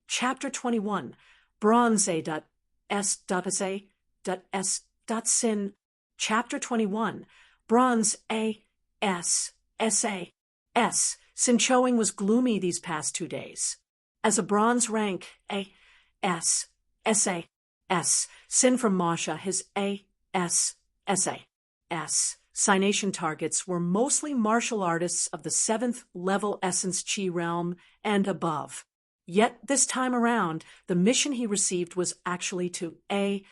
Chapter 21, Bronze A.S.S.S.Sin. Chapter 21, Bronze A.S.S.A.S. Sin Choing was gloomy these past 2 days. As a bronze rank A.S.S.A.S. Sin from Masha, his A.S.S.A.S. Signation targets were mostly martial artists of the 7th level Essence Chi realm and above. Yet this time around, the mission he received was actually to A.S.S.A.S.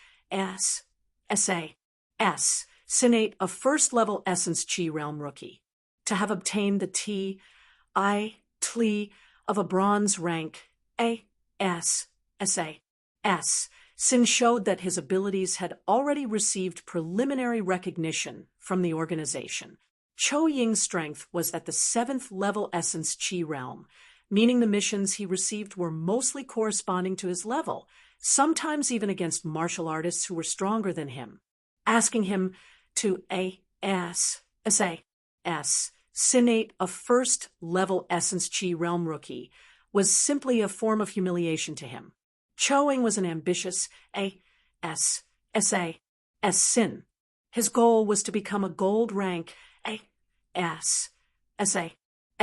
Sinate, a 1st level Essence Chi realm rookie. To have obtained the T.I.T.L. of a bronze rank A.S.S.A.S. Sin showed that his abilities had already received preliminary recognition from the organization. Cho Ying's strength was at the 7th level Essence Chi realm, meaning the missions he received were mostly corresponding to his level, sometimes even against martial artists who were stronger than him. Asking him to A.S.S.A.S. Sinate, a 1st level Essence Chi realm rookie, was simply a form of humiliation to him. Cho Ying was an ambitious A.S.S.A.S. Sin. His goal was to become a gold rank A.S.S.A.S.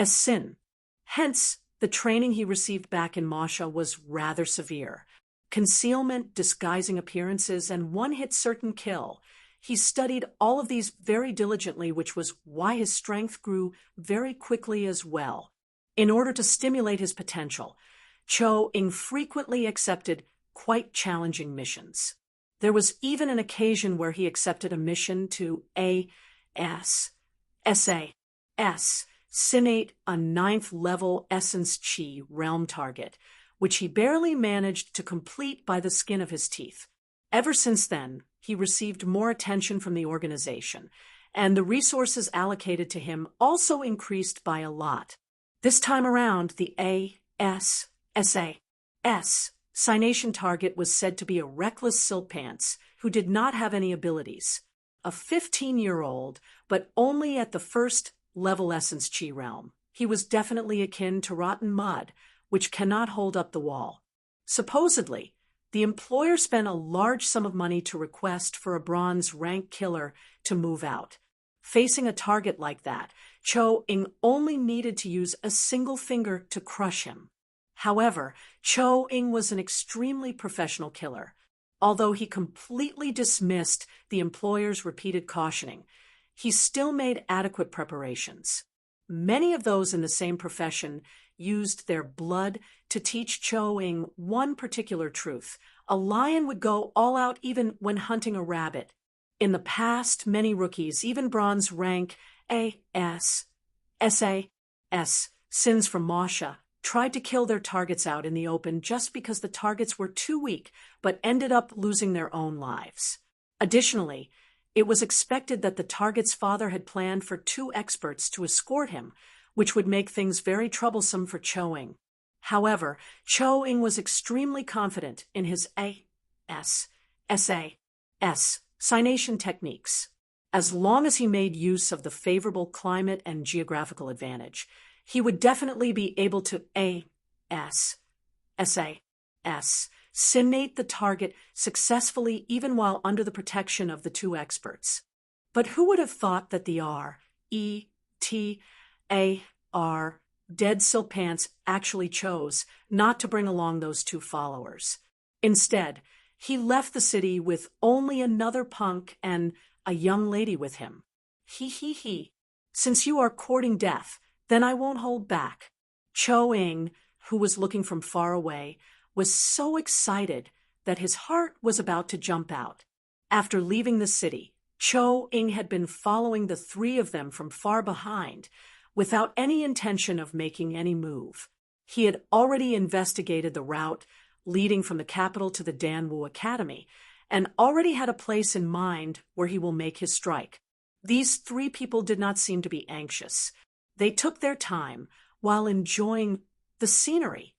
Sin. Hence, the training he received back in Masha was rather severe. Concealment, disguising appearances, and one-hit certain kill. He studied all of these very diligently, which was why his strength grew very quickly as well. In order to stimulate his potential, Cho Ying frequently accepted quite challenging missions. There was even an occasion where he accepted a mission to A.S.S.A.S. Sinate, a 9th level Essence Chi realm target, which he barely managed to complete by the skin of his teeth. Ever since then, he received more attention from the organization, and the resources allocated to him also increased by a lot. This time around, the A.S.S.A.S. signation target was said to be a reckless silkpants who did not have any abilities. A 15-year-old, but only at the 1st level Essence Chi realm. He was definitely akin to rotten mud, which cannot hold up the wall. Supposedly, the employer spent a large sum of money to request for a bronze rank killer to move out. Facing a target like that, Cho Ying only needed to use a single finger to crush him. However, Cho Ying was an extremely professional killer. Although he completely dismissed the employer's repeated cautioning, he still made adequate preparations. Many of those in the same profession used their blood to teach Cho Ying one particular truth. A lion would go all out even when hunting a rabbit. In the past, many rookies, even bronze rank A.S.S.A.S. Sins from Masha, tried to kill their targets out in the open just because the targets were too weak, but ended up losing their own lives. Additionally, it was expected that the target's father had planned for 2 experts to escort him, which would make things very troublesome for Cho Ying. However, Cho Ying was extremely confident in his A.S.S.A.S. signation techniques. As long as he made use of the favorable climate and geographical advantage, he would definitely be able to A.S.S.A.S. Sinate the target successfully even while under the protection of the 2 experts. But who would have thought that the R.E.T.A.R. Dead Silkpants actually chose not to bring along those 2 followers. Instead, he left the city with only another punk and a young lady with him. He. Since you are courting death, then I won't hold back. Cho Ying, who was looking from far away, was so excited that his heart was about to jump out. After leaving the city, Cho Ying had been following the 3 of them from far behind, without any intention of making any move. He had already investigated the route leading from the capital to the Danwu Academy, and already had a place in mind where he will make his strike. These 3 people did not seem to be anxious. They took their time while enjoying the scenery.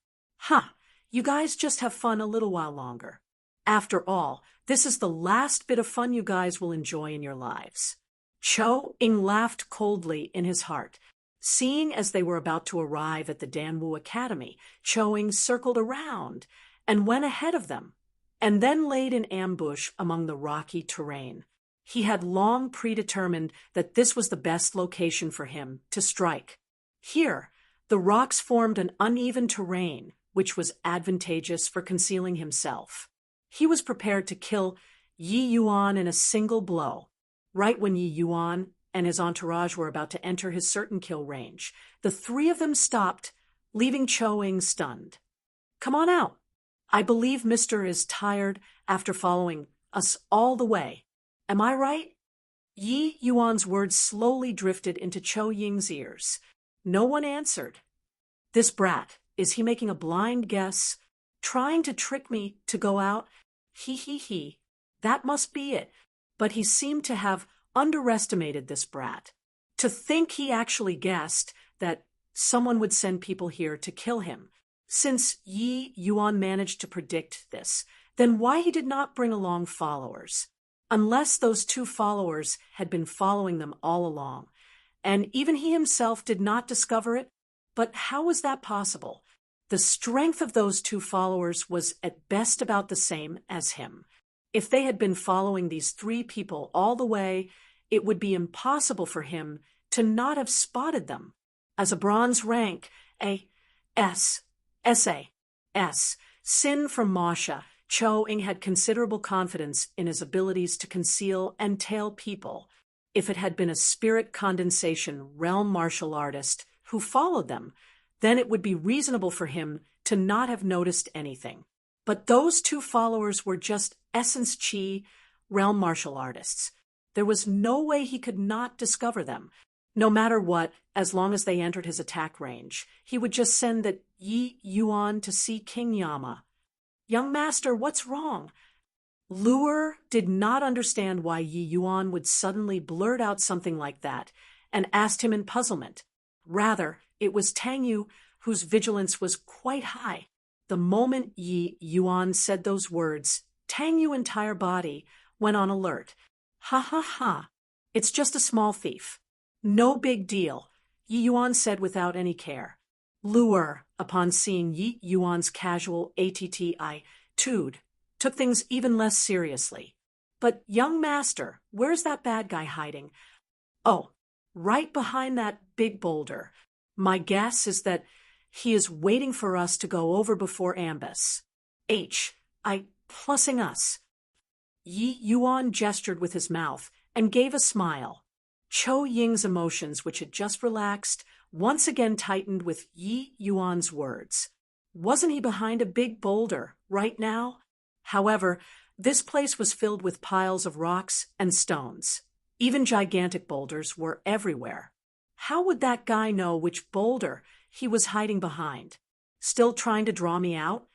You guys just have fun a little while longer. After all, this is the last bit of fun you guys will enjoy in your lives. Cho Ying laughed coldly in his heart. Seeing as they were about to arrive at the Danwu Academy, Choing circled around and went ahead of them, and then laid in ambush among the rocky terrain. He had long predetermined that this was the best location for him to strike. Here, the rocks formed an uneven terrain, which was advantageous for concealing himself. He was prepared to kill Yi Yuan in a single blow. Right when Yi Yuan and his entourage were about to enter his certain kill range, the three of them stopped, leaving Choing stunned. "Come on out. I believe Mr. is tired after following us all the way. Am I right?" Yi Yuan's words slowly drifted into Cho Ying's ears. No one answered. This brat, is he making a blind guess? Trying to trick me to go out? He. That must be it. But he seemed to have underestimated this brat. To think he actually guessed that someone would send people here to kill him. Since Yi Yuan managed to predict this, then why he did not bring along followers? Unless those two followers had been following them all along, and even he himself did not discover it. But how was that possible? The strength of those two followers was at best about the same as him. If they had been following these three people all the way, it would be impossible for him to not have spotted them. As a bronze rank, Sin from Masha, Cho Ying had considerable confidence in his abilities to conceal and tail people. If it had been a spirit condensation realm martial artist who followed them, then it would be reasonable for him to not have noticed anything. But those two followers were just essence chi realm martial artists. There was no way he could not discover them. No matter what, as long as they entered his attack range, he would just send that Yi Yuan to see King Yama. "Young master, what's wrong?" Luer did not understand why Yi Yuan would suddenly blurt out something like that, and asked him in puzzlement. Rather, it was Tang Yu, whose vigilance was quite high. The moment Yi Yuan said those words, Tang Yu's entire body went on alert. Ha. It's just a small thief. No big deal, Yi Yuan said without any care. Luer, upon seeing Yi Yuan's casual attitude, took things even less seriously. "But, young master, where's that bad guy hiding?" "Oh, right behind that big boulder. My guess is that he is waiting for us to go over before ambush. Plussing us." Yi Yuan gestured with his mouth and gave a smile. Cho Ying's emotions, which had just relaxed, once again tightened with Yi Yuan's words. Wasn't he behind a big boulder right now? However, this place was filled with piles of rocks and stones. Even gigantic boulders were everywhere. How would that guy know which boulder he was hiding behind? Still trying to draw me out?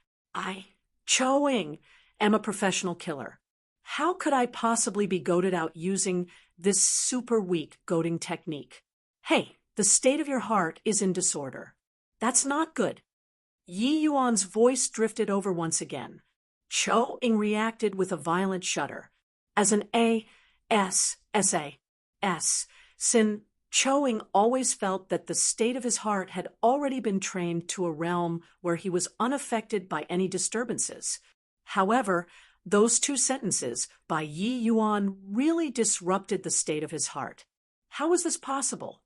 Cho Ying, am a professional killer. How could I possibly be goaded out using this super weak goading technique? Hey, the state of your heart is in disorder. That's not good. Yi Yuan's voice drifted over once again. Cho Ying reacted with a violent shudder. As an Sin, Cho Ying always felt that the state of his heart had already been trained to a realm where he was unaffected by any disturbances. However, those two sentences by Yi Yuan really disrupted the state of his heart. How is this possible?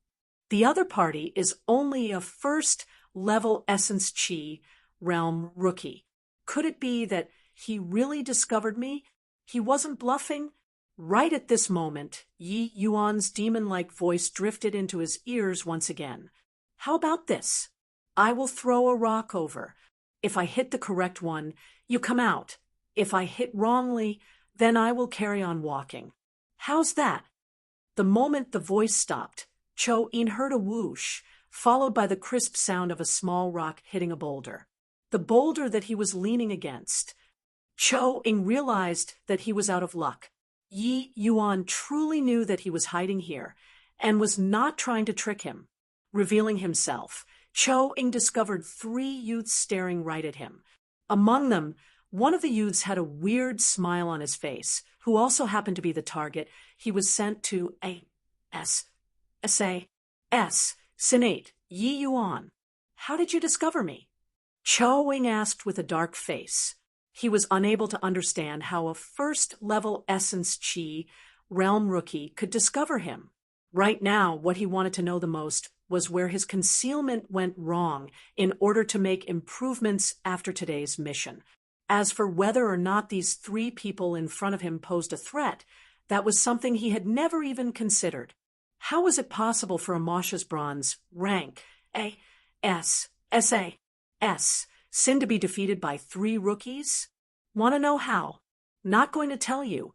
The other party is only a first-level essence chi realm rookie. Could it be that he really discovered me? He wasn't bluffing? Right at this moment, Yi Yuan's demon-like voice drifted into his ears once again. "How about this? I will throw a rock over. If I hit the correct one, you come out. If I hit wrongly, then I will carry on walking. How's that?" The moment the voice stopped, Cho Ying heard a whoosh, followed by the crisp sound of a small rock hitting a boulder. The boulder that he was leaning against. Cho Ying realized that he was out of luck. Yi Yuan truly knew that he was hiding here, and was not trying to trick him. Revealing himself, Cho Ying discovered 3 youths staring right at him. Among them, one of the youths had a weird smile on his face, who also happened to be the target he was sent to Senate, Yi Yuan, how did you discover me? Cho Wing asked with a dark face. He was unable to understand how a first-level Essence Chi realm rookie could discover him. Right now, what he wanted to know the most was where his concealment went wrong in order to make improvements after today's mission. As for whether or not these three people in front of him posed a threat, that was something he had never even considered. How was it possible for a Mosha's Bronze rank SAS Sin to be defeated by three rookies? Want to know how? Not going to tell you.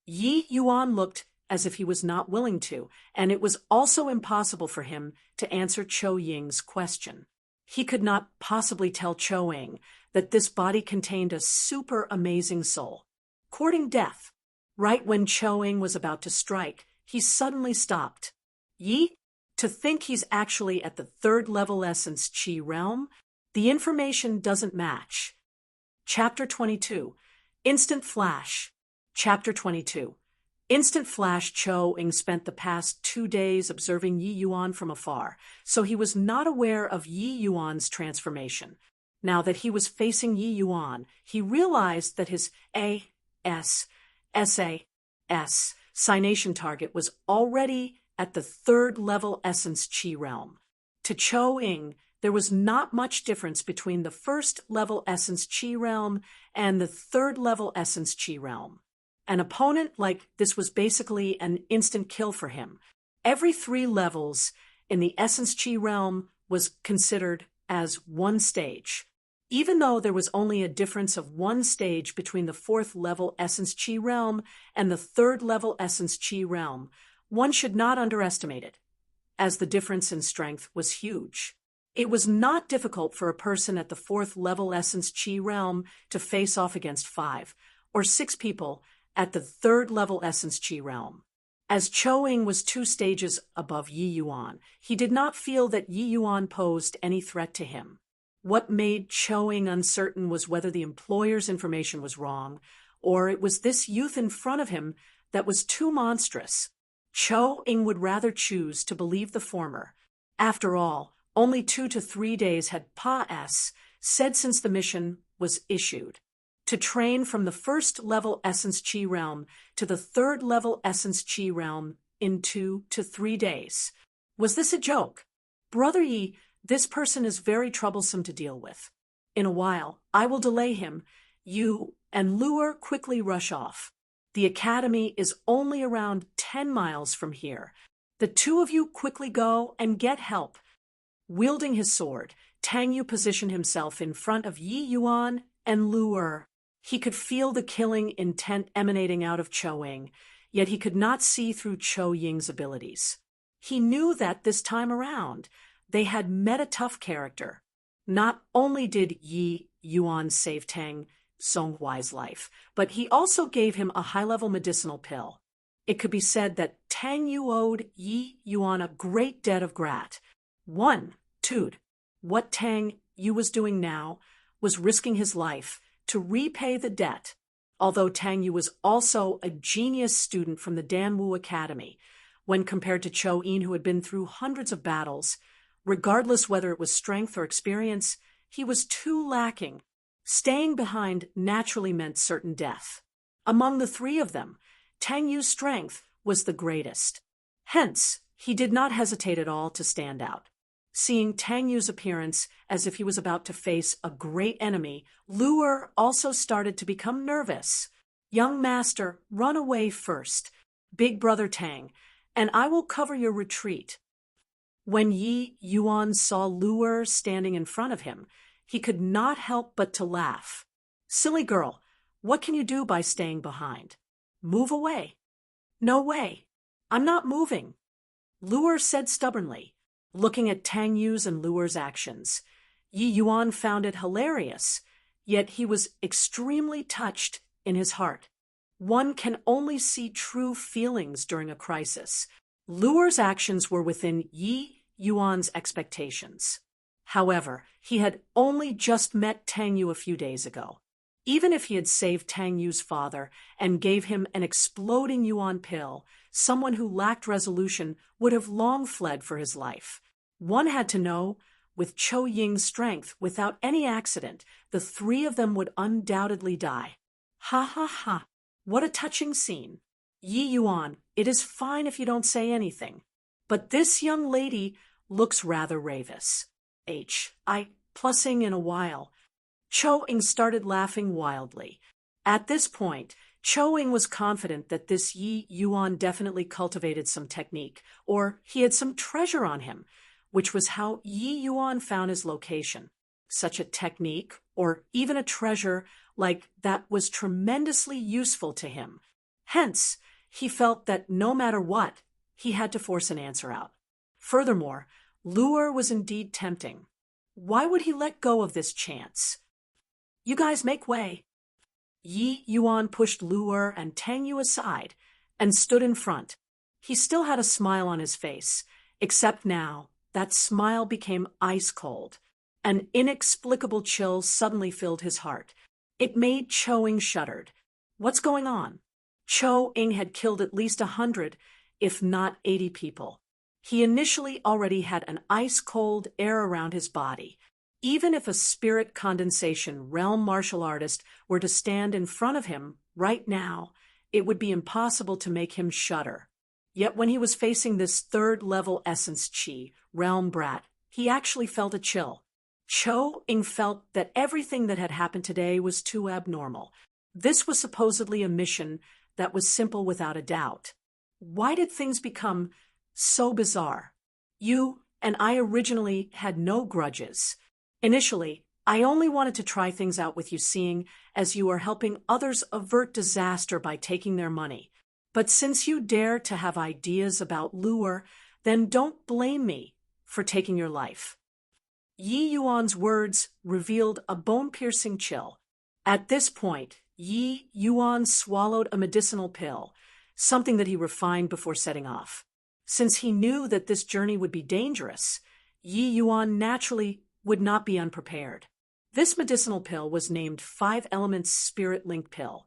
Yi Yuan looked as if he was not willing to, and it was also impossible for him to answer Cho Ying's question. He could not possibly tell Cho Ying that this body contained a super amazing soul. Courting death. Right when Cho Ying was about to strike, he suddenly stopped. Yi? To think he's actually at the third-level Essence Chi realm? The information doesn't match. Chapter 22. Instant Flash. Chapter 22. Instant Flash. Cho Ying spent the past 2 days observing Yi Yuan from afar, so he was not aware of Yi Yuan's transformation. Now that he was facing Yi Yuan, he realized that his SAS signation target was already at the third-level Essence Chi realm. To Cho Ying, there was not much difference between the first-level Essence Chi realm and the third-level Essence Chi realm. An opponent like this was basically an instant kill for him. Every 3 levels in the Essence Chi realm was considered as one stage. Even though there was only a difference of 1 stage between the 4th-level Essence Chi realm and the 3rd-level Essence Chi realm, one should not underestimate it, as the difference in strength was huge. It was not difficult for a person at the 4th-level Essence Chi realm to face off against 5 or 6 people at the 3rd-level Essence Chi realm. As Cho Ying was 2 stages above Yi Yuan, he did not feel that Yi Yuan posed any threat to him. What made Cho Ying uncertain was whether the employer's information was wrong, or it was this youth in front of him that was too monstrous. Cho Ying would rather choose to believe the former. After all, only 2 to 3 days had Pa-S said since the mission was issued. To train from the 1st-level Essence Chi realm to the 3rd-level Essence Chi realm in 2 to 3 days. Was this a joke? Brother Yi, this person is very troublesome to deal with. In a while, I will delay him. You and Lure quickly rush off. The academy is only around 10 miles from here. The 2 of you quickly go and get help. Wielding his sword, Tang Yu positioned himself in front of Yi Yuan and Lure. He could feel the killing intent emanating out of Cho Ying, yet he could not see through Cho Ying's abilities. He knew that this time around, they had met a tough character. Not only did Yi Yuan save Tang Songhuai's life, but he also gave him a high-level medicinal pill. It could be said that Tang Yu owed Yi Yuan a great debt of gratitude. What Tang Yu was doing now was risking his life to repay the debt. Although Tang Yu was also a genius student from the Danwu Academy, when compared to Cho Ying, who had been through hundreds of battles, regardless whether it was strength or experience, he was too lacking. Staying behind naturally meant certain death. Among the 3 of them, Tang Yu's strength was the greatest. Hence, he did not hesitate at all to stand out. Seeing Tang Yu's appearance as if he was about to face a great enemy, Lure also started to become nervous. Young master, run away first. Big brother Tang, and I will cover your retreat. When Yi Yuan saw Lure standing in front of him, he could not help but to laugh. Silly girl, what can you do by staying behind? Move away. No way. I'm not moving. Lure said stubbornly, looking at Tang Yu's and Lure's actions. Yi Yuan found it hilarious, yet he was extremely touched in his heart. One can only see true feelings during a crisis. Lure's actions were within Yi Yuan's expectations. However, he had only just met Tang Yu a few days ago. Even if he had saved Tang Yu's father and gave him an exploding yuan pill, someone who lacked resolution would have long fled for his life. One had to know, with Cho Ying's strength, without any accident, the three of them would undoubtedly die. Ha ha ha. What a touching scene. Yi Yuan, it is fine if you don't say anything. But this young lady looks rather ravish. Plussing in a while. Cho Ying started laughing wildly. At this point, Cho Ying was confident that this Yi Yuan definitely cultivated some technique, or he had some treasure on him, which was how Yi Yuan found his location. Such a technique, or even a treasure like that, was tremendously useful to him. Hence, he felt that no matter what, he had to force an answer out. Furthermore, lure was indeed tempting. Why would he let go of this chance? You guys make way. Yi Yuan pushed Lure and Tang Yu aside and stood in front. He still had a smile on his face, except now that smile became ice cold. An inexplicable chill suddenly filled his heart. It made Cho Ying shuddered. What's going on? Cho Ying had killed at least 100, if not 80 people. He initially already had an ice-cold air around his body. Even if a spirit condensation realm martial artist were to stand in front of him right now, it would be impossible to make him shudder. Yet when he was facing this third-level essence chi, realm brat, he actually felt a chill. Cho Ying felt that everything that had happened today was too abnormal. This was supposedly a mission that was simple without a doubt. Why did things become so bizarre? You and I originally had no grudges. Initially, I only wanted to try things out with you, seeing as you are helping others avert disaster by taking their money. But since you dare to have ideas about lure, then don't blame me for taking your life. Yi Yuan's words revealed a bone-piercing chill. At this point, Yi Yuan swallowed a medicinal pill, something that he refined before setting off. Since he knew that this journey would be dangerous, Yi Yuan naturally would not be unprepared. This medicinal pill was named 5 Elements Spirit Link Pill.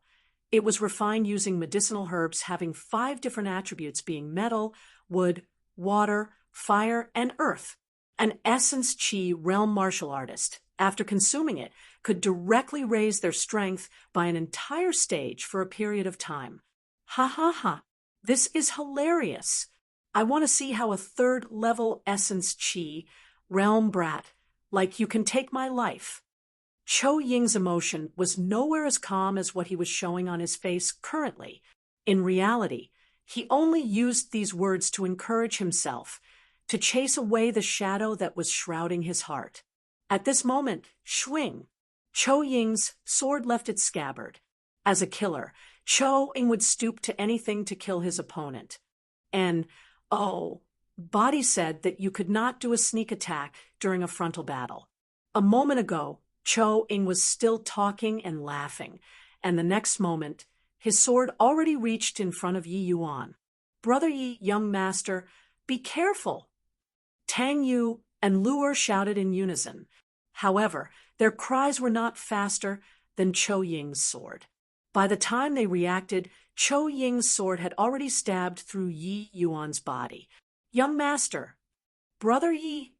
It was refined using medicinal herbs having 5 different attributes, being metal, wood, water, fire, and earth. An essence chi realm martial artist, after consuming it, could directly raise their strength by an entire stage for a period of time. Ha ha ha. This is hilarious. I want to see how a third-level essence chi, realm brat, like you can take my life. Cho Ying's emotion was nowhere as calm as what he was showing on his face currently. In reality, he only used these words to encourage himself, to chase away the shadow that was shrouding his heart. At this moment, swing. Cho Ying's sword left its scabbard. As a killer, Cho Ying would stoop to anything to kill his opponent. And, Body said that you could not do a sneak attack during a frontal battle. A moment ago, Cho Ying was still talking and laughing, and the next moment, his sword already reached in front of Yi Yuan. Brother Yi, young master, be careful! Tang Yu and Lure shouted in unison. However, their cries were not faster than Cho Ying's sword. By the time they reacted, Cho Ying's sword had already stabbed through Yi Yuan's body. Young master, Brother Yi.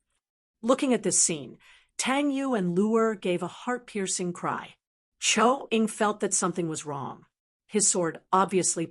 Looking at this scene, Tang Yu and Lure gave a heart-piercing cry. Cho Ying felt that something was wrong. His sword, obviously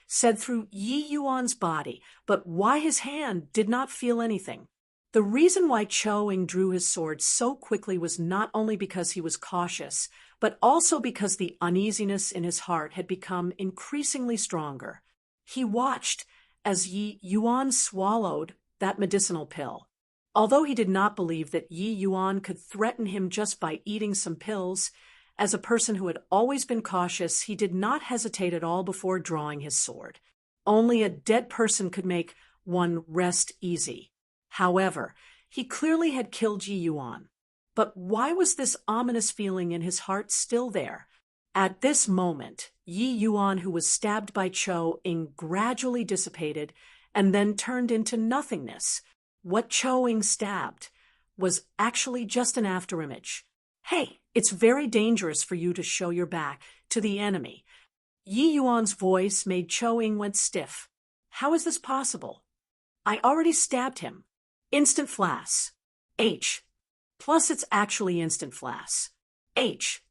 said through Yi Yuan's body, but why his hand did not feel anything. The reason why Cho Ying drew his sword so quickly was not only because he was cautious, but also because the uneasiness in his heart had become increasingly stronger. He watched as Yi Yuan swallowed that medicinal pill. Although he did not believe that Yi Yuan could threaten him just by eating some pills, as a person who had always been cautious, he did not hesitate at all before drawing his sword. Only a dead person could make one rest easy. However, he clearly had killed Yi Yuan. But why was this ominous feeling in his heart still there? At this moment, Yi Yuan, who was stabbed by Cho Ying, gradually dissipated and then turned into nothingness. What Cho Ying stabbed was actually just an afterimage. Hey, it's very dangerous for you to show your back to the enemy. Yi Yuan's voice made Cho Ying went stiff. How is this possible? I already stabbed him. Instant flash. H. Plus it's actually instant flash. H.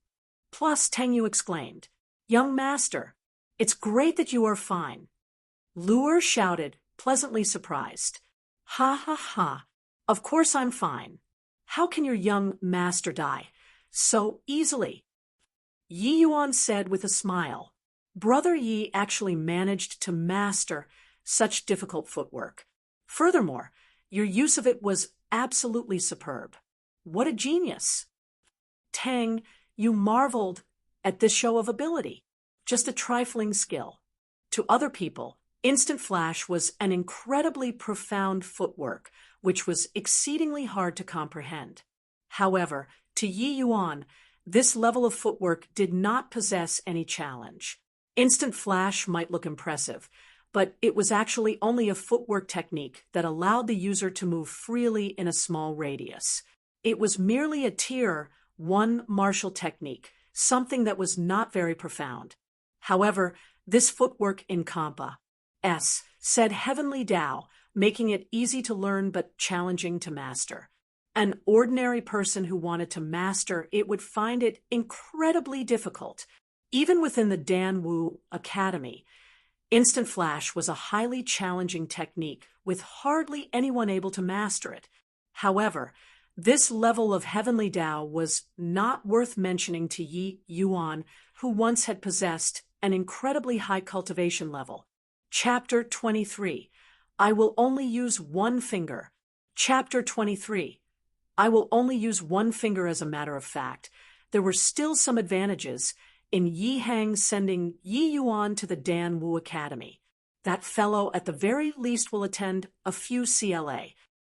Plus Tenyu exclaimed. Young master, it's great that you are fine. Luer shouted, pleasantly surprised. Ha ha ha. Of course I'm fine. How can your young master die so easily? Yi Yuan said with a smile. Brother Yi actually managed to master such difficult footwork. Furthermore, your use of it was absolutely superb. What a genius! Tang, you marveled at this show of ability. Just a trifling skill. To other people, instant flash was an incredibly profound footwork, which was exceedingly hard to comprehend. However, to Yi Yuan, this level of footwork did not possess any challenge. Instant flash might look impressive, but it was actually only a footwork technique that allowed the user to move freely in a small radius. It was merely a tier 1 martial technique, something that was not very profound. However, this footwork in Kampa said Heavenly Tao, making it easy to learn but challenging to master. An ordinary person who wanted to master it would find it incredibly difficult. Even within the Dan Wu Academy, instant flash was a highly challenging technique with hardly anyone able to master it. However, this level of Heavenly Tao was not worth mentioning to Yi Yuan, who once had possessed an incredibly high cultivation level. Chapter 23. I will only use one finger. Chapter 23. I will only use one finger. As a matter of fact, there were still some advantages in Yi Hang sending Yi Yuan to the Dan Wu Academy. That fellow at the very least will attend a few CLA,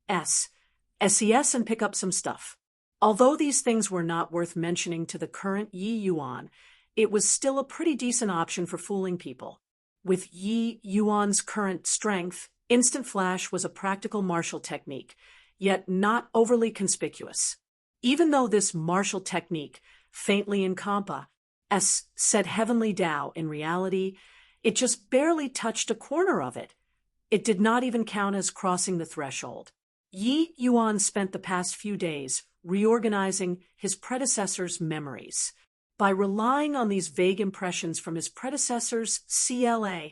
SES and pick up some stuff. Although these things were not worth mentioning to the current Yi Yuan, it was still a pretty decent option for fooling people. With Yi Yuan's current strength, instant flash was a practical martial technique, yet not overly conspicuous. Even though this martial technique, faintly in Kampa, said Heavenly Tao, in reality, it just barely touched a corner of it. It did not even count as crossing the threshold. Yi Yuan spent the past few days reorganizing his predecessor's memories. By relying on these vague impressions from his predecessor's CLA,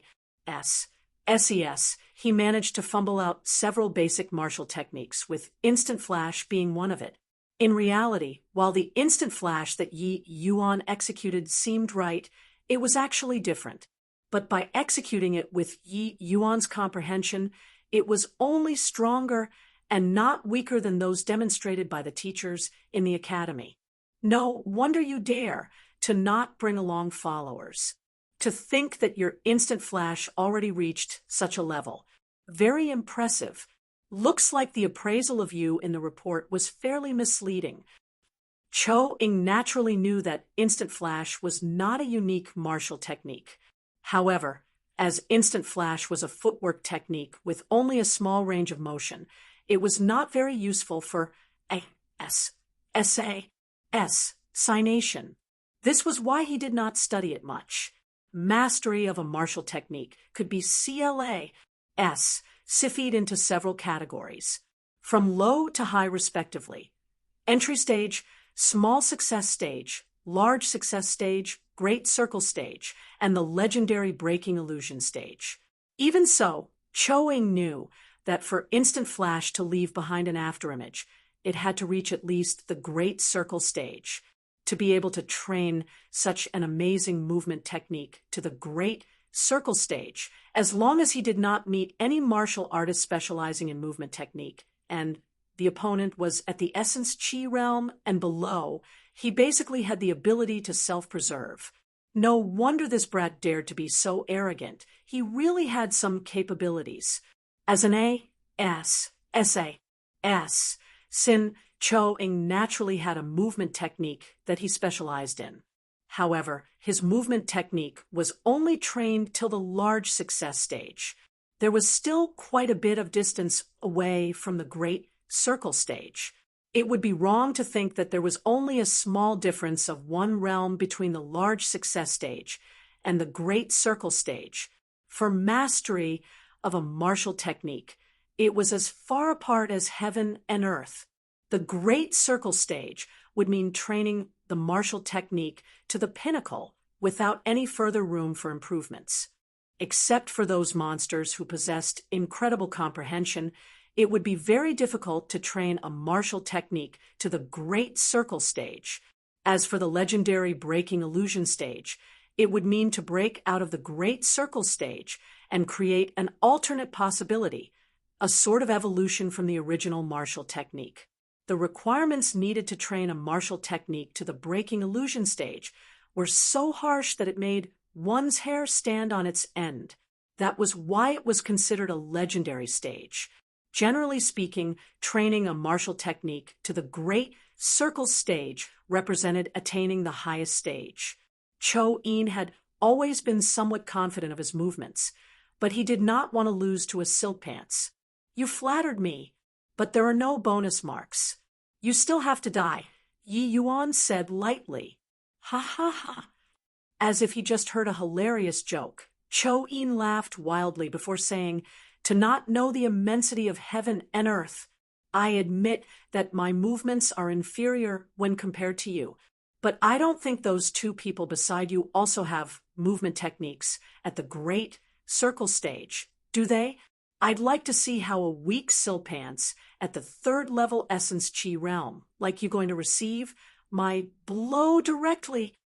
SES, he managed to fumble out several basic martial techniques, with instant flash being one of it. In reality, while the instant flash that Yi Yuan executed seemed right, it was actually different. But by executing it with Yi Yuan's comprehension, it was only stronger and not weaker than those demonstrated by the teachers in the academy. No wonder you dare to not bring along followers. To think that your instant flash already reached such a level. Very impressive. Looks like the appraisal of you in the report was fairly misleading. Cho Ying naturally knew that instant flash was not a unique martial technique. However, as instant flash was a footwork technique with only a small range of motion, it was not very useful for signation. This was why he did not study it much. Mastery of a martial technique could be sifted into several categories, from low to high respectively. Entry stage, small success stage, large success stage, great circle stage, and the legendary breaking illusion stage. Even so, Cho Ying knew that for instant flash to leave behind an afterimage, it had to reach at least the great circle stage. To be able to train such an amazing movement technique to the great circle stage, as long as he did not meet any martial artist specializing in movement technique, and the opponent was at the essence chi realm and below, he basically had the ability to self-preserve. No wonder this brat dared to be so arrogant. He really had some capabilities. As an Sin Cho Ying naturally had a movement technique that he specialized in. However, his movement technique was only trained till the large success stage. There was still quite a bit of distance away from the great circle stage. It would be wrong to think that there was only a small difference of one realm between the large success stage and the great circle stage. For mastery of a martial technique, It was as far apart as heaven and earth. The great circle stage would mean training the martial technique to the pinnacle without any further room for improvements. Except for those monsters who possessed incredible comprehension, it would be very difficult to train a martial technique to the great circle stage. As for the legendary breaking illusion stage, it would mean to break out of the great circle stage and create an alternate possibility, a sort of evolution from the original martial technique. The requirements needed to train a martial technique to the breaking illusion stage were so harsh that it made one's hair stand on its end. That was why it was considered a legendary stage. Generally speaking, training a martial technique to the great circle stage represented attaining the highest stage. Cho-in had always been somewhat confident of his movements, but he did not want to lose to a silk pants. "You flattered me, but there are no bonus marks. You still have to die," Yi Yuan said lightly. "Ha ha ha." As if he just heard a hilarious joke, Cho-in laughed wildly before saying, "To not know the immensity of heaven and earth. I admit that my movements are inferior when compared to you, but I don't think those two people beside you also have movement techniques at the great circle stage, do they? I'd like to see how a weak Silpants at the third level Essence Chi realm, like you going to receive, my blow directly."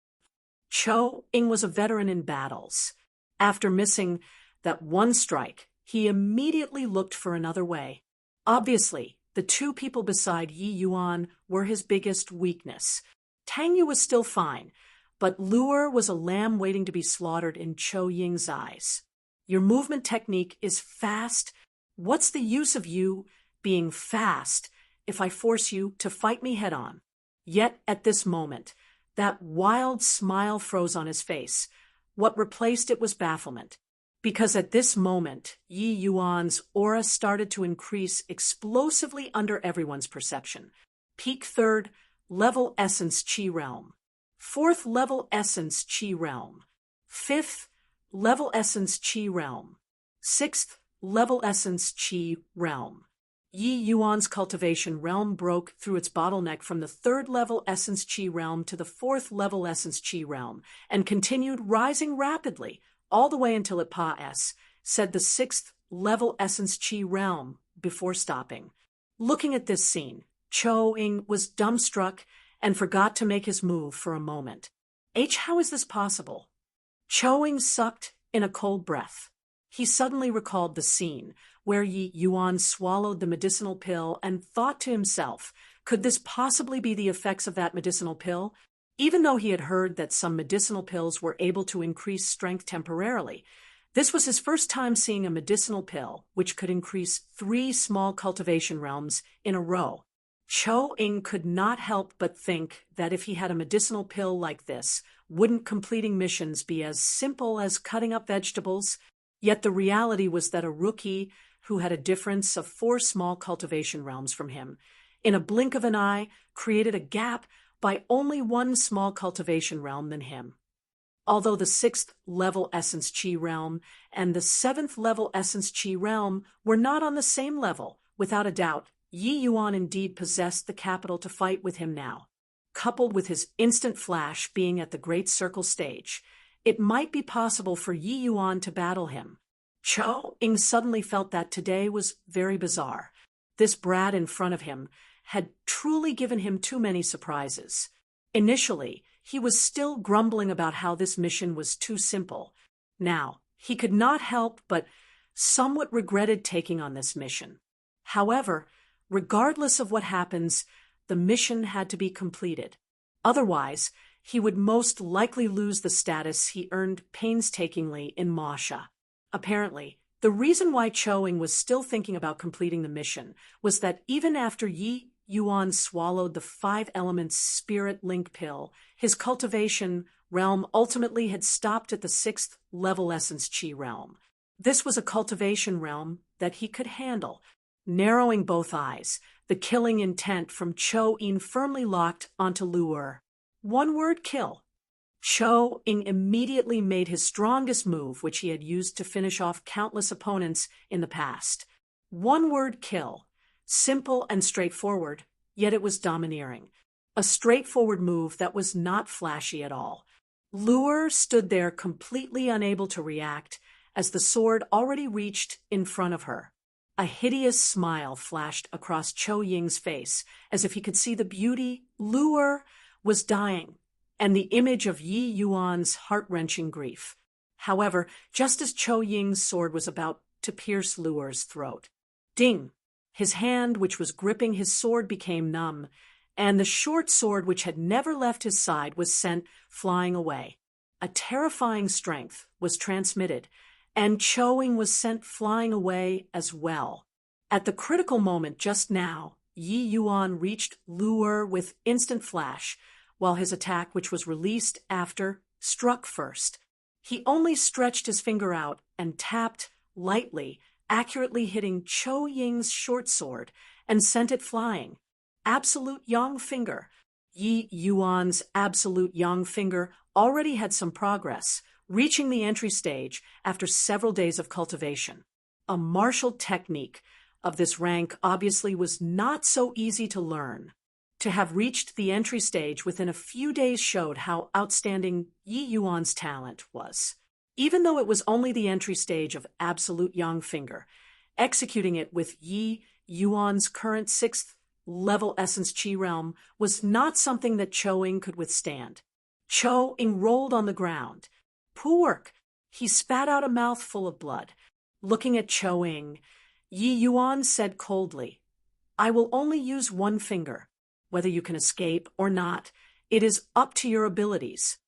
Cho-in was a veteran in battles. After missing that one strike, he immediately looked for another way. Obviously, the two people beside Yi Yuan were his biggest weakness. Tang Yu was still fine, but Luer was a lamb waiting to be slaughtered in Cho Ying's eyes. "Your movement technique is fast. What's the use of you being fast if I force you to fight me head-on?" Yet at this moment, that wild smile froze on his face. What replaced it was bafflement. Because at this moment, Yi Yuan's aura started to increase explosively under everyone's perception. Peak third level Essence Chi realm. Fourth level Essence Chi realm. Fifth level Essence Chi realm. Sixth level Essence Chi realm. Yi Yuan's cultivation realm broke through its bottleneck from the third level Essence Chi realm to the fourth level Essence Chi realm, and continued rising rapidly, all the way until it said the sixth level Essence Chi realm before stopping. Looking at this scene, Cho-in was dumbstruck and forgot to make his move for a moment. How is this possible? Cho-in sucked in a cold breath. He suddenly recalled the scene where Yi Yuan swallowed the medicinal pill and thought to himself, could this possibly be the effects of that medicinal pill? Even though he had heard that some medicinal pills were able to increase strength temporarily, this was his first time seeing a medicinal pill which could increase 3 small cultivation realms in a row. Cho-in could not help but think that if he had a medicinal pill like this, wouldn't completing missions be as simple as cutting up vegetables? Yet the reality was that a rookie who had a difference of 4 small cultivation realms from him, in a blink of an eye, created a gap by only 1 small cultivation realm than him. Although the 6th level Essence Chi realm and the 7th level Essence Chi realm were not on the same level, without a doubt, Yi Yuan indeed possessed the capital to fight with him now. Coupled with his instant flash being at the Great Circle stage, it might be possible for Yi Yuan to battle him. Cho-in suddenly felt that today was very bizarre. This brat in front of him had truly given him too many surprises. Initially, he was still grumbling about how this mission was too simple. Now, he could not help but somewhat regretted taking on this mission. However, regardless of what happens, the mission had to be completed. Otherwise, he would most likely lose the status he earned painstakingly in Masha. Apparently, the reason why Cho-in was still thinking about completing the mission was that even after Yi Yuan swallowed the 5 elements spirit link pill, his cultivation realm ultimately had stopped at the 6th level Essence Chi realm. This was a cultivation realm that he could handle. Narrowing both eyes, the killing intent from Cho-in firmly locked onto Luer. One word: kill. Cho-in immediately made his strongest move, which he had used to finish off countless opponents in the past. One word kill. Simple and straightforward, yet it was domineering. A straightforward move that was not flashy at all. Lure stood there completely unable to react as the sword already reached in front of her. A hideous smile flashed across Cho Ying's face as if he could see the beauty. Lure was dying, and the image of Yi Yuan's heart-wrenching grief. However, just as Cho Ying's sword was about to pierce Lure's throat, ding! His hand, which was gripping his sword, became numb, and the short sword, which had never left his side, was sent flying away. A terrifying strength was transmitted, and Cho Ying was sent flying away as well. At the critical moment just now, Yi Yuan reached Lure with instant flash, while his attack, which was released after, struck first. He only stretched his finger out and tapped lightly, accurately hitting Cho Ying's short sword, and sent it flying. Absolute Yang Finger. Yi Yuan's Absolute Yang Finger already had some progress, reaching the entry stage after several days of cultivation. A martial technique of this rank obviously was not so easy to learn. To have reached the entry stage within a few days showed how outstanding Yi Yuan's talent was. Even though it was only the entry stage of Absolute Yang Finger, executing it with Yi Yuan's current 6th level Essence Qi realm was not something that Cho Ying could withstand. Cho Ying rolled on the ground. Poor work! He spat out a mouthful of blood. Looking at Cho Ying, Yi Yuan said coldly, "I will only use one finger. Whether you can escape or not, it is up to your abilities."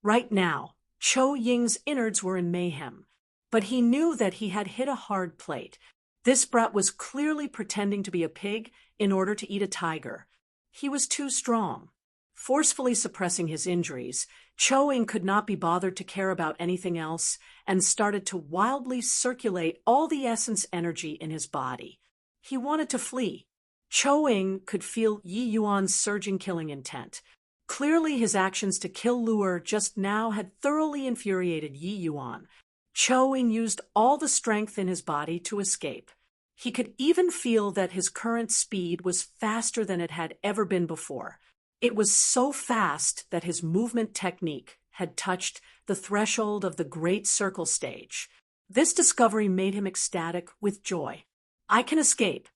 Right now, Cho Ying's innards were in mayhem, but he knew that he had hit a hard plate. This brat was clearly pretending to be a pig in order to eat a tiger. He was too strong. Forcefully suppressing his injuries, Cho Ying could not be bothered to care about anything else and started to wildly circulate all the essence energy in his body. He wanted to flee. Cho Ying could feel Yi Yuan's surging killing intent. Clearly his actions to kill Lure just now had thoroughly infuriated Yi Yuan. Cho Ying used all the strength in his body to escape. He could even feel that his current speed was faster than it had ever been before. It was so fast that his movement technique had touched the threshold of the Great Circle stage. This discovery made him ecstatic with joy. "I can escape.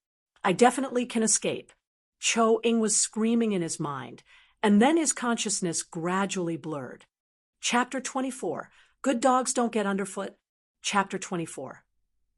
I definitely can escape." Cho Ying was screaming in his mind, and then his consciousness gradually blurred. Chapter 24. Good dogs don't get underfoot. Chapter 24.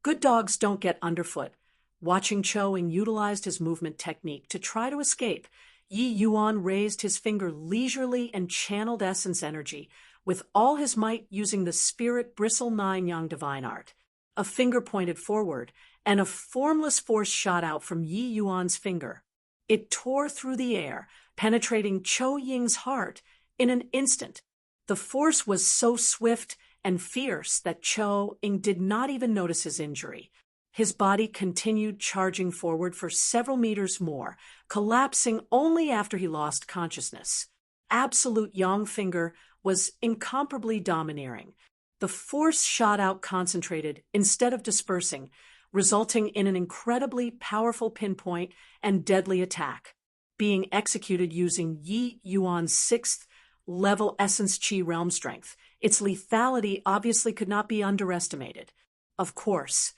Good dogs don't get underfoot. Watching Cho Ying utilized his movement technique to try to escape, Yi Yuan raised his finger leisurely and channeled essence energy with all his might using the Spirit Bristle 9 Yang Divine Art. A finger pointed forward, and a formless force shot out from Yi Yuan's finger. It tore through the air, penetrating Cho Ying's heart in an instant. The force was so swift and fierce that Cho Ying did not even notice his injury. His body continued charging forward for several meters more, collapsing only after he lost consciousness. Absolute Yang Finger was incomparably domineering. The force shot out concentrated instead of dispersing, resulting in an incredibly powerful pinpoint and deadly attack. Being executed using Yi Yuan's 6th level Essence Qi realm strength, its lethality obviously could not be underestimated. Of course,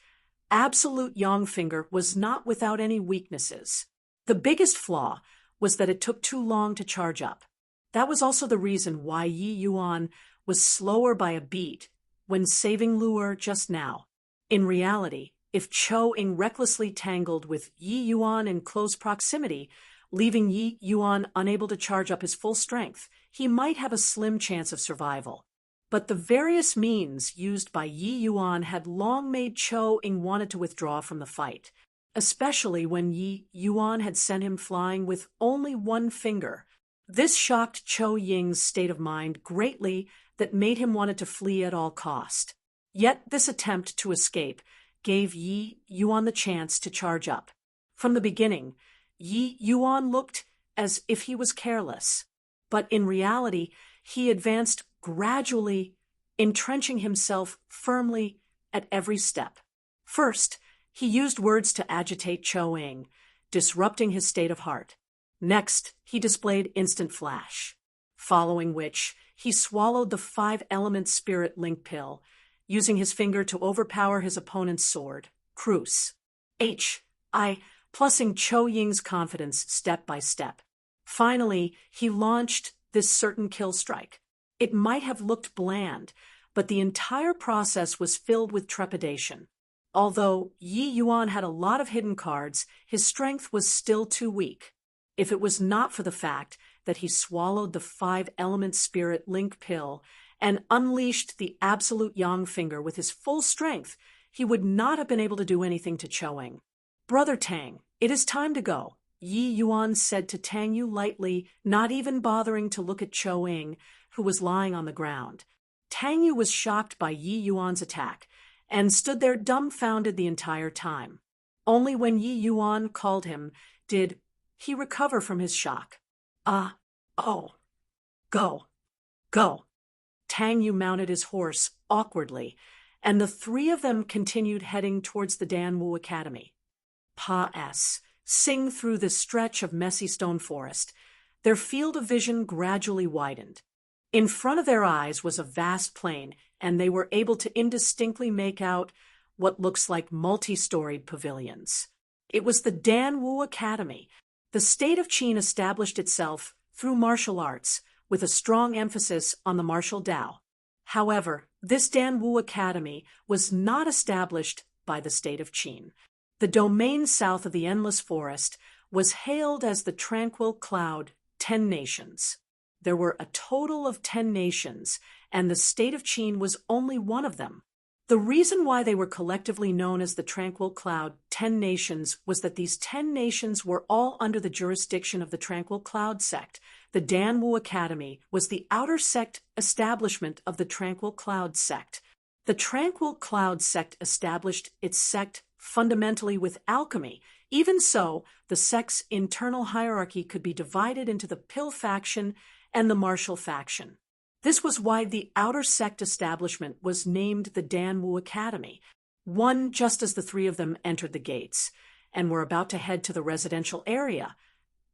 Absolute Yang Finger was not without any weaknesses. The biggest flaw was that it took too long to charge up. That was also the reason why Yi Yuan was slower by a beat when saving Lure just now. In reality, if Cho Ying recklessly tangled with Yi Yuan in close proximity, leaving Yi Yuan unable to charge up his full strength, he might have a slim chance of survival. But the various means used by Yi Yuan had long made Cho Ying wanted to withdraw from the fight, especially when Yi Yuan had sent him flying with only one finger. This shocked Cho Ying's state of mind greatly that made him wanted to flee at all cost. Yet this attempt to escape gave Yi Yuan the chance to charge up. From the beginning, Yi Yuan looked as if he was careless, but in reality, he advanced gradually, entrenching himself firmly at every step. First, He used words to agitate Cho-Ing, disrupting his state of heart. Next, he displayed instant flash, following which he swallowed the 5-element spirit link pill, using his finger to overpower his opponent's sword, Cruz. Plussing Cho-Ying's confidence step by step. Finally, he launched this certain kill strike. It might have looked bland, but the entire process was filled with trepidation. Although Yi Yuan had a lot of hidden cards, his strength was still too weak. If it was not for the fact that he swallowed the 5-element spirit link pill and unleashed the absolute Yang finger with his full strength, he would not have been able to do anything to Cho-Ing. "Brother Tang, it is time to go," Yi Yuan said to Tang Yu lightly, not even bothering to look at Cho-Ing, who was lying on the ground. Tang Yu was shocked by Yi Yuan's attack and stood there dumbfounded the entire time. Only when Yi Yuan called him did he recover from his shock. Go. Tang Yu mounted his horse awkwardly, and the three of them continued heading towards the Danwu Academy. Sing through the stretch of messy stone forest. Their field of vision gradually widened. In front of their eyes was a vast plain, and they were able to indistinctly make out what looks like multi-storied pavilions. It was the Danwu Academy. The state of Qin established itself through martial arts, with a strong emphasis on the martial Dao. However, this Danwu Academy was not established by the state of Qin. The domain south of the Endless Forest was hailed as the Tranquil Cloud 10 Nations. There were a total of 10 nations, and the state of Qin was only one of them. The reason why they were collectively known as the Tranquil Cloud 10 Nations was that these 10 nations were all under the jurisdiction of the Tranquil Cloud sect. The Danwu Academy was the outer sect establishment of the Tranquil Cloud sect. The Tranquil Cloud sect established its sect fundamentally with alchemy. Even so, the sect's internal hierarchy could be divided into the Pill faction and the Martial faction. This was why the outer sect establishment was named the Danwu Academy. One just as the three of them entered the gates and were about to head to the residential area.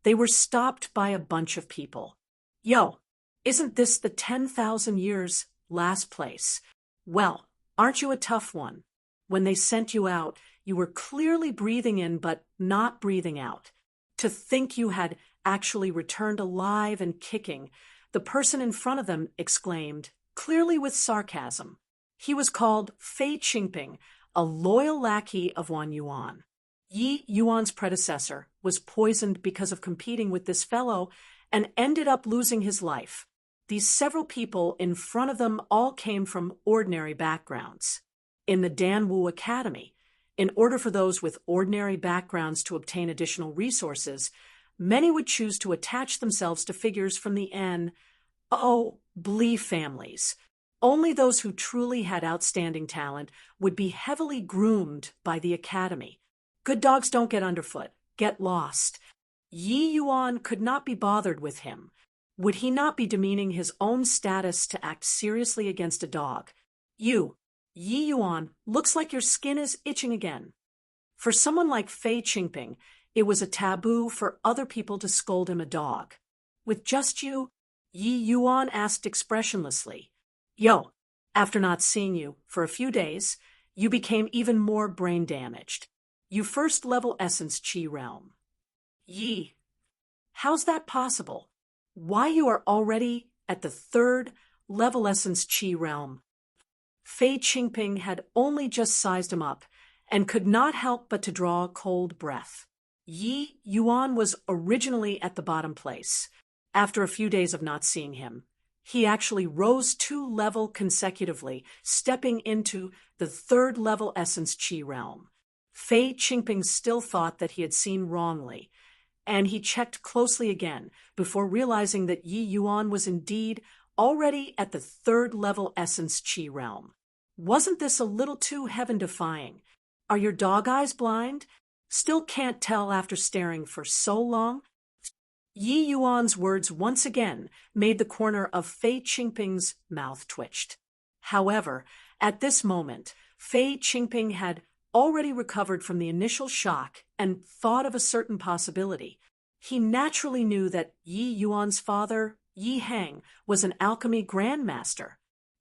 They were stopped by a bunch of people. "Yo, isn't this the 10,000 years last place? Well, aren't you a tough one? When they sent you out, you were clearly breathing in but not breathing out. To think you had actually returned alive and kicking," the person in front of them exclaimed, clearly with sarcasm. He was called Fei Qingping, a loyal lackey of Wan Yuan. Yi Yuan's predecessor was poisoned because of competing with this fellow and ended up losing his life. These several people in front of them all came from ordinary backgrounds. In the Danwu Academy, in order for those with ordinary backgrounds to obtain additional resources, many would choose to attach themselves to figures from the Blee families. Only those who truly had outstanding talent would be heavily groomed by the academy. Good dogs don't get underfoot, get lost. Yi Yuan could not be bothered with him. Would he not be demeaning his own status to act seriously against a dog? Yi Yuan, looks like your skin is itching again. For someone like Fei Qingping, it was a taboo for other people to scold him a dog. "With just you?" Yi Yuan asked expressionlessly. "Yo, after not seeing you for a few days, you became even more brain damaged. You first level essence Qi realm." "Yi, how's that possible? Why you are already at the 3rd level essence Qi realm?" Fei Qingping had only just sized him up and could not help but to draw a cold breath. Yi Yuan was originally at the bottom place. After a few days of not seeing him, he actually rose 2 levels consecutively, stepping into the 3rd level essence Qi realm. Fei Qingping still thought that he had seen wrongly, and he checked closely again before realizing that Yi Yuan was indeed already at the 3rd level essence Qi realm. Wasn't this a little too heaven-defying? Are your dog eyes blind? Still can't tell after staring for so long? Yi Yuan's words once again made the corner of Fei Qingping's mouth twitched. However, at this moment, Fei Qingping had already recovered from the initial shock and thought of a certain possibility. He naturally knew that Yi Yuan's father, Yi Heng, was an alchemy grandmaster.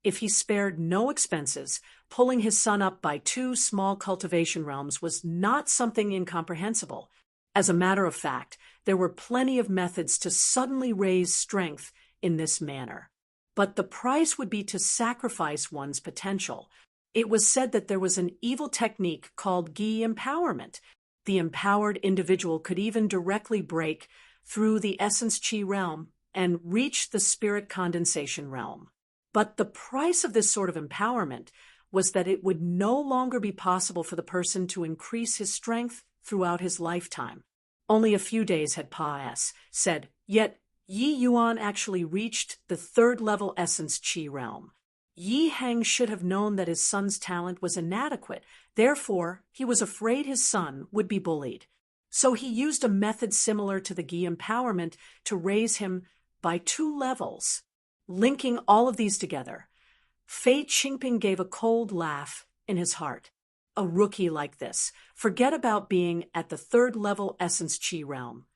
If he spared no expenses, pulling his son up by 2 small cultivation realms was not something incomprehensible. As a matter of fact, there were plenty of methods to suddenly raise strength in this manner. But the price would be to sacrifice one's potential. It was said that there was an evil technique called Gi empowerment. The empowered individual could even directly break through the essence Qi realm and reach the spirit condensation realm. But the price of this sort of empowerment was that it would no longer be possible for the person to increase his strength throughout his lifetime. Only a few days had said, yet Yi Yuan actually reached the 3rd level essence Qi realm. Yi Heng should have known that his son's talent was inadequate, therefore he was afraid his son would be bullied. So he used a method similar to the Gi empowerment to raise him by 2 levels. Linking all of these together, Fei Qingping gave a cold laugh in his heart. A rookie like this, forget about being at the 3rd level essence Qi realm.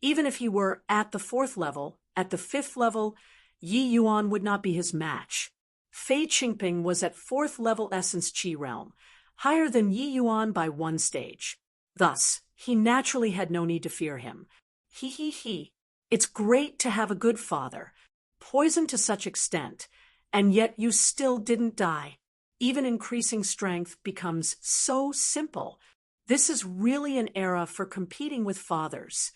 Even if he were at the 4th level, at the 5th level, Yi Yuan would not be his match. Fei Qingping was at 4th level essence Qi realm, higher than Yi Yuan by 1 stage. Thus, he naturally had no need to fear him. He. It's great to have a good father, poisoned to such extent, and yet you still didn't die. Even increasing strength becomes so simple. This is really an era for competing with fathers.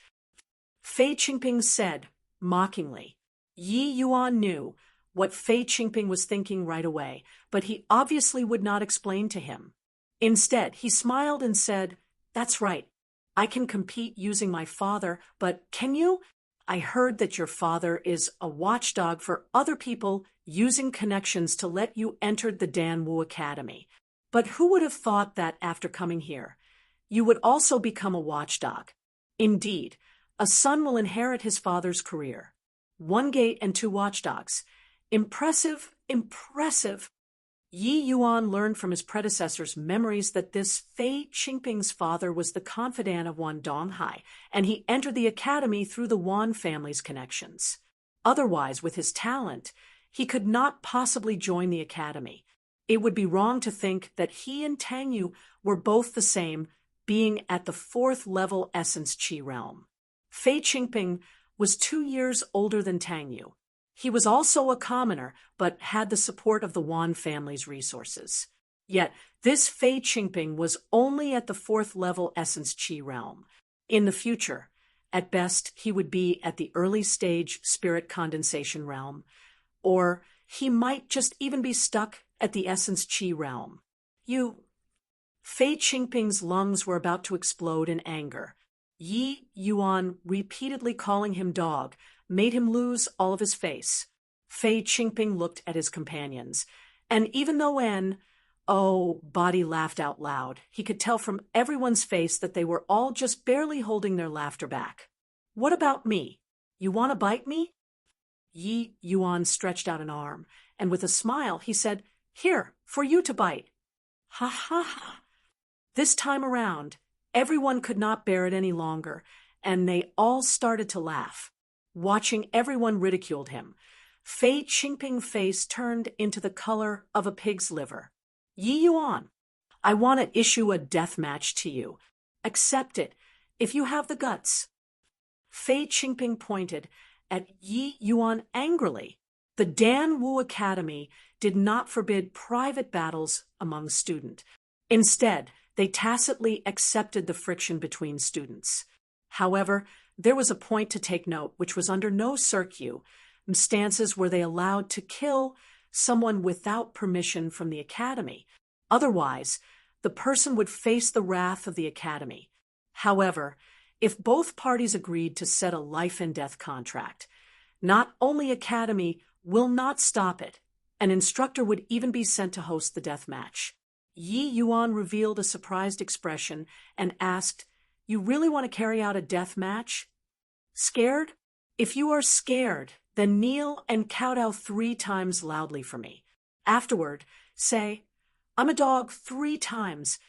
Fei Qingping said, mockingly. Yi Yuan knew what Fei Qingping was thinking right away, but he obviously would not explain to him. Instead, he smiled and said, "That's right. I can compete using my father, but can you? I heard that your father is a watchdog for other people using connections to let you enter the Dan Wu Academy. But who would have thought that after coming here, you would also become a watchdog? Indeed, a son will inherit his father's career. 1 gate and 2 watchdogs. Impressive. Yi Yuan learned from his predecessor's memories that this Fei Qingping's father was the confidant of Wan Donghai, and he entered the academy through the Wan family's connections. Otherwise, with his talent, he could not possibly join the academy. It would be wrong to think that he and Tang Yu were both the same, being at the 4th level essence Qi realm. Fei Qingping was 2 years older than Tang Yu. He was also a commoner, but had the support of the Wan family's resources. Yet, this Fei Qingping was only at the 4th level essence Qi realm. In the future, at best, he would be at the early stage spirit condensation realm, or he might just even be stuck at the essence Qi realm. Fei Qingping's lungs were about to explode in anger. Yi Yuan repeatedly calling him dog made him lose all of his face. Fei Qingping looked at his companions, and even though Body laughed out loud, he could tell from everyone's face that they were all just barely holding their laughter back. "What about me? You want to bite me?" Yi Yuan stretched out an arm, and with a smile he said, "Here, for you to bite." Ha ha ha. This time around, everyone could not bear it any longer, and they all started to laugh. Watching everyone ridiculed him, Fei Qingping's face turned into the color of a pig's liver. "Yi Yuan, I want to issue a death match to you. Accept it, if you have the guts." Fei Qingping pointed at Yi Yuan angrily. The Dan Wu Academy did not forbid private battles among students. Instead, they tacitly accepted the friction between students. However, there was a point to take note, which was under no circumstances were they allowed to kill someone without permission from the academy. Otherwise, the person would face the wrath of the academy. However, if both parties agreed to set a life and death contract, not only academy will not stop it, an instructor would even be sent to host the death match. Yi Yuan revealed a surprised expression and asked, "You really want to carry out a death match? Scared? If you are scared, then kneel and kowtow 3 times loudly for me. Afterward, say, 'I'm a dog' 3 times.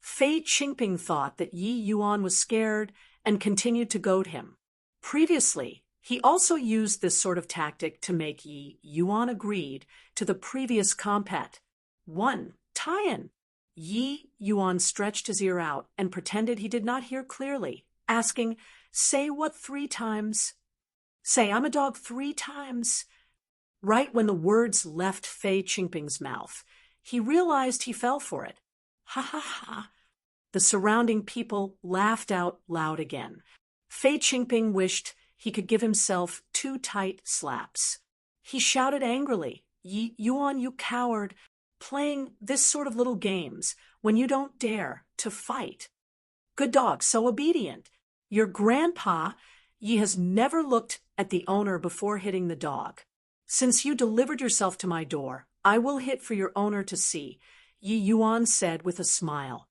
Fei Qingping thought that Yi Yuan was scared and continued to goad him. Previously, he also used this sort of tactic to make Yi Yuan agreed to the previous compact. 1. Tie-in. Yi Yuan stretched his ear out and pretended he did not hear clearly, asking, "Say what 3 times?" "Say, I'm a dog 3 times." Right when the words left Fei Qingping's mouth, he realized he fell for it. Ha ha ha. The surrounding people laughed out loud again. Fei Qingping wished he could give himself 2 tight slaps. He shouted angrily, "Yi Yuan, you coward, playing this sort of little games when you don't dare to fight. Good dog, so obedient. Your grandpa, Yi, has never looked at the owner before hitting the dog. Since you delivered yourself to my door, I will hit for your owner to see," Yi Yuan said with a smile.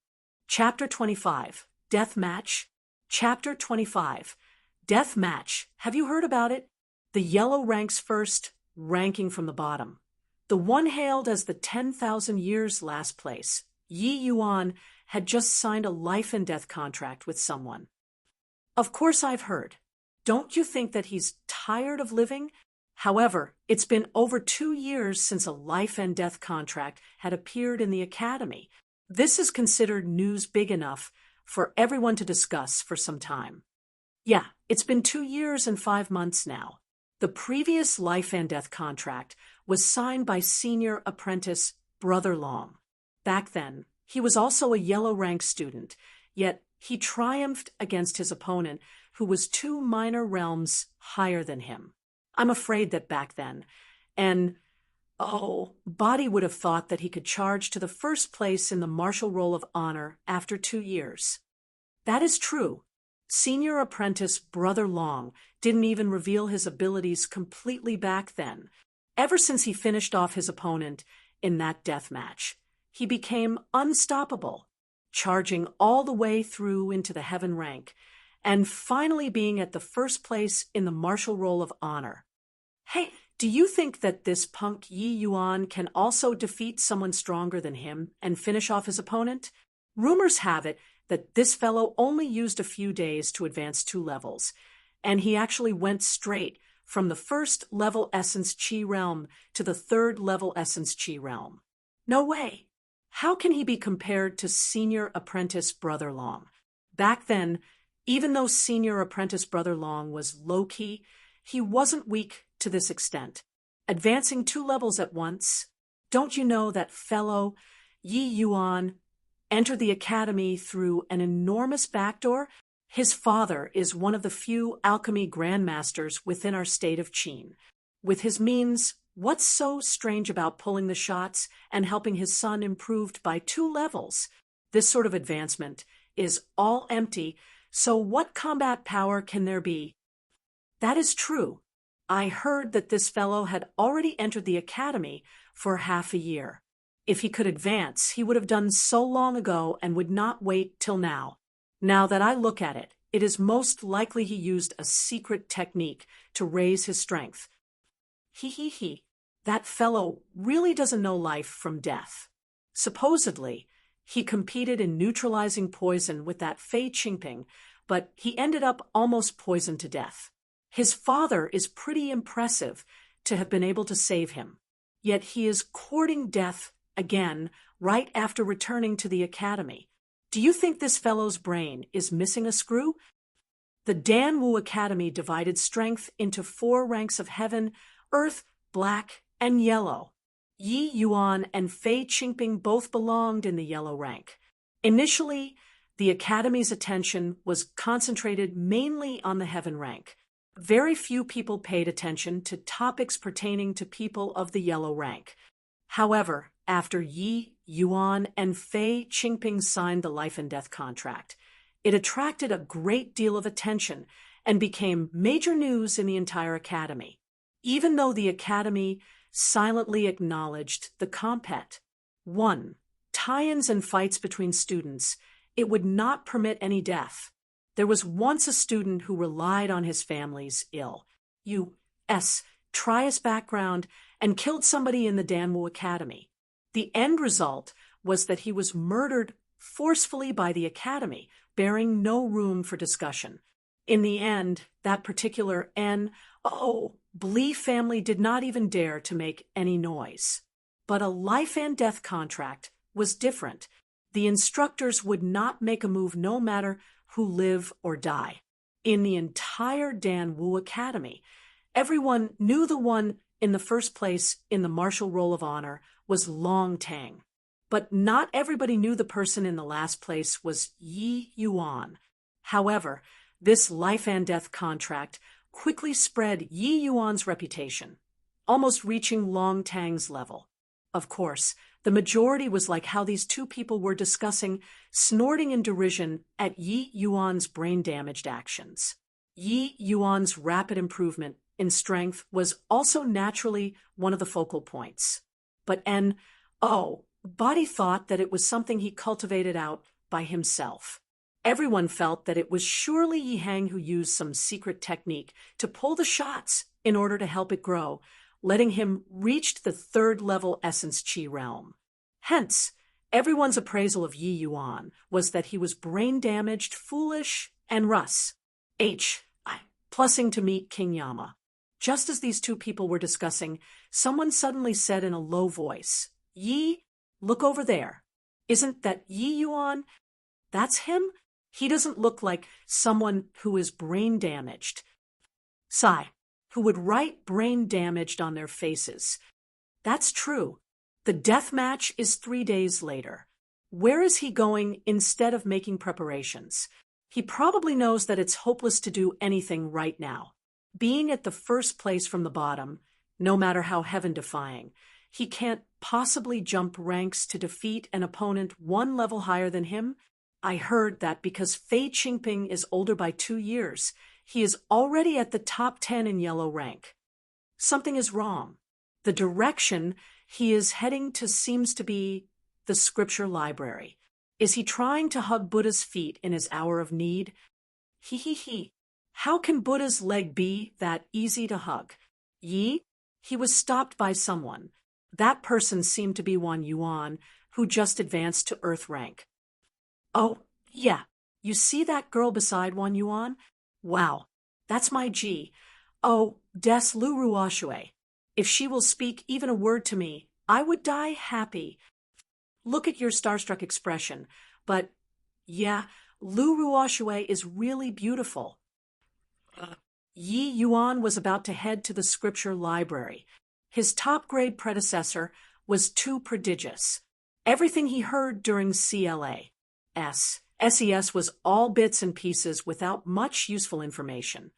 Chapter 25, Death Match. Chapter 25, Death Match. Have you heard about it? The yellow ranks first, ranking from the bottom. The one hailed as the 10,000 years last place, Yi Yuan, had just signed a life and death contract with someone. Of course I've heard. Don't you think that he's tired of living? However, it's been over 2 years since a life and death contract had appeared in the academy. This is considered news big enough for everyone to discuss for some time. Yeah, it's been 2 years and 5 months now. The previous life and death contract was signed by senior apprentice Brother Long. Back then, he was also a yellow rank student, yet he triumphed against his opponent, who was 2 minor realms higher than him. I'm afraid that back then, Body would have thought that he could charge to the first place in the Martial Roll of Honor after 2 years. That is true. Senior apprentice Brother Long didn't even reveal his abilities completely back then. Ever since he finished off his opponent in that death match, he became unstoppable, charging all the way through into the heaven rank, and finally being at the first place in the Martial Roll of Honor. Hey, do you think that this punk Yi Yuan can also defeat someone stronger than him and finish off his opponent? Rumors have it that this fellow only used a few days to advance 2 levels, and he actually went straight from the 1st level Essence Chi realm to the 3rd level Essence Chi realm. No way! How can he be compared to senior apprentice Brother Long? Back then, even though senior apprentice Brother Long was low-key, he wasn't weak to this extent. Advancing 2 levels at once, don't you know that fellow Yi Yuan entered the academy through an enormous backdoor? His father is one of the few alchemy grandmasters within our state of Qin. With his means, what's so strange about pulling the shots and helping his son improved by 2 levels? This sort of advancement is all empty, so what combat power can there be? That is true. I heard that this fellow had already entered the academy for half a year. If he could advance, he would have done so long ago and would not wait till now. Now that I look at it, it is most likely he used a secret technique to raise his strength. He. That fellow really doesn't know life from death. Supposedly, he competed in neutralizing poison with that Fei Qingping, but he ended up almost poisoned to death. His father is pretty impressive to have been able to save him, yet he is courting death again right after returning to the academy. Do you think this fellow's brain is missing a screw? The Danwu Academy divided strength into 4 ranks of heaven, earth, black, and yellow. Yi Yuan and Fei Qingping both belonged in the yellow rank. Initially, the academy's attention was concentrated mainly on the heaven rank. Very few people paid attention to topics pertaining to people of the yellow rank. However, after Yi Yuan and Fei Qingping signed the life and death contract, it attracted a great deal of attention and became major news in the entire academy. Even though the academy silently acknowledged the compact. 1. Tie-ins and fights between students, it would not permit any death. There was once a student who relied on his family's Trias background and killed somebody in the Danwu Academy. The end result was that he was murdered forcefully by the academy, bearing no room for discussion. In the end, that particular Blee family did not even dare to make any noise. But a life and death contract was different. The instructors would not make a move no matter who live or die. In the entire Dan Wu Academy, everyone knew the one in the first place in the martial roll of honor was Long Tang. But not everybody knew the person in the last place was Yi Yuan. However, this life and death contract quickly spread Yi Yuan's reputation, almost reaching Long Tang's level. Of course, the majority was like how these two people were discussing, snorting in derision at Yi Yuan's brain-damaged actions. Yi Yuan's rapid improvement in strength was also naturally one of the focal points. But Body thought that it was something he cultivated out by himself. Everyone felt that it was surely Yi Hang who used some secret technique to pull the shots in order to help it grow, letting him reach the third-level Essence Chi realm. Hence, everyone's appraisal of Yi Yuan was that he was brain-damaged, foolish, and plussing to meet King Yama. Just as these two people were discussing, someone suddenly said in a low voice, "Yi, look over there. Isn't that Yi Yuan? That's him? He doesn't look like someone who is brain-damaged." Sigh. Who would write brain damaged on their faces. That's true. The death match is 3 days later. Where is he going instead of making preparations? He probably knows that it's hopeless to do anything right now. Being at the first place from the bottom, no matter how heaven-defying, he can't possibly jump ranks to defeat an opponent one level higher than him. I heard that because Fei Qingping is older by 2 years, he is already at the top 10 in yellow rank. Something is wrong. The direction he is heading to seems to be the scripture library. Is he trying to hug Buddha's feet in his hour of need? How can Buddha's leg be that easy to hug? Yi? He was stopped by someone. That person seemed to be Wan Yuan, who just advanced to Earth rank. Oh, yeah. You see that girl beside Wan Yuan? Wow, that's my G. Oh, des Lu Ruoshui. If she will speak even a word to me, I would die happy. Look at your starstruck expression. But, yeah, Lu Ruoshui is really beautiful. Yi Yuan was about to head to the scripture library. His top-grade predecessor was too prodigious. Everything he heard during SES was all bits and pieces without much useful information.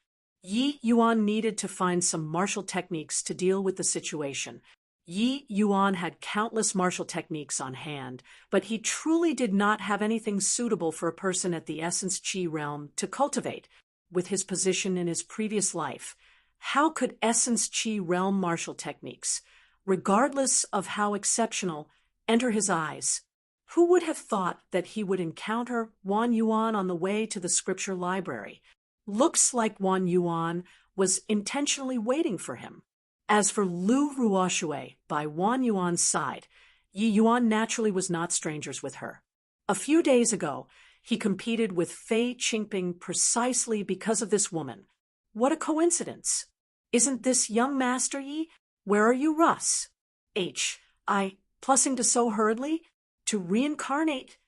Yi Yuan needed to find some martial techniques to deal with the situation. Yi Yuan had countless martial techniques on hand, but he truly did not have anything suitable for a person at the Essence Chi realm to cultivate. With his position in his previous life, how could Essence Chi realm martial techniques, regardless of how exceptional, enter his eyes? Who would have thought that he would encounter Wan Yuan on the way to the scripture library? Looks like Wan Yuan was intentionally waiting for him. As for Lu Ruoshui by Wan Yuan's side, Yi Yuan naturally was not strangers with her. A few days ago, he competed with Fei Qingping precisely because of this woman. What a coincidence! Isn't this young Master Yi? Where are you, Russ? Plussing to so hurriedly? To reincarnate?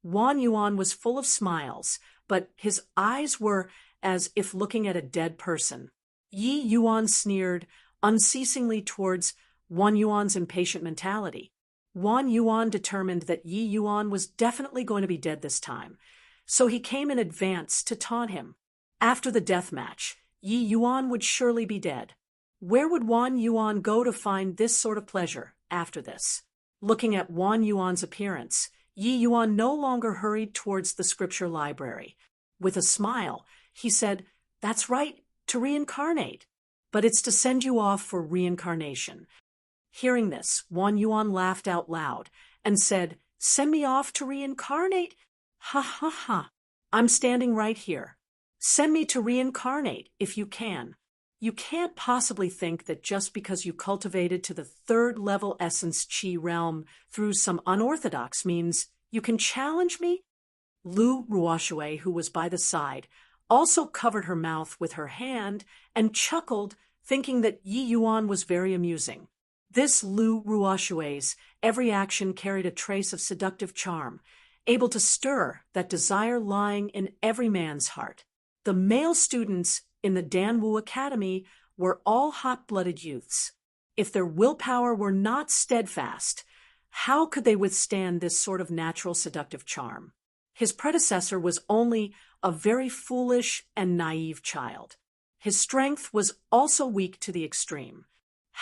Wan Yuan was full of smiles, but his eyes were as if looking at a dead person. Yi Yuan sneered unceasingly towards Wan Yuan's impatient mentality. Wan Yuan determined that Yi Yuan was definitely going to be dead this time, so he came in advance to taunt him. After the death match, Yi Yuan would surely be dead. Where would Wan Yuan go to find this sort of pleasure after this? Looking at Wan Yuan's appearance, Yi Yuan no longer hurried towards the scripture library. With a smile, he said, "That's right, to reincarnate. But it's to send you off for reincarnation." Hearing this, Wan Yuan laughed out loud and said, "Send me off to reincarnate? Ha ha ha. I'm standing right here. Send me to reincarnate if you can. You can't possibly think that just because you cultivated to the third-level Essence Chi realm through some unorthodox means You can challenge me? Lu Ruoshui, who was by the side, also covered her mouth with her hand and chuckled, thinking that Yi Yuan was very amusing. This Lu Ruoshui's every action carried a trace of seductive charm, able to stir that desire lying in every man's heart. The male students in the Danwu Academy were all hot-blooded youths. If their willpower were not steadfast, how could they withstand this sort of natural seductive charm? His predecessor was only a very foolish and naive child. His strength was also weak to the extreme.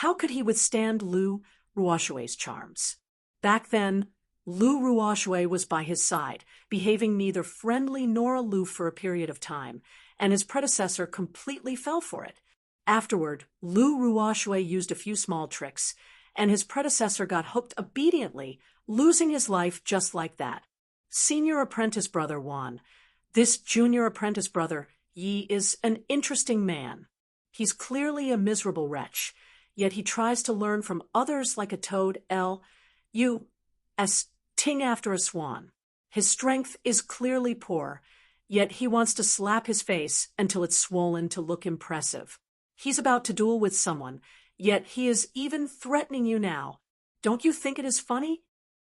How could he withstand Lu Ruoshui's charms? Back then, Lu Ruoshui was by his side, behaving neither friendly nor aloof for a period of time, and his predecessor completely fell for it. Afterward, Lu Ruoshui used a few small tricks, and his predecessor got hooked obediently, losing his life just like that. Senior apprentice brother Wan. This junior apprentice brother, Yi, is an interesting man. He's clearly a miserable wretch, yet he tries to learn from others like a toad, as ting after a swan. His strength is clearly poor, yet he wants to slap his face until it's swollen to look impressive. He's about to duel with someone, yet he is even threatening you now. Don't you think it is funny?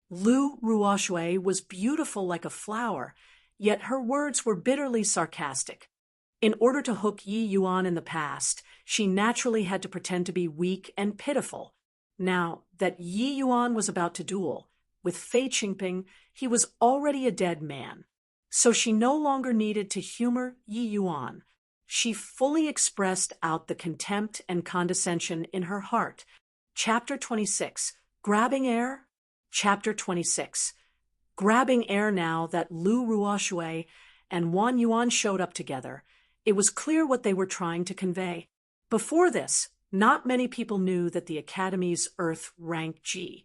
Lu Ruoshui was beautiful like a flower, yet her words were bitterly sarcastic. In order to hook Yi Yuan in the past, she naturally had to pretend to be weak and pitiful. Now that Yi Yuan was about to duel, with Fei Qingping, he was already a dead man. So she no longer needed to humor Yi Yuan. She fully expressed out the contempt and condescension in her heart. Chapter 26. Grabbing Air? Chapter 26. Grabbing air. Now that Lu Ruoshui and Wan Yuan showed up together, it was clear what they were trying to convey. Before this, not many people knew that the Academy's Earth rank G.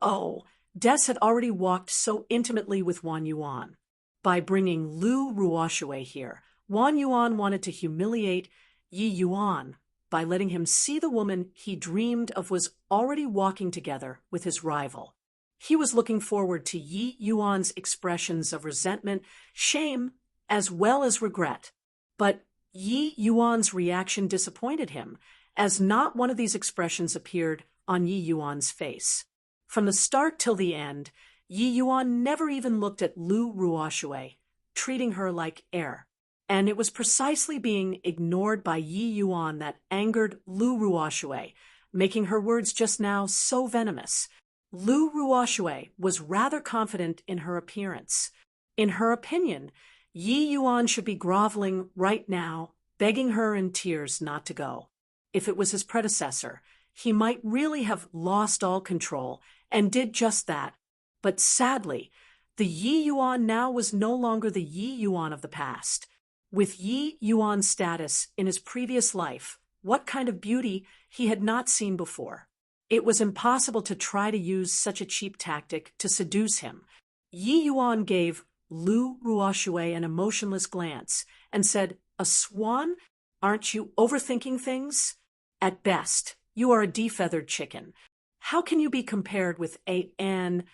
Des had already walked so intimately with Wan Yuan. By bringing Lu Ruoshui here, Wan Yuan wanted to humiliate Yi Yuan by letting him see the woman he dreamed of was already walking together with his rival. He was looking forward to Yi Yuan's expressions of resentment, shame, as well as regret. But Yi Yuan's reaction disappointed him, as not one of these expressions appeared on Yi Yuan's face. From the start till the end, Yi Yuan never even looked at Lu Ruoshui, treating her like air. And it was precisely being ignored by Yi Yuan that angered Lu Ruoshui, making her words just now so venomous. Lu Ruoshui was rather confident in her appearance. In her opinion, Yi Yuan should be groveling right now, begging her in tears not to go. If it was his predecessor, he might really have lost all control and did just that. But sadly, the Yi Yuan now was no longer the Yi Yuan of the past. With Yi Yuan's status in his previous life, what kind of beauty he had not seen before. It was impossible to try to use such a cheap tactic to seduce him. Yi Yuan gave Lu Ruoshui an emotionless glance and said, "A swan? Aren't you overthinking things? At best, you are a defeathered chicken. How can you be compared with an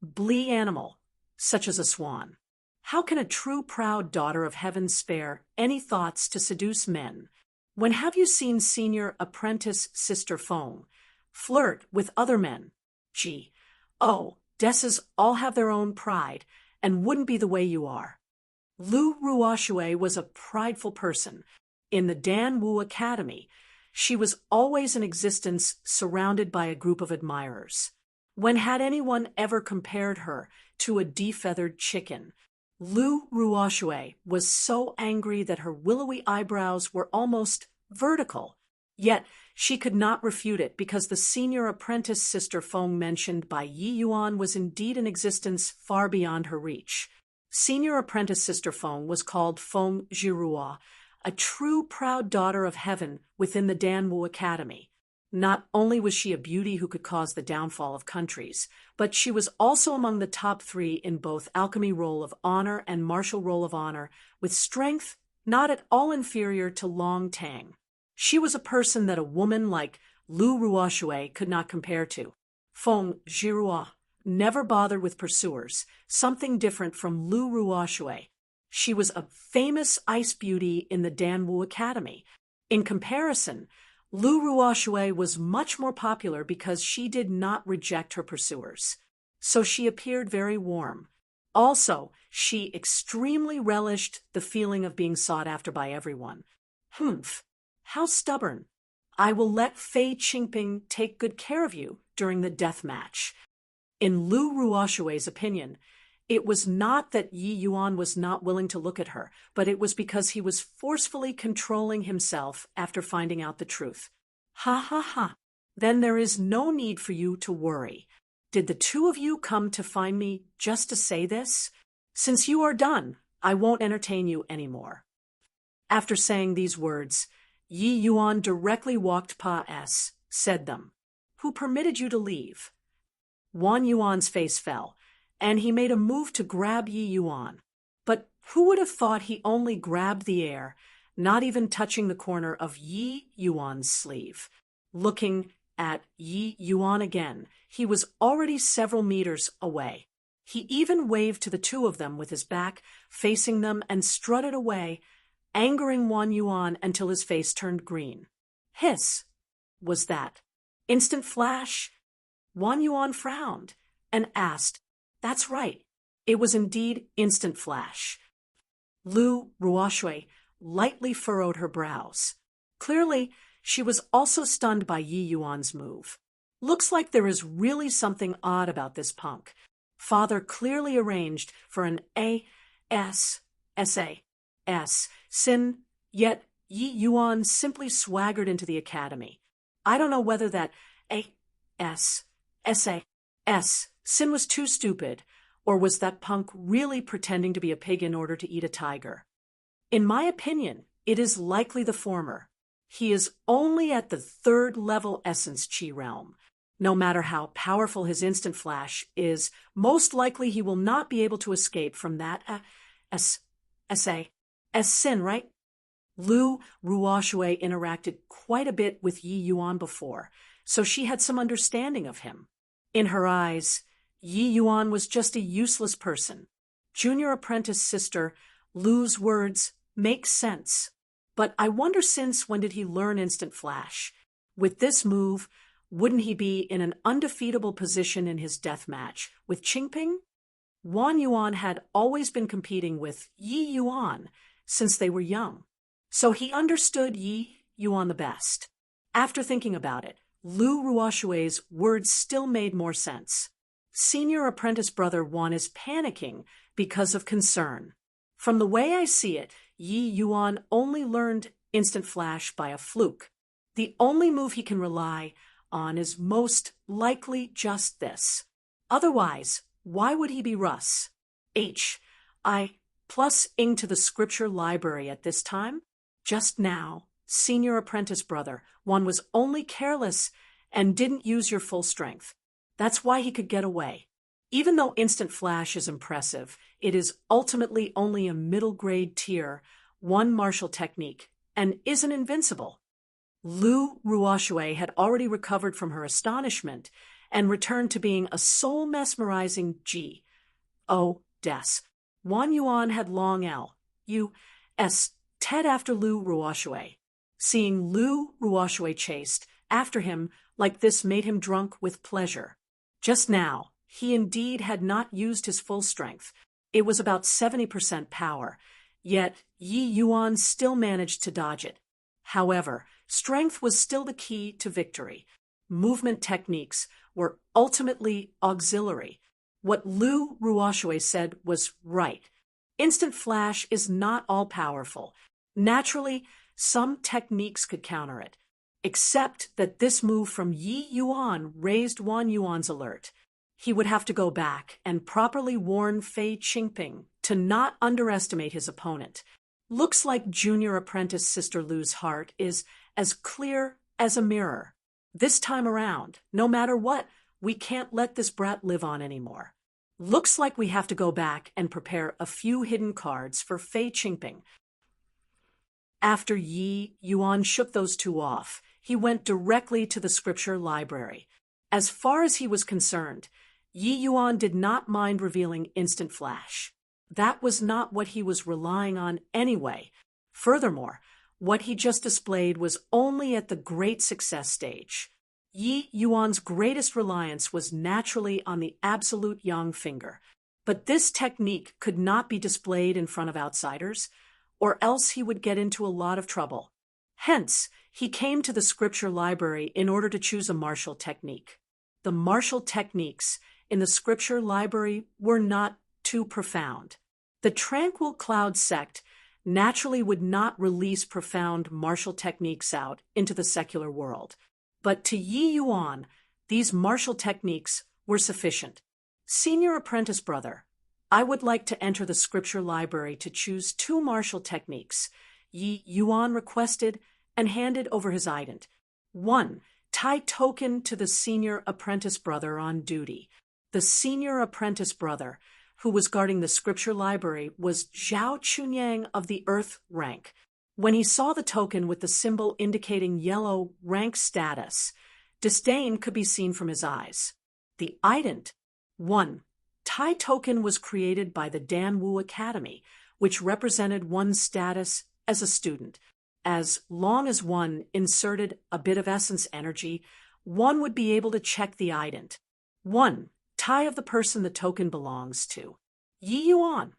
blee animal, such as a swan? How can a true proud daughter of heaven spare any thoughts to seduce men? When have you seen senior apprentice Sister Feng flirt with other men? Desses all have their own pride and wouldn't be the way you are." Lu Ruoshui was a prideful person. In the Danwu Academy, she was always in existence surrounded by a group of admirers. When had anyone ever compared her to a defeathered chicken? Lu Ruoshui was so angry that her willowy eyebrows were almost vertical. Yet she could not refute it because the senior apprentice Sister Feng mentioned by Yi Yuan was indeed in existence far beyond her reach. Senior apprentice Sister Feng was called Feng Zhirua, a true proud daughter of heaven within the Danwu Academy. Not only was she a beauty who could cause the downfall of countries, but she was also among the top 3 in both Alchemy Roll of Honor and Martial Roll of Honor, with strength not at all inferior to Long Tang. She was a person that a woman like Lu Ruoshui could not compare to. Feng Zhirua never bothered with pursuers, something different from Lu Ruoshui. She was a famous ice beauty in the Danwu Academy. In comparison, Lu Ruoshui was much more popular because she did not reject her pursuers. So she appeared very warm. Also, she extremely relished the feeling of being sought after by everyone. Humph, how stubborn. I will let Fei Qingping take good care of you during the death match. In Lu Ruoshui's opinion, it was not that Yi Yuan was not willing to look at her, but it was because he was forcefully controlling himself after finding out the truth. Ha ha ha. Then there is no need for you to worry. Did the two of you come to find me just to say this? Since you are done, I won't entertain you anymore. After saying these words, Yi Yuan directly walked past, said them. Who permitted you to leave? Wan Yuan's face fell, and he made a move to grab Yi Yuan. But who would have thought he only grabbed the air, not even touching the corner of Yi Yuan's sleeve? Looking at Yi Yuan again, he was already several meters away. He even waved to the two of them with his back facing them and strutted away, angering Wan Yuan until his face turned green. Hiss! Was that instant flash? Wan Yuan frowned and asked, That's right, it was indeed instant flash. Lu Ruoshui lightly furrowed her brows. Clearly, she was also stunned by Yi Yuan's move. Looks like there is really something odd about this punk. Father clearly arranged for an SAS sin, yet Yi Yuan simply swaggered into the academy. I don't know whether that SAS sin was too stupid, or was that punk really pretending to be a pig in order to eat a tiger? In my opinion, it is likely the former. He is only at the third-level essence chi realm. No matter how powerful his instant flash is, most likely he will not be able to escape from that sin, right? Lu Ruoshui interacted quite a bit with Yi Yuan before, so she had some understanding of him. In her eyes, Yi Yuan was just a useless person. Junior apprentice sister Lu's words make sense. But I wonder when did he learn instant flash? With this move, wouldn't he be in an undefeatable position in his death match with Qingping? Wan Yuan had always been competing with Yi Yuan since they were young, so he understood Yi Yuan the best. After thinking about it, Lu Ruoshui's words still made more sense. Senior apprentice brother Wan is panicking because of concern. From the way I see it, Yi Yuan only learned instant flash by a fluke. The only move he can rely on is most likely just this. Otherwise, why would he be Russ? I plus ing to the scripture library at this time? Just now, senior apprentice brother, one was only careless and didn't use your full strength. That's why he could get away. Even though instant flash is impressive, it is ultimately only a middle-grade tier, one martial technique, and isn't invincible. Lu Ruoshui had already recovered from her astonishment and returned to being a soul-mesmerizing Des. Wan Yuan had long Ted after Lu Ruoshui. Seeing Lu Ruoshui chased after him like this made him drunk with pleasure. Just now, he indeed had not used his full strength. It was about 70% power, yet Yi Yuan still managed to dodge it. However, strength was still the key to victory. Movement techniques were ultimately auxiliary. What Lu Ruoshui said was right. Instant flash is not all-powerful. Naturally, some techniques could counter it, except that this move from Yi Yuan raised Wan Yuan's alert. He would have to go back and properly warn Fei Qingping to not underestimate his opponent. Looks like junior apprentice Sister Lu's heart is as clear as a mirror. This time around, no matter what, we can't let this brat live on anymore. Looks like we have to go back and prepare a few hidden cards for Fei Qingping. After Yi Yuan shook those two off, he went directly to the scripture library. As far as he was concerned, Yi Yuan did not mind revealing instant flash. That was not what he was relying on anyway. Furthermore, what he just displayed was only at the great success stage. Yi Yuan's greatest reliance was naturally on the absolute yang finger. But this technique could not be displayed in front of outsiders, or else he would get into a lot of trouble. Hence, he came to the scripture library in order to choose a martial technique. The martial techniques in the scripture library were not too profound. The Tranquil Cloud sect naturally would not release profound martial techniques out into the secular world. But to Yi Yuan, these martial techniques were sufficient. Senior apprentice brother, I would like to enter the scripture library to choose 2 martial techniques, Yi Yuan requested and handed over his ident. 1. Tie token to the senior apprentice brother on duty. The senior apprentice brother, who was guarding the scripture library, was Zhao Chunyang of the Earth rank. When he saw the token with the symbol indicating yellow rank status, disdain could be seen from his eyes. The ident. 1. Tai token was created by the Danwu Academy, which represented one's status as a student. As long as one inserted a bit of essence energy, one would be able to check the ident. 1. Tai of the person the token belongs to. Yi Yuan.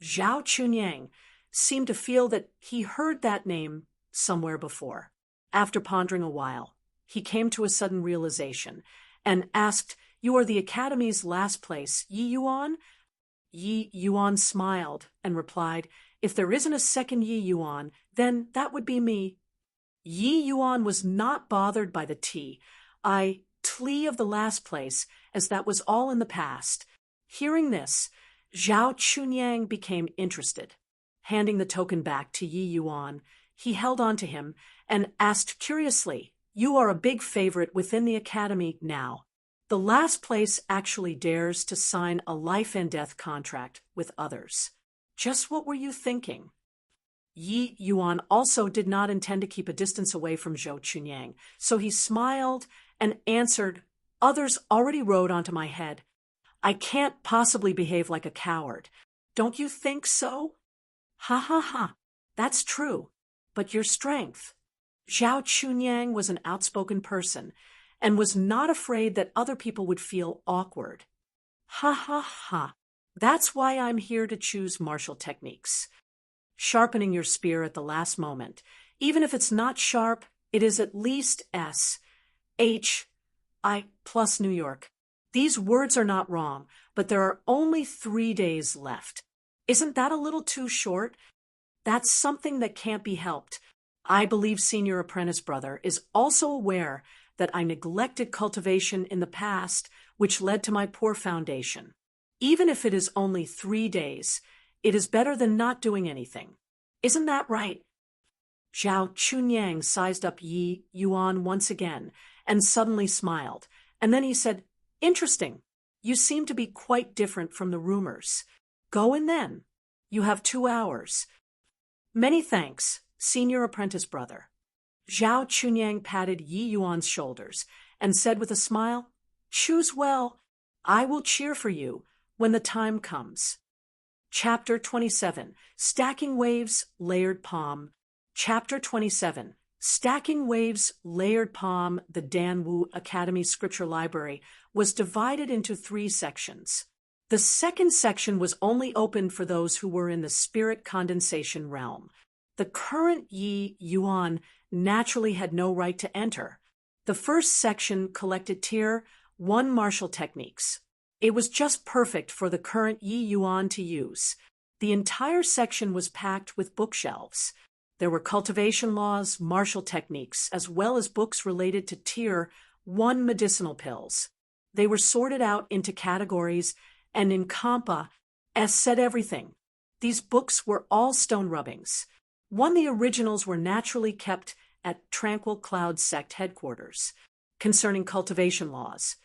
Zhao Chunyang seemed to feel that he heard that name somewhere before. After pondering a while, he came to a sudden realization and asked, "You are the Academy's last place, Yi Yuan?" Yi Yuan smiled and replied, "If there isn't a second Yi Yuan, then that would be me." Yi Yuan was not bothered by the Tli of the last place, as that was all in the past. Hearing this, Zhao Chunyang became interested. Handing the token back to Yi Yuan, he held on to him and asked curiously, "You are a big favorite within the Academy now. The last place actually dares to sign a life and death contract with others. Just what were you thinking?" Yi Yuan also did not intend to keep a distance away from Zhao Chunyang, so he smiled and answered, "Others already rode onto my head. I can't possibly behave like a coward. Don't you think so?" "Ha ha ha, that's true. But your strength." Zhao Chunyang was an outspoken person and was not afraid that other people would feel awkward. "Ha ha ha, that's why I'm here to choose martial techniques. Sharpening your spear at the last moment. Even if it's not sharp, it is at least S.H.I. plus New York. These words are not wrong, but there are only 3 days left. Isn't that a little too short? That's something that can't be helped. I believe Senior Apprentice Brother is also aware that I neglected cultivation in the past, which led to my poor foundation. Even if it is only 3 days, it is better than not doing anything. Isn't that right?" Zhao Chunyang sized up Yi Yuan once again and suddenly smiled, and then he said, "Interesting. You seem to be quite different from the rumors. Go in then. You have 2 hours. "Many thanks, Senior Apprentice Brother." Zhao Chunyang patted Yi Yuan's shoulders and said with a smile, "Choose well. I will cheer for you when the time comes." Chapter 27, Stacking Waves, Layered Palm. Chapter 27, Stacking Waves, Layered Palm. The Danwu Academy Scripture Library was divided into 3 sections. The second section was only opened for those who were in the spirit condensation realm. The current Yi Yuan naturally had no right to enter. The first section collected Tier 1 martial techniques. It was just perfect for the current Yi Yuan to use. The entire section was packed with bookshelves. There were cultivation laws, martial techniques, as well as books related to Tier 1 medicinal pills. They were sorted out into categories, and in Kampa, as said everything. These books were all stone rubbings. The originals were naturally kept at Tranquil Cloud Sect headquarters. Concerning cultivation laws,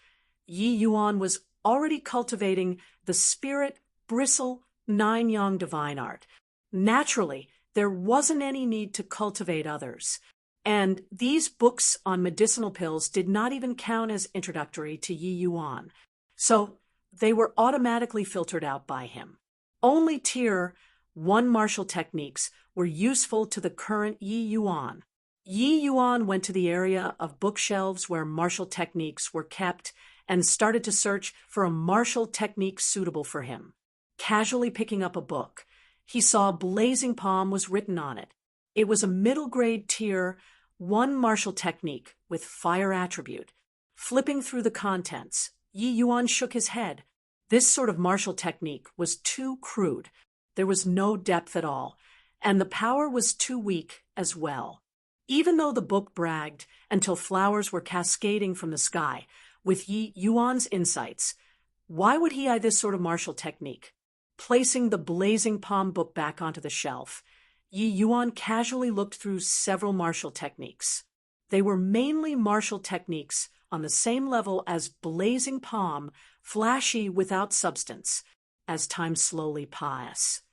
Yi Yuan was already cultivating the Spirit Bristle 9 Yang Divine Art. Naturally, there wasn't any need to cultivate others. And these books on medicinal pills did not even count as introductory to Yi Yuan. so they were automatically filtered out by him. Only Tier 1 martial techniques were useful to the current Yi Yuan. Yi Yuan went to the area of bookshelves where martial techniques were kept and started to search for a martial technique suitable for him. Casually picking up a book, he saw Blazing Palm was written on it. It was a middle-grade Tier 1 martial technique with fire attribute. Flipping through the contents, Yi Yuan shook his head. This sort of martial technique was too crude. There was no depth at all, and the power was too weak as well. Even though the book bragged until flowers were cascading from the sky with Yi Yuan's insights, why would he eye this sort of martial technique? Placing the Blazing Palm book back onto the shelf, Yi Yuan casually looked through several martial techniques. They were mainly martial techniques on the same level as Blazing Palm, flashy without substance. As time slowly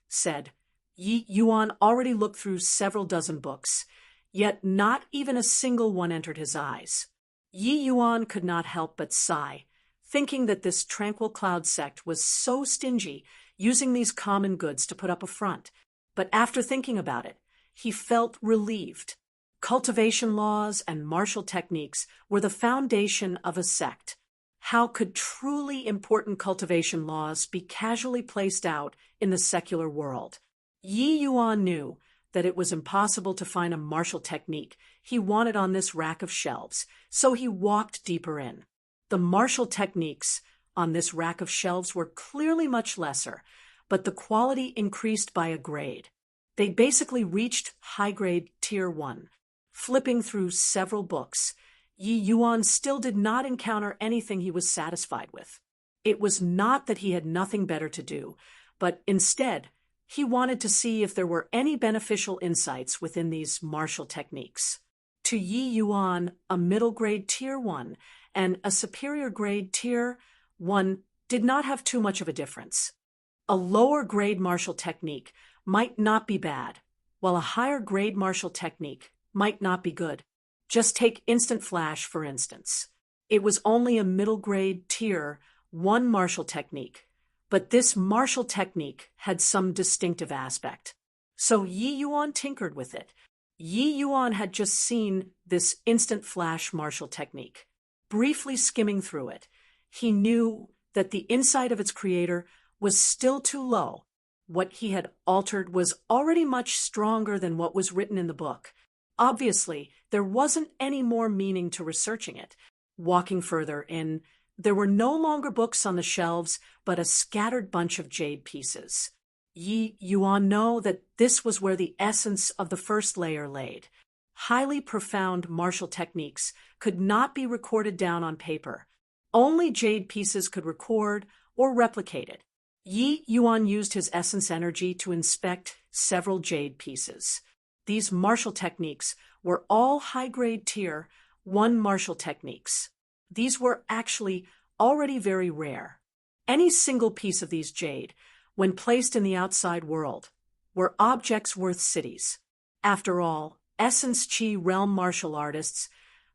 said, Yi Yuan already looked through several dozen books, yet not even a single one entered his eyes. Yi Yuan could not help but sigh, thinking that this tranquil cloud sect was so stingy, using these common goods to put up a front. But after thinking about it, he felt relieved. Cultivation laws and martial techniques were the foundation of a sect. How could truly important cultivation laws be casually placed out in the secular world? Yi Yuan knew that it was impossible to find a martial technique he wanted on this rack of shelves, so he walked deeper in. The martial techniques on this rack of shelves were clearly much lesser, but the quality increased by a grade. They basically reached high-grade Tier 1. Flipping through several books, Yi Yuan still did not encounter anything he was satisfied with. It was not that he had nothing better to do, but instead, he wanted to see if there were any beneficial insights within these martial techniques. To Yi Yuan, a middle-grade Tier 1 and a superior-grade Tier 1 did not have too much of a difference. A lower-grade martial technique might not be bad, while a higher-grade martial technique might not be good. Just take Instant Flash, for instance. It was only a middle-grade Tier 1 martial technique, but this martial technique had some distinctive aspect. So Yi Yuan tinkered with it. Yi Yuan had just seen this Instant Flash martial technique. Briefly skimming through it, he knew that the insight of its creator was still too low. What he had altered was already much stronger than what was written in the book. Obviously, there wasn't any more meaning to researching it. Walking further in, there were no longer books on the shelves, but a scattered bunch of jade pieces. Yi Yuan knew that this was where the essence of the first layer laid. Highly profound martial techniques could not be recorded down on paper. Only jade pieces could record or replicate it. Yi Yuan used his essence energy to inspect several jade pieces. These martial techniques were all high-grade Tier 1 martial techniques. These were actually already very rare. Any single piece of these jade, when placed in the outside world, were objects worth cities. After all, Essence Chi realm martial artists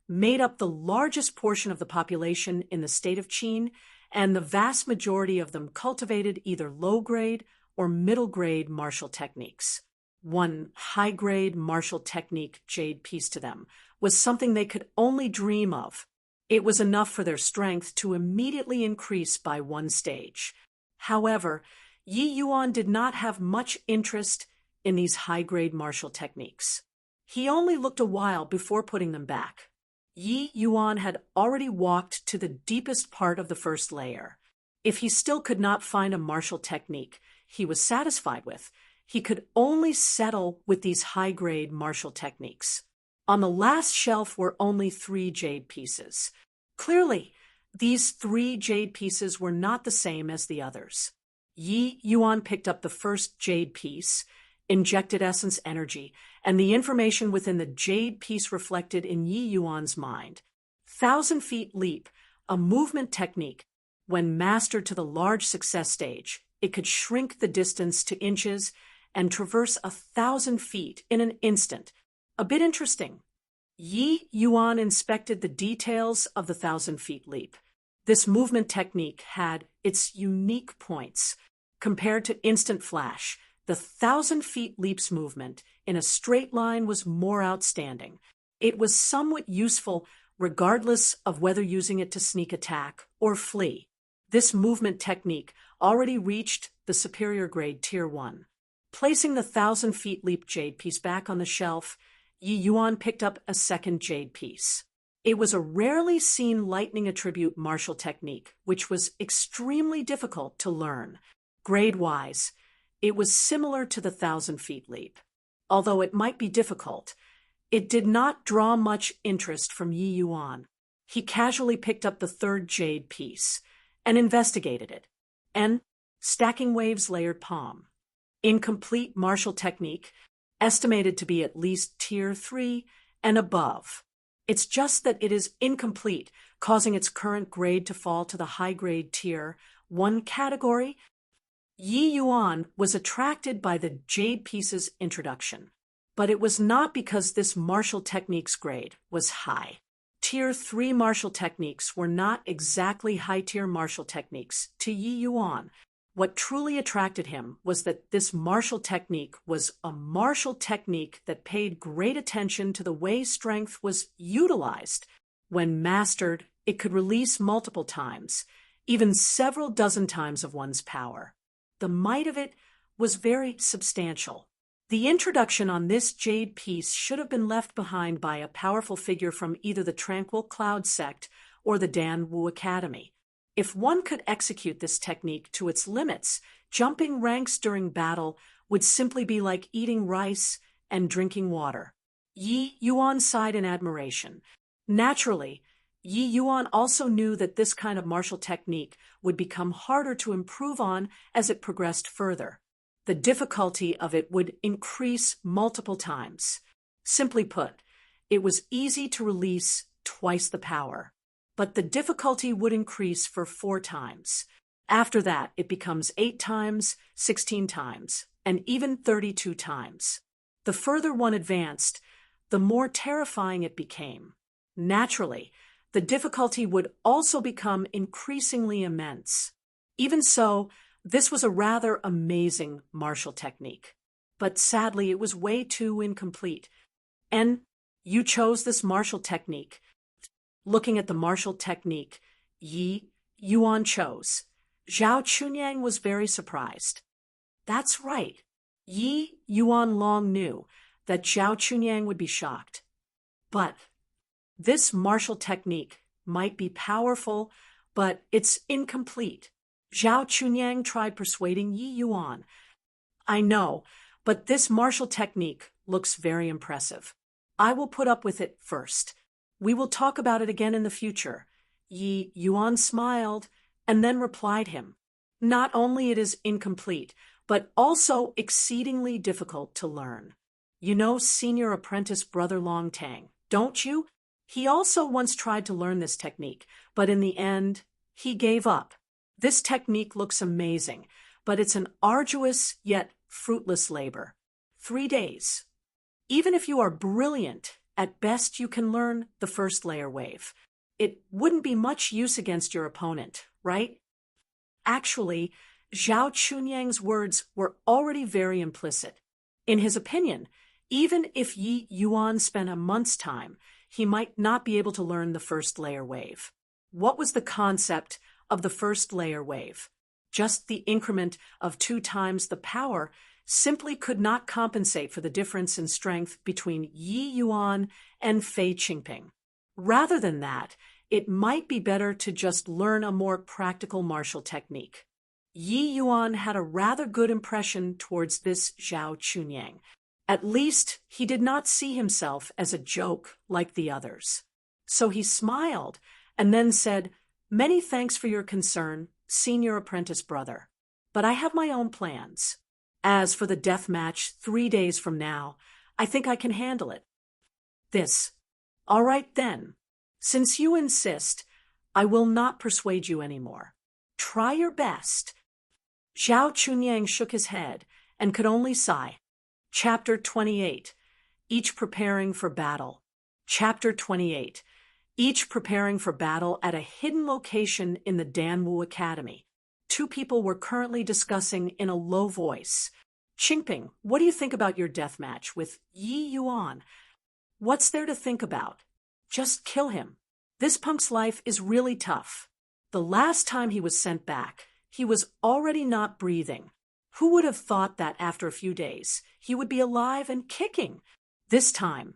made up the largest portion of the population in the state of Qin, and the vast majority of them cultivated either low-grade or middle-grade martial techniques. One high-grade martial technique jade piece to them was something they could only dream of. It was enough for their strength to immediately increase by one stage. However, Yi Yuan did not have much interest in these high-grade martial techniques. He only looked a while before putting them back. Yi Yuan had already walked to the deepest part of the first layer. If he still could not find a martial technique he was satisfied with, he could only settle with these high-grade martial techniques. On the last shelf were only 3 jade pieces. Clearly, these 3 jade pieces were not the same as the others. Yi Yuan picked up the first jade piece, injected essence energy, and the information within the jade piece reflected in Yi Yuan's mind. 1,000 feet leap, a movement technique. When mastered to the large success stage, it could shrink the distance to inches and traverse 1,000 feet in an instant. A bit interesting. Yi Yuan inspected the details of the 1,000 feet leap. This movement technique had its unique points. Compared to instant flash, the 1,000 feet leaps movement in a straight line was more outstanding. It was somewhat useful regardless of whether using it to sneak attack or flee. This movement technique already reached the superior grade Tier 1. Placing the 1,000 feet leap jade piece back on the shelf, Yi Yuan picked up a second jade piece. It was a rarely seen lightning attribute martial technique, which was extremely difficult to learn. Grade-wise, it was similar to the 1,000 feet leap. Although it might be difficult, it did not draw much interest from Yi Yuan. He casually picked up the third jade piece and investigated it. And stacking waves layered palm. Incomplete martial technique, estimated to be at least Tier 3 and above. It's just that it is incomplete, causing its current grade to fall to the high-grade Tier 1 category. Yi Yuan was attracted by the jade piece's introduction, but it was not because this martial technique's grade was high. Tier 3 martial techniques were not exactly high-tier martial techniques to Yi Yuan. What truly attracted him was that this martial technique was a martial technique that paid great attention to the way strength was utilized. When mastered, it could release multiple times, even several dozen times of one's power. The might of it was very substantial. The introduction on this jade piece should have been left behind by a powerful figure from either the Tranquil Cloud sect or the Dan Wu Academy. If one could execute this technique to its limits, jumping ranks during battle would simply be like eating rice and drinking water. Yi Yuan sighed in admiration. Naturally, Yi Yuan also knew that this kind of martial technique would become harder to improve on as it progressed further. The difficulty of it would increase multiple times. Simply put, it was easy to release twice the power. But the difficulty would increase for 4 times. After that, it becomes 8 times, 16 times, and even 32 times. The further one advanced, the more terrifying it became. Naturally, the difficulty would also become increasingly immense. Even so, this was a rather amazing martial technique. But sadly, it was way too incomplete. And you chose this martial technique. Looking at the martial technique Yi Yuan chose, Zhao Chunyang was very surprised. That's right. Yi Yuan long knew that Zhao Chunyang would be shocked. But this martial technique might be powerful, but it's incomplete. Zhao Chunyang tried persuading Yi Yuan. I know, but this martial technique looks very impressive. I will put up with it first. We will talk about it again in the future. Yi Yuan smiled and then replied him. Not only it is incomplete, but also exceedingly difficult to learn. You know senior apprentice brother Long Tang, don't you? He also once tried to learn this technique, but in the end, he gave up. This technique looks amazing, but it's an arduous yet fruitless labor. 3 days. Even if you are brilliant, at best you can learn the first layer wave. It wouldn't be much use against your opponent, right? Actually, Zhao Chunyang's words were already very implicit. In his opinion, even if Yi Yuan spent a month's time, he might not be able to learn the first layer wave. What was the concept of the first layer wave? Just the increment of 2 times the power simply could not compensate for the difference in strength between Yi Yuan and Fei Qingping. Rather than that, it might be better to just learn a more practical martial technique. Yi Yuan had a rather good impression towards this Zhao Chunyang. At least he did not see himself as a joke like the others. So he smiled and then said, "Many thanks for your concern, senior apprentice brother. But I have my own plans. As for the death match 3 days from now, I think I can handle it." This. All right then. Since you insist, I will not persuade you anymore. Try your best. Zhao Chunyang shook his head and could only sigh. Chapter 28. Each preparing for battle. Chapter 28. each preparing for battle at a hidden location in the Danwu Academy. Two people were currently discussing in a low voice. Qingping, what do you think about your death match with Yi Yuan? What's there to think about? Just kill him. This punk's life is really tough. The last time he was sent back, he was already not breathing. Who would have thought that after a few days, he would be alive and kicking? This time,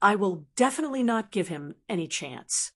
I will definitely not give him any chance.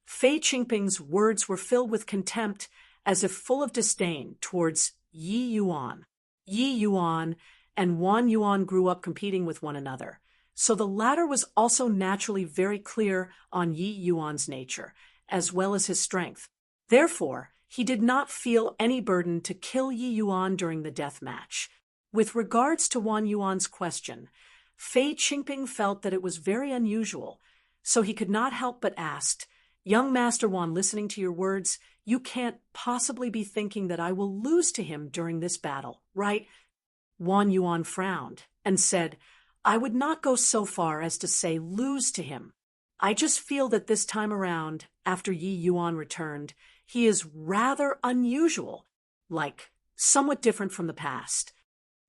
Fei Qingping's words were filled with contempt, as if full of disdain towards Yi Yuan. Yi Yuan and Wan Yuan grew up competing with one another, so the latter was also naturally very clear on Yi Yuan's nature, as well as his strength. Therefore, he did not feel any burden to kill Yi Yuan during the death match. With regards to Wan Yuan's question, Fei Qingping felt that it was very unusual, so he could not help but ask, "Young Master Wan, listening to your words, you can't possibly be thinking that I will lose to him during this battle, right?" Wan Yuan frowned and said, "I would not go so far as to say lose to him. I just feel that this time around, after Yi Yuan returned, he is rather unusual, like somewhat different from the past."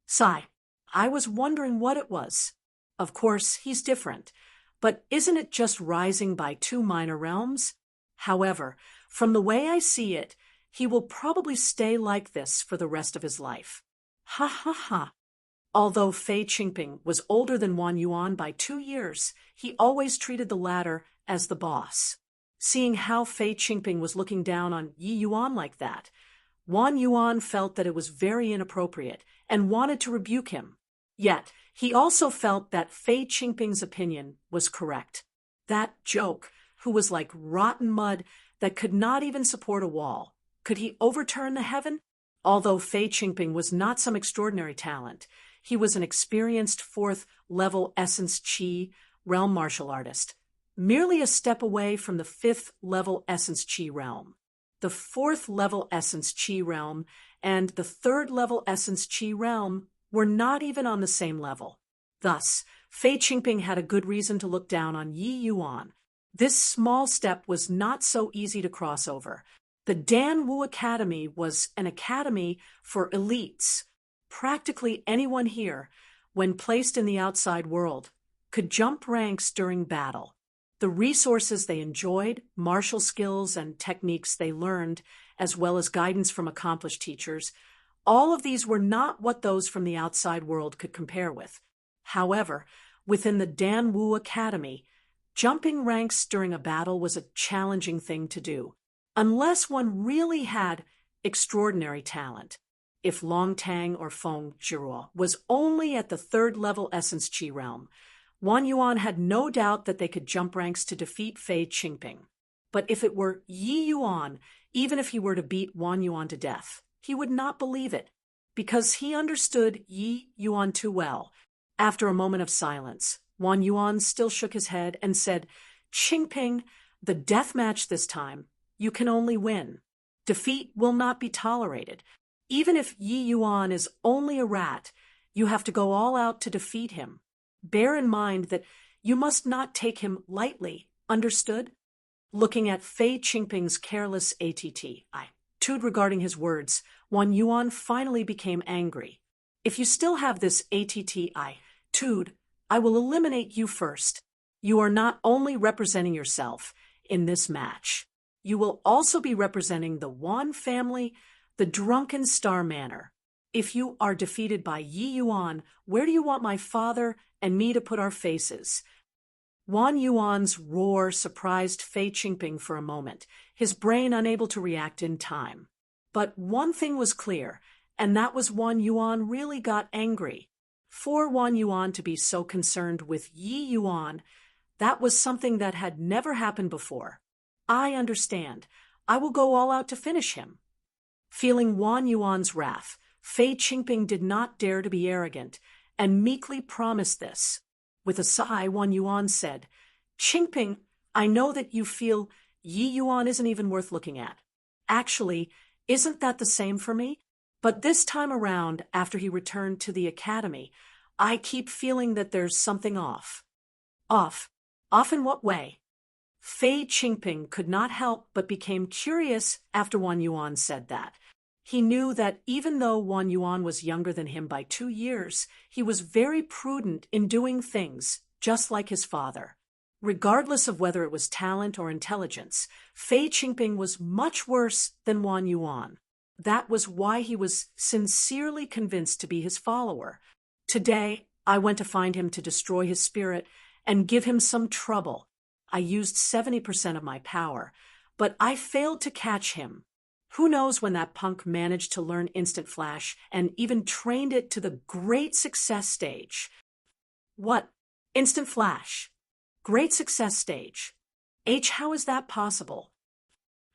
Sigh, I was wondering what it was. Of course, he's different, but isn't it just rising by 2 minor realms? However, from the way I see it, he will probably stay like this for the rest of his life. Ha ha ha. Although Fei Qingping was older than Wan Yuan by 2 years, he always treated the latter as the boss. Seeing how Fei Qingping was looking down on Yi Yuan like that, Wan Yuan felt that it was very inappropriate and wanted to rebuke him. Yet, he also felt that Fei Qingping's opinion was correct. That joke, who was like rotten mud that could not even support a wall, could he overturn the heaven? Although Fei Qingping was not some extraordinary talent, he was an experienced 4th-level Essence Qi realm martial artist, merely a step away from the 5th-level Essence Qi realm. The 4th-level Essence Qi realm and the 3rd-level Essence Qi realm were not even on the same level. Thus, Fei Qingping had a good reason to look down on Yi Yuan. This small step was not so easy to cross over. The Danwu Academy was an academy for elites. Practically anyone here, when placed in the outside world, could jump ranks during battle. The resources they enjoyed, martial skills and techniques they learned, as well as guidance from accomplished teachers, all of these were not what those from the outside world could compare with. However, within the Danwu Academy, jumping ranks during a battle was a challenging thing to do, unless one really had extraordinary talent. If Long Tang or Feng Zhiruo was only at the 3rd-level Essence Qi realm, Wan Yuan had no doubt that they could jump ranks to defeat Fei Qingping. But if it were Yi Yuan, even if he were to beat Wan Yuan to death, he would not believe it, because he understood Yi Yuan too well. After a moment of silence, Wan Yuan still shook his head and said, "Qingping, the death match this time, you can only win. Defeat will not be tolerated. Even if Yi Yuan is only a rat, you have to go all out to defeat him. Bear in mind that you must not take him lightly, understood?" Looking at Fei Qingping's careless attitude regarding his words, Wan Yuan finally became angry. "If you still have this attitude, I will eliminate you first. You are not only representing yourself in this match, you will also be representing the Wan family, the drunken Star Manor. If you are defeated by Yi Yuan, where do you want my father and me to put our faces?" Wan Yuan's roar surprised Fei Qingping for a moment, his brain unable to react in time. But one thing was clear, and that was Wan Yuan really got angry. For Wan Yuan to be so concerned with Yi Yuan, that was something that had never happened before. "I understand. I will go all out to finish him." Feeling Wan Yuan's wrath, Fei Qingping did not dare to be arrogant, and meekly promised this. With a sigh, Wan Yuan said, "Qingping, I know that you feel Yi Yuan isn't even worth looking at. Actually, isn't that the same for me? But this time around, after he returned to the academy, I keep feeling that there's something off." "Off? Off in what way?" Fei Qingping could not help but became curious after Wan Yuan said that. He knew that even though Wan Yuan was younger than him by 2 years, he was very prudent in doing things, just like his father. Regardless of whether it was talent or intelligence, Fei Qingping was much worse than Wan Yuan. That was why he was sincerely convinced to be his follower. Today, I went to find him to destroy his spirit and give him some trouble. I used 70% of my power, but I failed to catch him. Who knows when that punk managed to learn Instant Flash and even trained it to the great success stage. What? Instant Flash? Great success stage? How is that possible?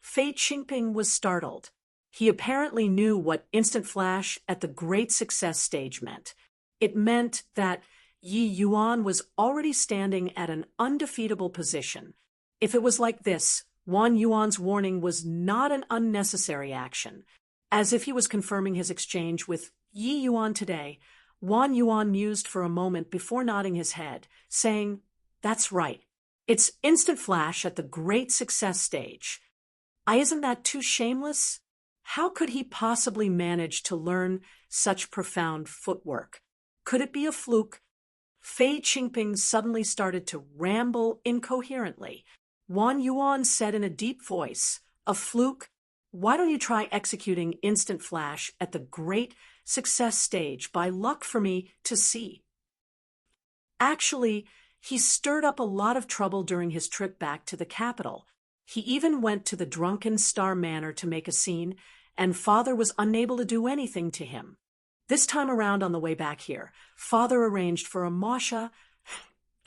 Fei Qingping was startled. He apparently knew what Instant Flash at the great success stage meant. It meant that Yi Yuan was already standing at an undefeatable position. If it was like this, Wan Yuan's warning was not an unnecessary action. As if he was confirming his exchange with Yi Yuan today, Wan Yuan mused for a moment before nodding his head, saying, "That's right. It's Instant Flash at the great success stage. Isn't that too shameless? How could he possibly manage to learn such profound footwork? Could it be a fluke?" Fei Qingping suddenly started to ramble incoherently. Wan Yuan said in a deep voice, "A fluke? Why don't you try executing Instant Flash at the great success stage by luck for me to see?" Actually, he stirred up a lot of trouble during his trip back to the capital. He even went to the Drunken Star Manor to make a scene, and Father was unable to do anything to him. This time around on the way back here, Father arranged for a Masha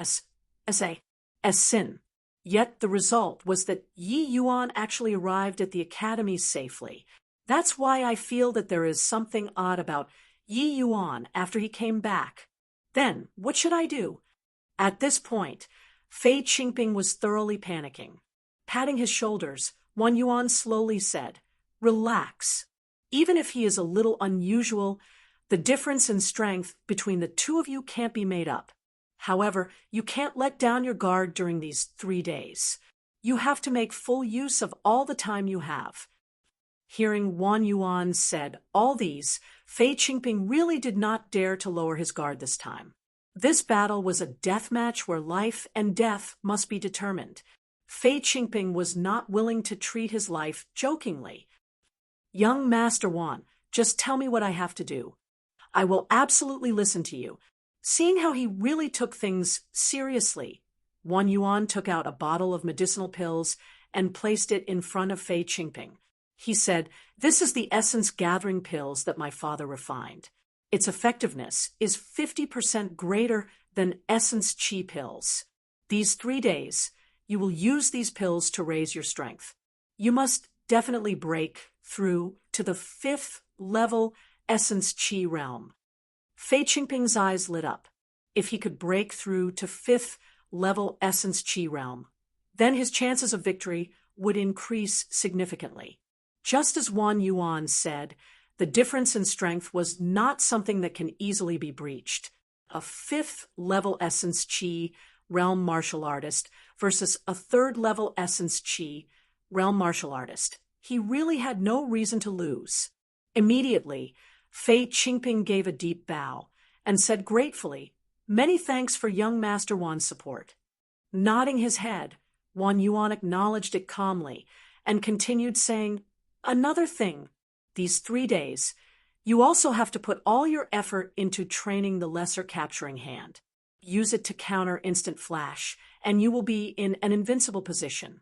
sin. Yet the result was that Yi Yuan actually arrived at the academy safely. That's why I feel that there is something odd about Yi Yuan after he came back. Then, what should I do? At this point, Fei Qingping was thoroughly panicking. Patting his shoulders, Wan Yuan slowly said, "Relax. Even if he is a little unusual, the difference in strength between the two of you can't be made up. However, you can't let down your guard during these 3 days. You have to make full use of all the time you have." Hearing Wan Yuan said all these, Fei Qingping really did not dare to lower his guard this time. This battle was a death match where life and death must be determined. Fei Qingping was not willing to treat his life jokingly. "Young Master Wan, just tell me what I have to do. I will absolutely listen to you." Seeing how he really took things seriously, Wan Yuan took out a bottle of medicinal pills and placed it in front of Fei Qingping. He said, "This is the essence gathering pills that my father refined. Its effectiveness is 50% greater than essence chi pills. These 3 days, you will use these pills to raise your strength. You must definitely break through to the 5th level essence chi realm." Fei Qingping's eyes lit up. If he could break through to 5th level essence chi realm, then his chances of victory would increase significantly. Just as Wan Yuan said, the difference in strength was not something that can easily be breached. A 5th level essence chi realm martial artist versus a 3rd level essence chi realm martial artist. He really had no reason to lose. Immediately, Fei Qingping gave a deep bow and said gratefully, "Many thanks for young Master Wan's support." Nodding his head, Wan Yuan acknowledged it calmly and continued saying, "Another thing, these 3 days, you also have to put all your effort into training the lesser capturing hand. Use it to counter Instant Flash, and you will be in an invincible position."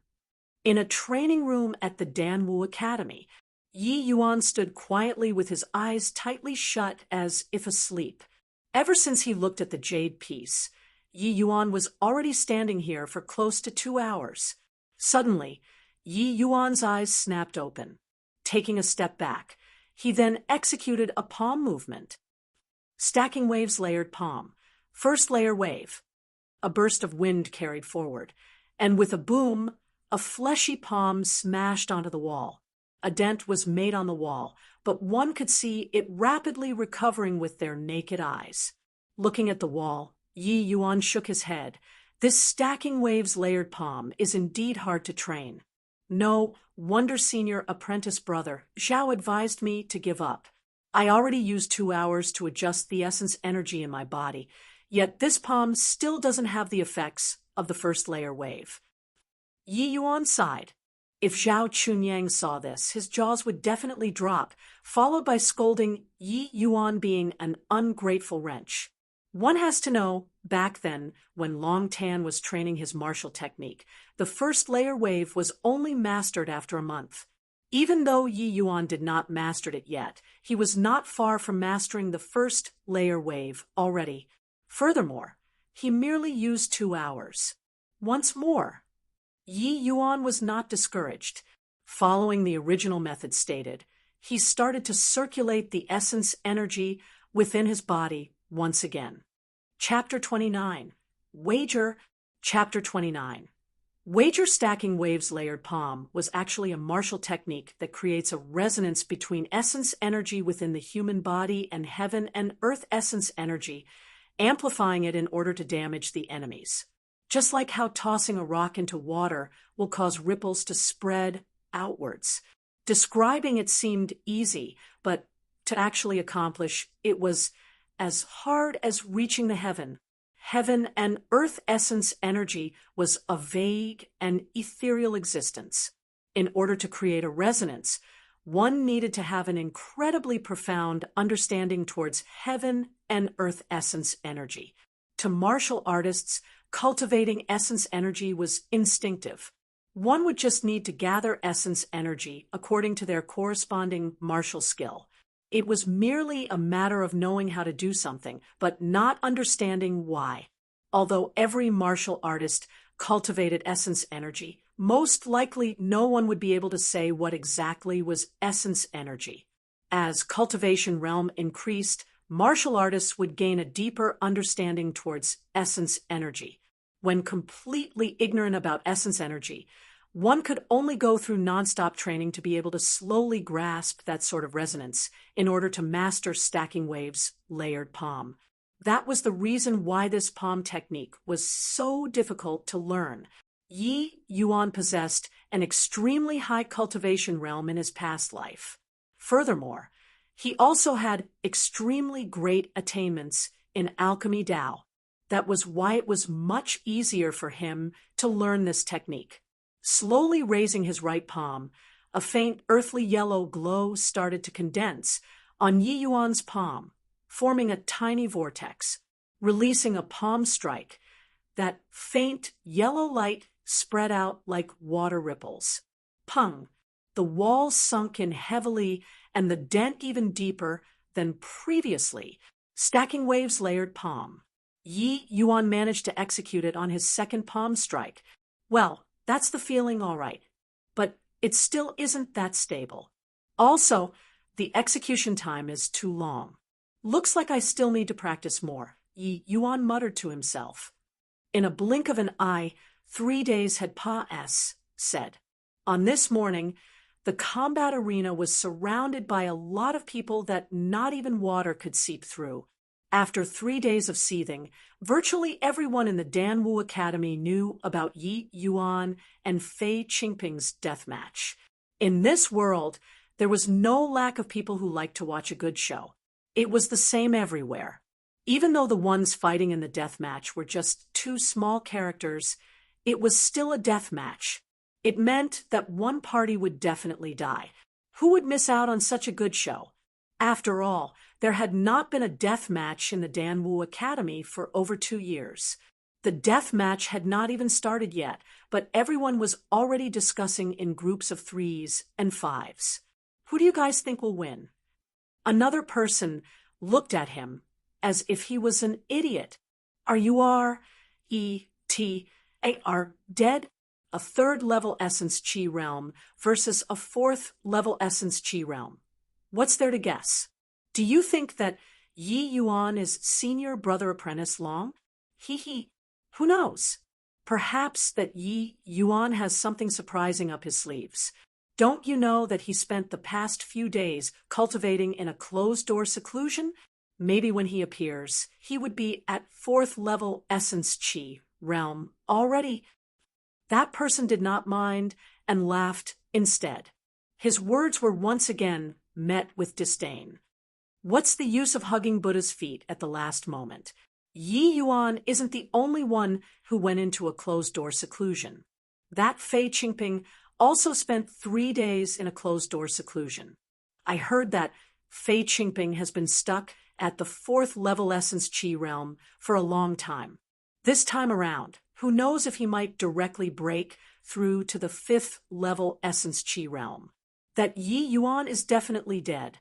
In a training room at the Danwu Academy, Yi Yuan stood quietly with his eyes tightly shut as if asleep. Ever since he looked at the jade piece, Yi Yuan was already standing here for close to 2 hours. Suddenly, Yi Yuan's eyes snapped open. Taking a step back, he then executed a palm movement. Stacking waves layered palm. First layer wave. A burst of wind carried forward, and with a boom, a fleshy palm smashed onto the wall. A dent was made on the wall, but one could see it rapidly recovering with their naked eyes. Looking at the wall, Yi Yuan shook his head, This stacking waves layered palm is indeed hard to train. No wonder senior apprentice brother Zhao advised me to give up. I already used 2 hours to adjust the essence energy in my body, yet this palm still doesn't have the effects of the first layer wave. Yi Yuan sighed. If Zhao Chunyang saw this, his jaws would definitely drop, followed by scolding Yi Yuan being an ungrateful wretch. One has to know, back then, when Long Tan was training his martial technique, the first layer wave was only mastered after a month. Even though Yi Yuan did not master it yet, he was not far from mastering the first layer wave already. Furthermore, he merely used 2 hours. Once more, Yi Yuan was not discouraged. Following the original method stated, he started to circulate the essence energy within his body once again. Chapter 29. Wager. Chapter 29. Wager stacking waves layered palm was actually a martial technique that creates a resonance between essence energy within the human body and heaven and earth essence energy, amplifying it in order to damage the enemies. Just like how tossing a rock into water will cause ripples to spread outwards. Describing it seemed easy, but to actually accomplish it was as hard as reaching the heaven. Heaven and earth essence energy was a vague and ethereal existence. In order to create a resonance, one needed to have an incredibly profound understanding towards heaven and earth essence energy. To martial artists, cultivating essence energy was instinctive. One would just need to gather essence energy according to their corresponding martial skill. It was merely a matter of knowing how to do something, but not understanding why. Although every martial artist cultivated essence energy, most likely no one would be able to say what exactly was essence energy. As cultivation realm increased, martial artists would gain a deeper understanding towards essence energy. When completely ignorant about essence energy, one could only go through nonstop training to be able to slowly grasp that sort of resonance in order to master stacking waves layered palm. That was the reason why this palm technique was so difficult to learn. Yi Yuan possessed an extremely high cultivation realm in his past life. Furthermore, he also had extremely great attainments in alchemy Dao. That was why it was much easier for him to learn this technique. Slowly raising his right palm, a faint earthly yellow glow started to condense on Yi Yuan's palm, forming a tiny vortex, releasing a palm strike. That faint yellow light spread out like water ripples. Pung! The wall sunk in heavily and the dent even deeper than previously. Stacking waves layered palm. Yi Yuan managed to execute it on his second palm strike. Well, that's the feeling all right, but it still isn't that stable. Also, the execution time is too long. Looks like I still need to practice more, Yi Yuan muttered to himself. In a blink of an eye, 3 days had said. On this morning, the combat arena was surrounded by a lot of people that not even water could seep through. After 3 days of seething, virtually everyone in the Danwu Academy knew about Yi Yuan and Fei Qingping's death match. In this world, there was no lack of people who liked to watch a good show. It was the same everywhere. Even though the ones fighting in the death match were just 2 small characters, it was still a death match. It meant that one party would definitely die. Who would miss out on such a good show? After all, there had not been a death match in the Danwu Academy for over 2 years. The death match had not even started yet, but everyone was already discussing in groups of 3s and 5s. Who do you guys think will win? Another person looked at him as if he was an idiot. Are you dead? A 3rd level essence chi realm versus a 4th level essence chi realm. What's there to guess? Do you think that Yi Yuan is senior brother apprentice Long? Who knows? Perhaps that Yi Yuan has something surprising up his sleeves. Don't you know that he spent the past few days cultivating in a closed-door seclusion? Maybe when he appears, he would be at 4th level essence chi realm already. That person did not mind and laughed instead. His words were once again met with disdain. What's the use of hugging Buddha's feet at the last moment? Yi Yuan isn't the only one who went into a closed-door seclusion. That Fei Qingping also spent 3 days in a closed-door seclusion. I heard that Fei Qingping has been stuck at the 4th level Essence Qi realm for a long time. This time around, who knows if he might directly break through to the 5th level Essence Qi realm. That Yi Yuan is definitely dead.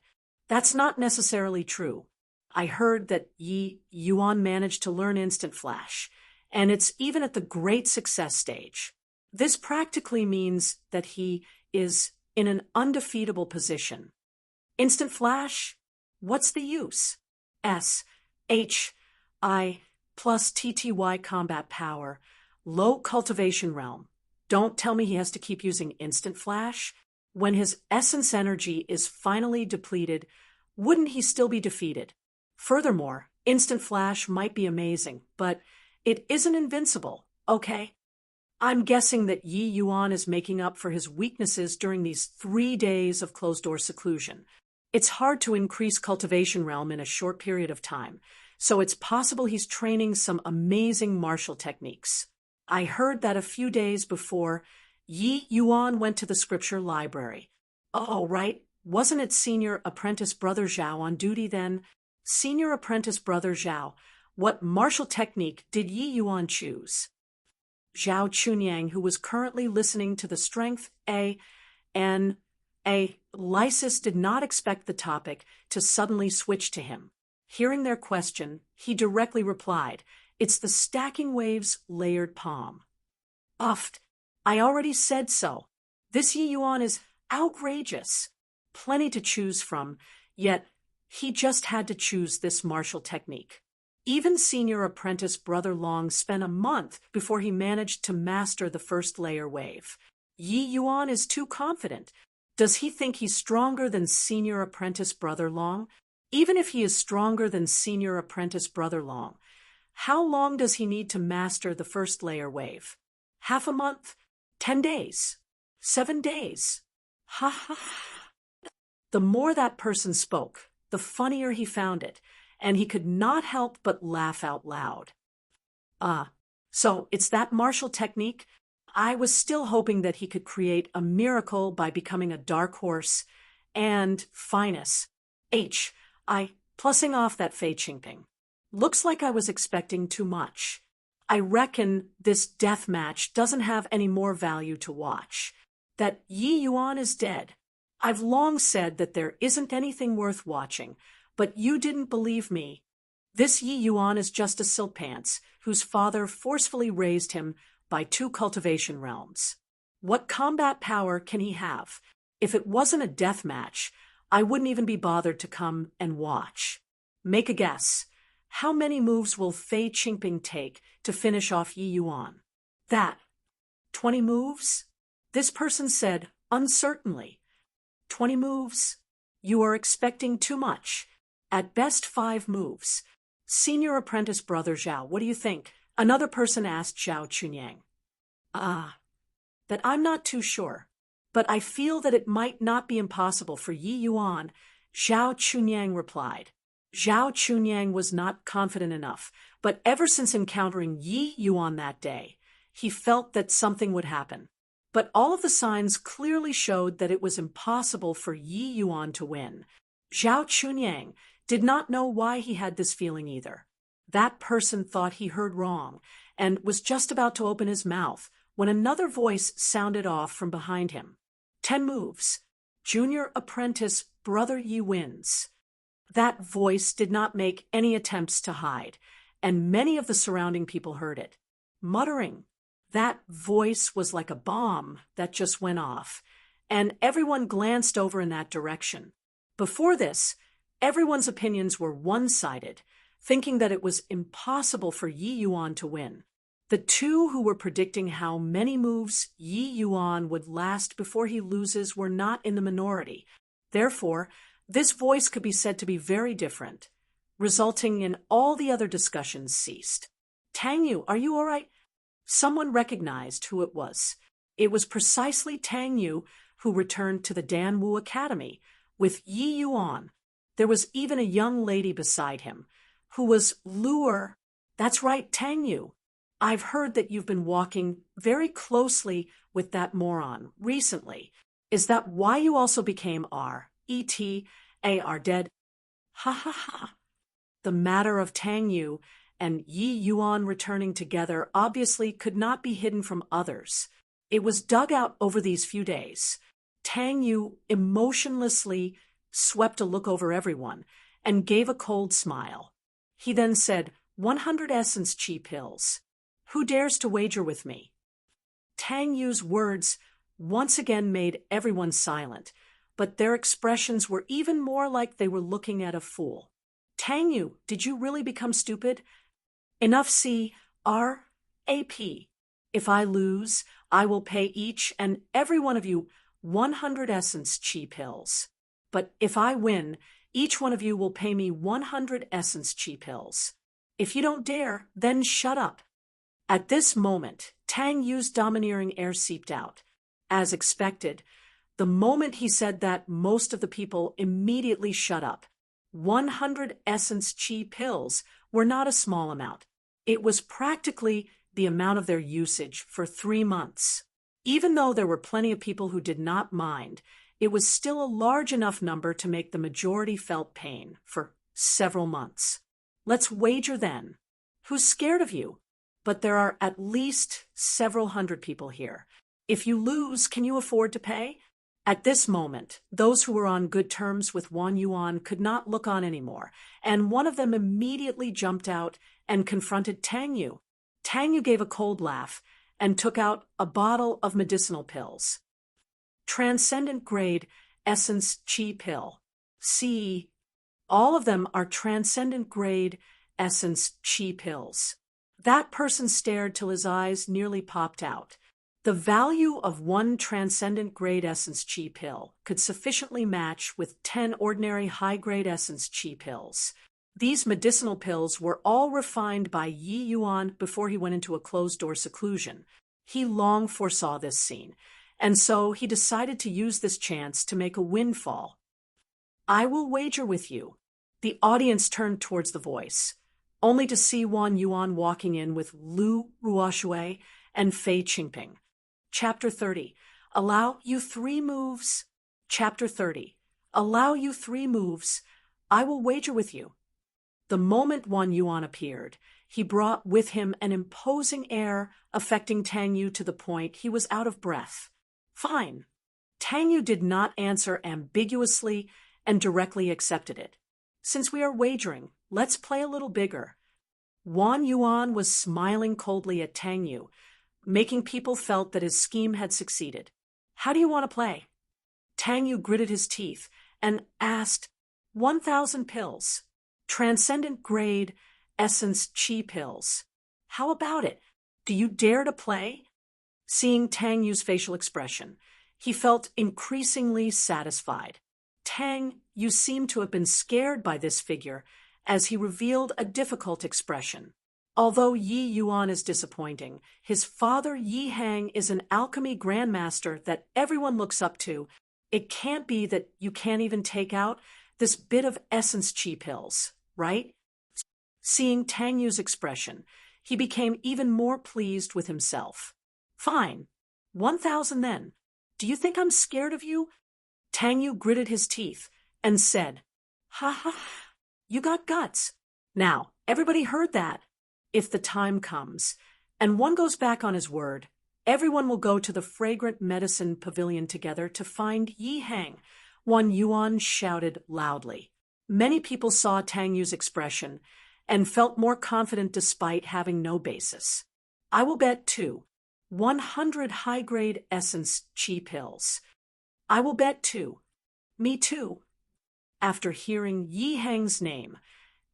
That's not necessarily true. I heard that Yi Yuan managed to learn Instant Flash, and it's even at the great success stage. This practically means that he is in an undefeatable position. Instant Flash? What's the use? S-H-I plus TTY combat power, low cultivation realm. Don't tell me he has to keep using Instant Flash. When his essence energy is finally depleted, wouldn't he still be defeated? Furthermore, Instant Flash might be amazing, but it isn't invincible, okay? I'm guessing that Yi Yuan is making up for his weaknesses during these 3 days of closed-door seclusion. It's hard to increase cultivation realm in a short period of time, so it's possible he's training some amazing martial techniques. I heard that a few days before, Yi Yuan went to the scripture library. Oh, right. Wasn't it Senior Apprentice Brother Zhao on duty then? Senior Apprentice Brother Zhao, what martial technique did Yi Yuan choose? Zhao Chunyang, who was currently listening to the Strength A and A Lysis, did not expect the topic to suddenly switch to him. Hearing their question, he directly replied, "It's the Stacking Waves layered palm." Uffed. I already said so. This Yi Yuan is outrageous. Plenty to choose from, yet he just had to choose this martial technique. Even Senior Apprentice Brother Long spent a month before he managed to master the first layer wave. Yi Yuan is too confident. Does he think he's stronger than Senior Apprentice Brother Long? Even if he is stronger than Senior Apprentice Brother Long, how long does he need to master the first layer wave? Half a month? 10 days? 7 days? Ha ha ha. The more that person spoke, the funnier he found it, and he could not help but laugh out loud. So it's that martial technique? I was still hoping that he could create a miracle by becoming a dark horse and finest. Plussing off that Fei Qingping. Looks like I was expecting too much. I reckon this death match doesn't have any more value to watch. That Yi Yuan is dead. I've long said that there isn't anything worth watching, but you didn't believe me. This Yi Yuan is just a silkpants, whose father forcefully raised him by 2 cultivation realms. What combat power can he have? If it wasn't a death match, I wouldn't even be bothered to come and watch. Make a guess. How many moves will Fei Qingping take to finish off Yi Yuan? That. 20 moves? This person said uncertainly. 20 moves? You are expecting too much. At best 5 moves. Senior Apprentice Brother Zhao, what do you think? Another person asked Zhao Chunyang. That I'm not too sure. But I feel that it might not be impossible for Yi Yuan, Zhao Chunyang replied. Zhao Chunyang was not confident enough, but ever since encountering Yi Yuan that day, he felt that something would happen. But all of the signs clearly showed that it was impossible for Yi Yuan to win. Zhao Chunyang did not know why he had this feeling either. That person thought he heard wrong and was just about to open his mouth when another voice sounded off from behind him. 10 moves. Junior Apprentice Brother Yi wins. That voice did not make any attempts to hide, and many of the surrounding people heard it. Muttering. That voice was like a bomb that just went off, and everyone glanced over in that direction. Before this, everyone's opinions were one-sided, thinking that it was impossible for Yi Yuan to win. The 2 who were predicting how many moves Yi Yuan would last before he loses were not in the minority. Therefore, this voice could be said to be very different, resulting in all the other discussions ceased. Tang Yu, are you all right? Someone recognized who it was. It was precisely Tang Yu, who returned to the Dan Wu Academy with Yi Yuan. There was even a young lady beside him, who was Lure. That's right, Tang Yu. I've heard that you've been walking very closely with that moron recently. Is that why you also became R-E-T-A-R dead? Ha ha ha. The matter of Tang Yu and Yi Yuan returning together obviously could not be hidden from others. It was dug out over these few days. Tang Yu emotionlessly swept a look over everyone and gave a cold smile. He then said, 100 essence chi pills. Who dares to wager with me? Tang Yu's words once again made everyone silent, but their expressions were even more like they were looking at a fool. Tang Yu, did you really become stupid? Enough C-R-A-P. If I lose, I will pay each and every one of you 100 essence chi pills. But if I win, each one of you will pay me 100 essence chi pills. If you don't dare, then shut up. At this moment, Tang Yu's domineering air seeped out. As expected, the moment he said that, most of the people immediately shut up. 100 essence chi pills were not a small amount. It was practically the amount of their usage for 3 months. Even though there were plenty of people who did not mind, it was still a large enough number to make the majority felt pain for several months. Let's wager then. Who's scared of you? But there are at least several hundred people here. If you lose, can you afford to pay? At this moment, those who were on good terms with Wan Yuan could not look on anymore, and one of them immediately jumped out and confronted Tang Yu. Tang Yu gave a cold laugh and took out a bottle of medicinal pills. Transcendent grade essence chi pill. See, all of them are transcendent grade essence chi pills. That person stared till his eyes nearly popped out. The value of one transcendent grade essence chi pill could sufficiently match with 10 ordinary high-grade essence chi pills. These medicinal pills were all refined by Yi Yuan before he went into a closed-door seclusion. He long foresaw this scene, and so he decided to use this chance to make a windfall. I will wager with you. The audience turned towards the voice, only to see Wan Yuan walking in with Lu Ruoshui and Fei Qingping. Chapter 30. Allow you 3 moves. Chapter 30. Allow you 3 moves. I will wager with you. The moment Wan Yuan appeared, he brought with him an imposing air affecting Tang Yu to the point he was out of breath. Fine. Tang Yu did not answer ambiguously and directly accepted it. Since we are wagering, let's play a little bigger. Wan Yuan was smiling coldly at Tang Yu, making people felt that his scheme had succeeded. How do you want to play? Tang Yu gritted his teeth and asked, 1,000 pills. Transcendent grade essence chi pills. How about it? Do you dare to play? Seeing Tang Yu's facial expression, he felt increasingly satisfied. Tang Yu seemed to have been scared by this figure as he revealed a difficult expression. Although Yi Yuan is disappointing, his father Yi Hang is an alchemy grandmaster that everyone looks up to. It can't be that you can't even take out this bit of essence chi pills, right? Seeing Tang Yu's expression, he became even more pleased with himself. Fine. 1,000 then. Do you think I'm scared of you? Tang Yu gritted his teeth and said, ha ha, you got guts. Now, everybody heard that. If the time comes, and one goes back on his word, everyone will go to the fragrant medicine pavilion together to find Yi Hang, Wan Yuan shouted loudly. Many people saw Tang Yu's expression and felt more confident despite having no basis. I will bet 100 high-grade essence chi pills. I will bet 2. Me too. After hearing Yi Hang's name,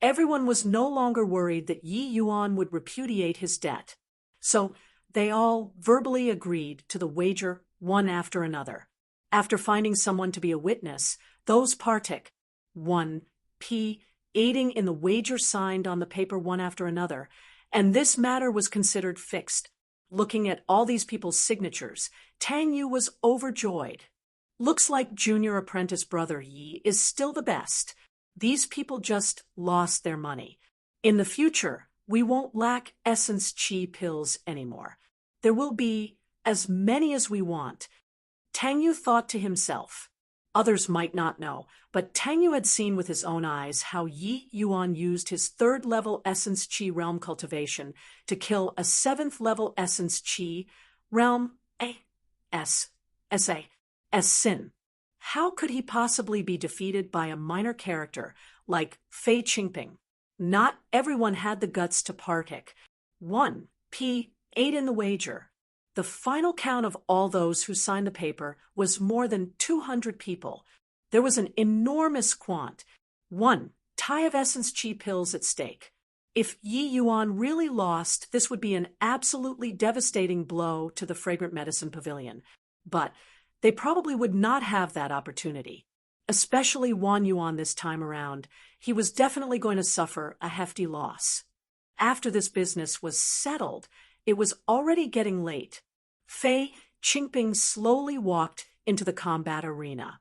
everyone was no longer worried that Yi Yuan would repudiate his debt. So they all verbally agreed to the wager one after another. After finding someone to be a witness, those partook 1p aiding in the wager signed on the paper one after another, and this matter was considered fixed. Looking at all these people's signatures, Tang Yu was overjoyed. Looks like junior apprentice brother Yi is still the best. These people just lost their money. In the future, we won't lack essence chi pills anymore. There will be as many as we want. Tang Yu thought to himself. Others might not know, but Tang Yu had seen with his own eyes how Yi Yuan used his 3rd-level essence chi realm cultivation to kill a 7th-level essence chi realm sin. How could he possibly be defeated by a minor character like Fei Qingping? Not everyone had the guts to partake. 1p 8 in the wager. The final count of all those who signed the paper was more than 200 people. There was an enormous quant. 1 tie of essence chi pills at stake. If Yi Yuan really lost, this would be an absolutely devastating blow to the Fragrant Medicine Pavilion. But they probably would not have that opportunity. Especially Wan Yuan this time around. He was definitely going to suffer a hefty loss. After this business was settled, it was already getting late. Fei Qingping slowly walked into the combat arena.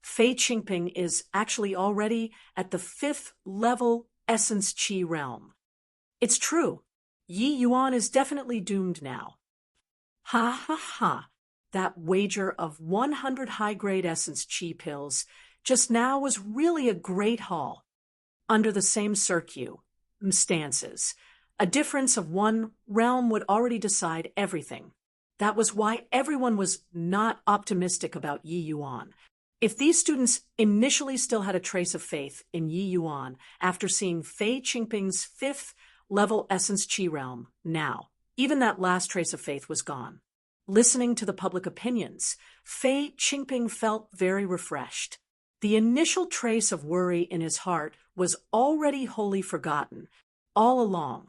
Fei Qingping is actually already at the 5th level essence chi realm. It's true. Yi Yuan is definitely doomed now. Ha ha ha. That wager of 100 high-grade essence chi pills just now was really a great haul. Under the same stances, a difference of 1 realm would already decide everything. That was why everyone was not optimistic about Yi Yuan. If these students initially still had a trace of faith in Yi Yuan after seeing Fei Qingping's 5th level essence chi realm, now, even that last trace of faith was gone. Listening to the public opinions, Fei Qingping felt very refreshed. The initial trace of worry in his heart was already wholly forgotten. All along,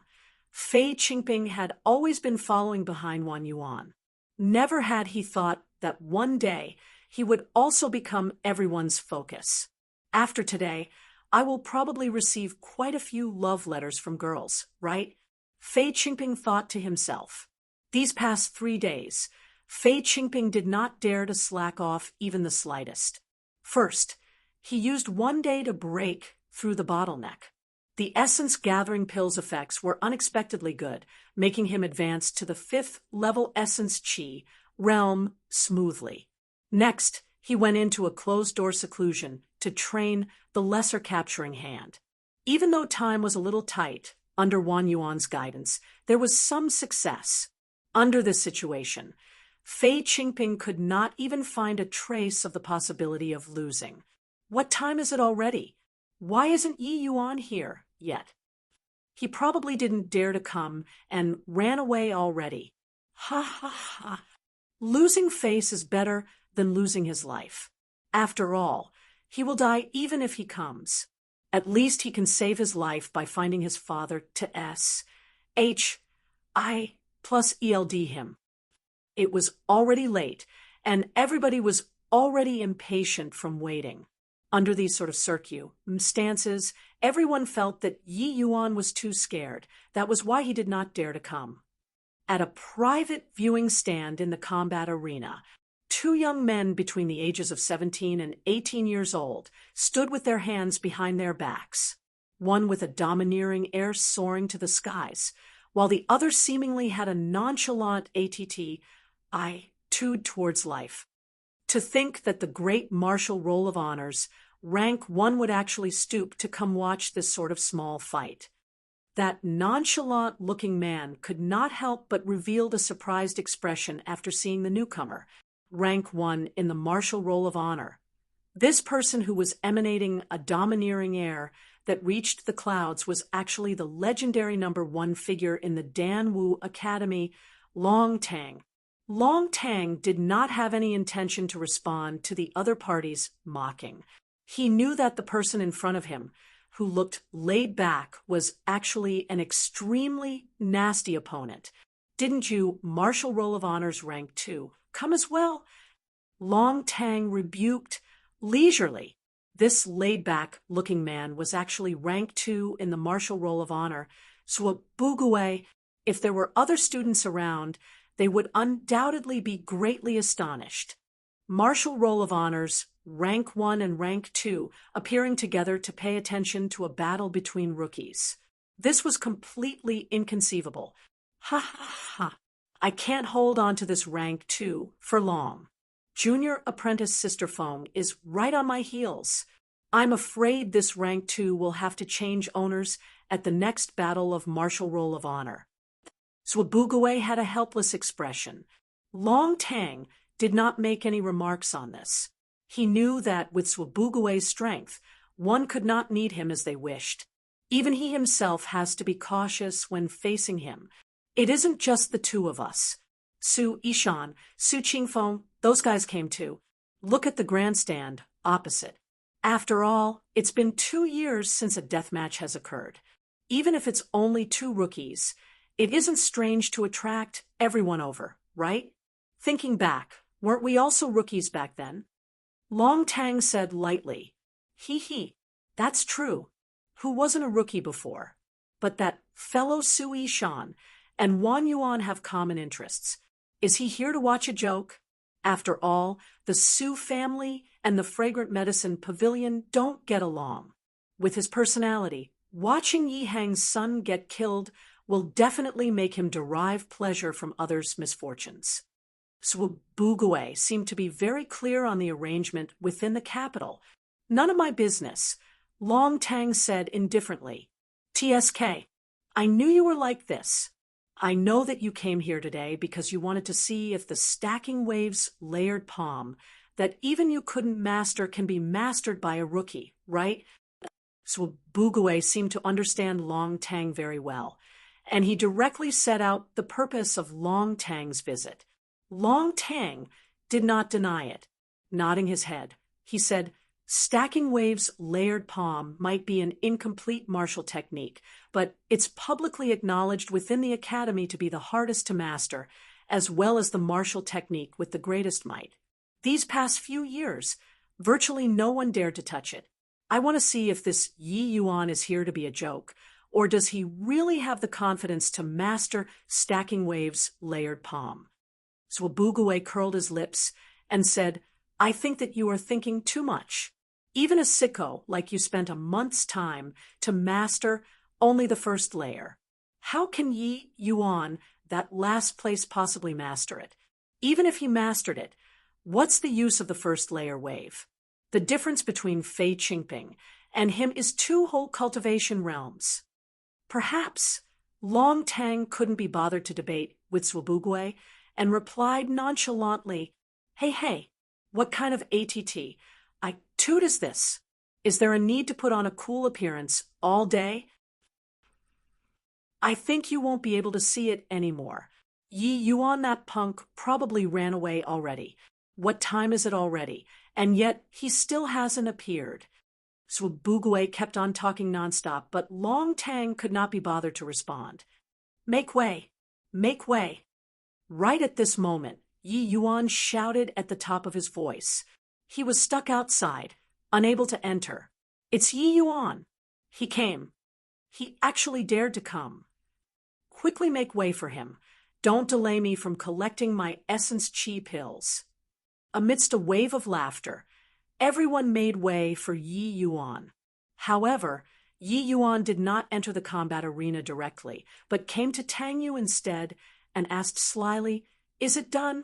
Fei Qingping had always been following behind Wan Yuan. Never had he thought that one day he would also become everyone's focus. After today, I will probably receive quite a few love letters from girls, right? Fei Qingping thought to himself. These past 3 days, Fei Qingping did not dare to slack off even the slightest. First, he used 1 day to break through the bottleneck. The essence gathering pills effects were unexpectedly good, making him advance to the 5th level essence chi realm smoothly. Next, he went into a closed-door seclusion to train the lesser capturing hand. Even though time was a little tight, under Wan Yuan's guidance, there was some success. Under this situation, Fei Qingping could not even find a trace of the possibility of losing. What time is it already? Why isn't Yi Yuan here yet? He probably didn't dare to come and ran away already. Ha ha ha. Losing face is better than losing his life. After all, he will die even if he comes. At least he can save his life by finding his father to S.H.I. plus ELD him. It was already late, and everybody was already impatient from waiting. Under these sort of stances, everyone felt that Yi Yuan was too scared. That was why he did not dare to come. At a private viewing stand in the combat arena, 2 young men between the ages of 17 and 18 years old stood with their hands behind their backs, one with a domineering air soaring to the skies, while the other seemingly had a nonchalant attitude towards life. To think that the great martial roll of honors, rank 1 would actually stoop to come watch this sort of small fight. That nonchalant-looking man could not help but reveal a surprised expression after seeing the newcomer, rank 1 in the martial roll of honor. This person who was emanating a domineering air that reached the clouds was actually the legendary number 1 figure in the Dan Wu Academy, Long Tang. Long Tang did not have any intention to respond to the other party's mocking. He knew that the person in front of him, who looked laid back, was actually an extremely nasty opponent. Didn't you, martial roll of honors rank 2, come as well? Long Tang rebuked leisurely. This laid-back-looking man was actually rank 2 in the martial roll of honor, so Bugue If there were other students around, they would undoubtedly be greatly astonished. Martial Roll of Honors, Rank 1 and Rank 2, appearing together to pay attention to a battle between rookies. This was completely inconceivable. Ha ha ha. I can't hold on to this Rank 2 for long. Junior Apprentice Sister Fong is right on my heels. I'm afraid this Rank 2 will have to change owners at the next battle of Martial Roll of Honor. Swabugaway had a helpless expression. Long Tang did not make any remarks on this. He knew that with Swabugaway's strength, one could not need him as they wished. Even he himself has to be cautious when facing him. It isn't just the two of us. Su Ishan, Su Qingfeng, those guys came too. Look at the grandstand, opposite. After all, it's been 2 years since a deathmatch has occurred. Even if it's only 2 rookies, it isn't strange to attract everyone over, right? Thinking back, weren't we also rookies back then? Long Tang said lightly, He, that's true. Who wasn't a rookie before? But that fellow Su Ishan and Wan Yuan have common interests. Is he here to watch a joke? After all, the Su family and the Fragrant Medicine Pavilion don't get along. With his personality, watching Yi Hang's son get killed will definitely make him derive pleasure from others' misfortunes. Swabugaway seemed to be very clear on the arrangement within the capital. None of my business, Long Tang said indifferently. TSK, I knew you were like this. I know that you came here today because you wanted to see if the stacking waves layered palm that even you couldn't master can be mastered by a rookie, right? Swabugaway seemed to understand Long Tang very well, and he directly set out the purpose of Long Tang's visit. Long Tang did not deny it. Nodding his head, he said, Stacking waves layered palm might be an incomplete martial technique, but it's publicly acknowledged within the academy to be the hardest to master, as well as the martial technique with the greatest might. These past few years, virtually no one dared to touch it. I want to see if this Yi Yuan is here to be a joke, or does he really have the confidence to master stacking waves layered palm? Swabugaway curled his lips and said, I think that you are thinking too much. Even a sicko like you spent a month's time to master only the first layer. How can Yi Yuan, that last place, possibly master it? Even if he mastered it, what's the use of the first layer wave? The difference between Fei Qingping and him is 2 whole cultivation realms. Perhaps Long Tang couldn't be bothered to debate with Swabugaway and replied nonchalantly, Hey, what kind of ATT? I toot is this? Is there a need to put on a cool appearance all day? I think you won't be able to see it anymore. Yi Yuan, that punk, probably ran away already. What time is it already? And yet he still hasn't appeared. Swabugaway kept on talking nonstop, but Long Tang could not be bothered to respond. Make way! Make way! Right at this moment, Yi Yuan shouted at the top of his voice. He was stuck outside, unable to enter. It's Yi Yuan. He came. He actually dared to come. Quickly make way for him. Don't delay me from collecting my essence chi pills. Amidst a wave of laughter, everyone made way for Yi Yuan. However, Yi Yuan did not enter the combat arena directly, but came to Tang Yu instead and asked slyly, Is it done?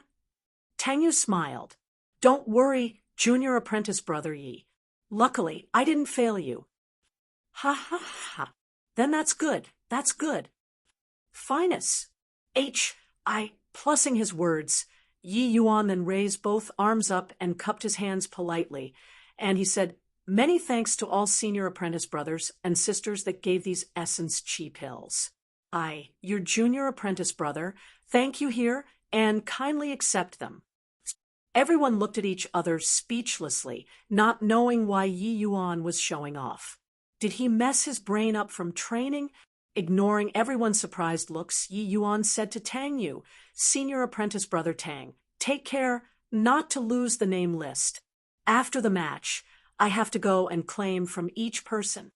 Tang Yu smiled. Don't worry, Junior Apprentice Brother Yi. Luckily, I didn't fail you. Ha ha ha. Then that's good. That's good. Finus. Plussing his words, Yi Yuan then raised both arms up and cupped his hands politely, and he said, Many thanks to all senior apprentice brothers and sisters that gave these essence chi pills. Your junior apprentice brother, thank you here, and kindly accept them. Everyone looked at each other speechlessly, not knowing why Yi Yuan was showing off. Did he mess his brain up from training? Ignoring everyone's surprised looks, Yi Yuan said to Tang Yu, Senior Apprentice Brother Tang, take care not to lose the name list. After the match, I have to go and claim from each person.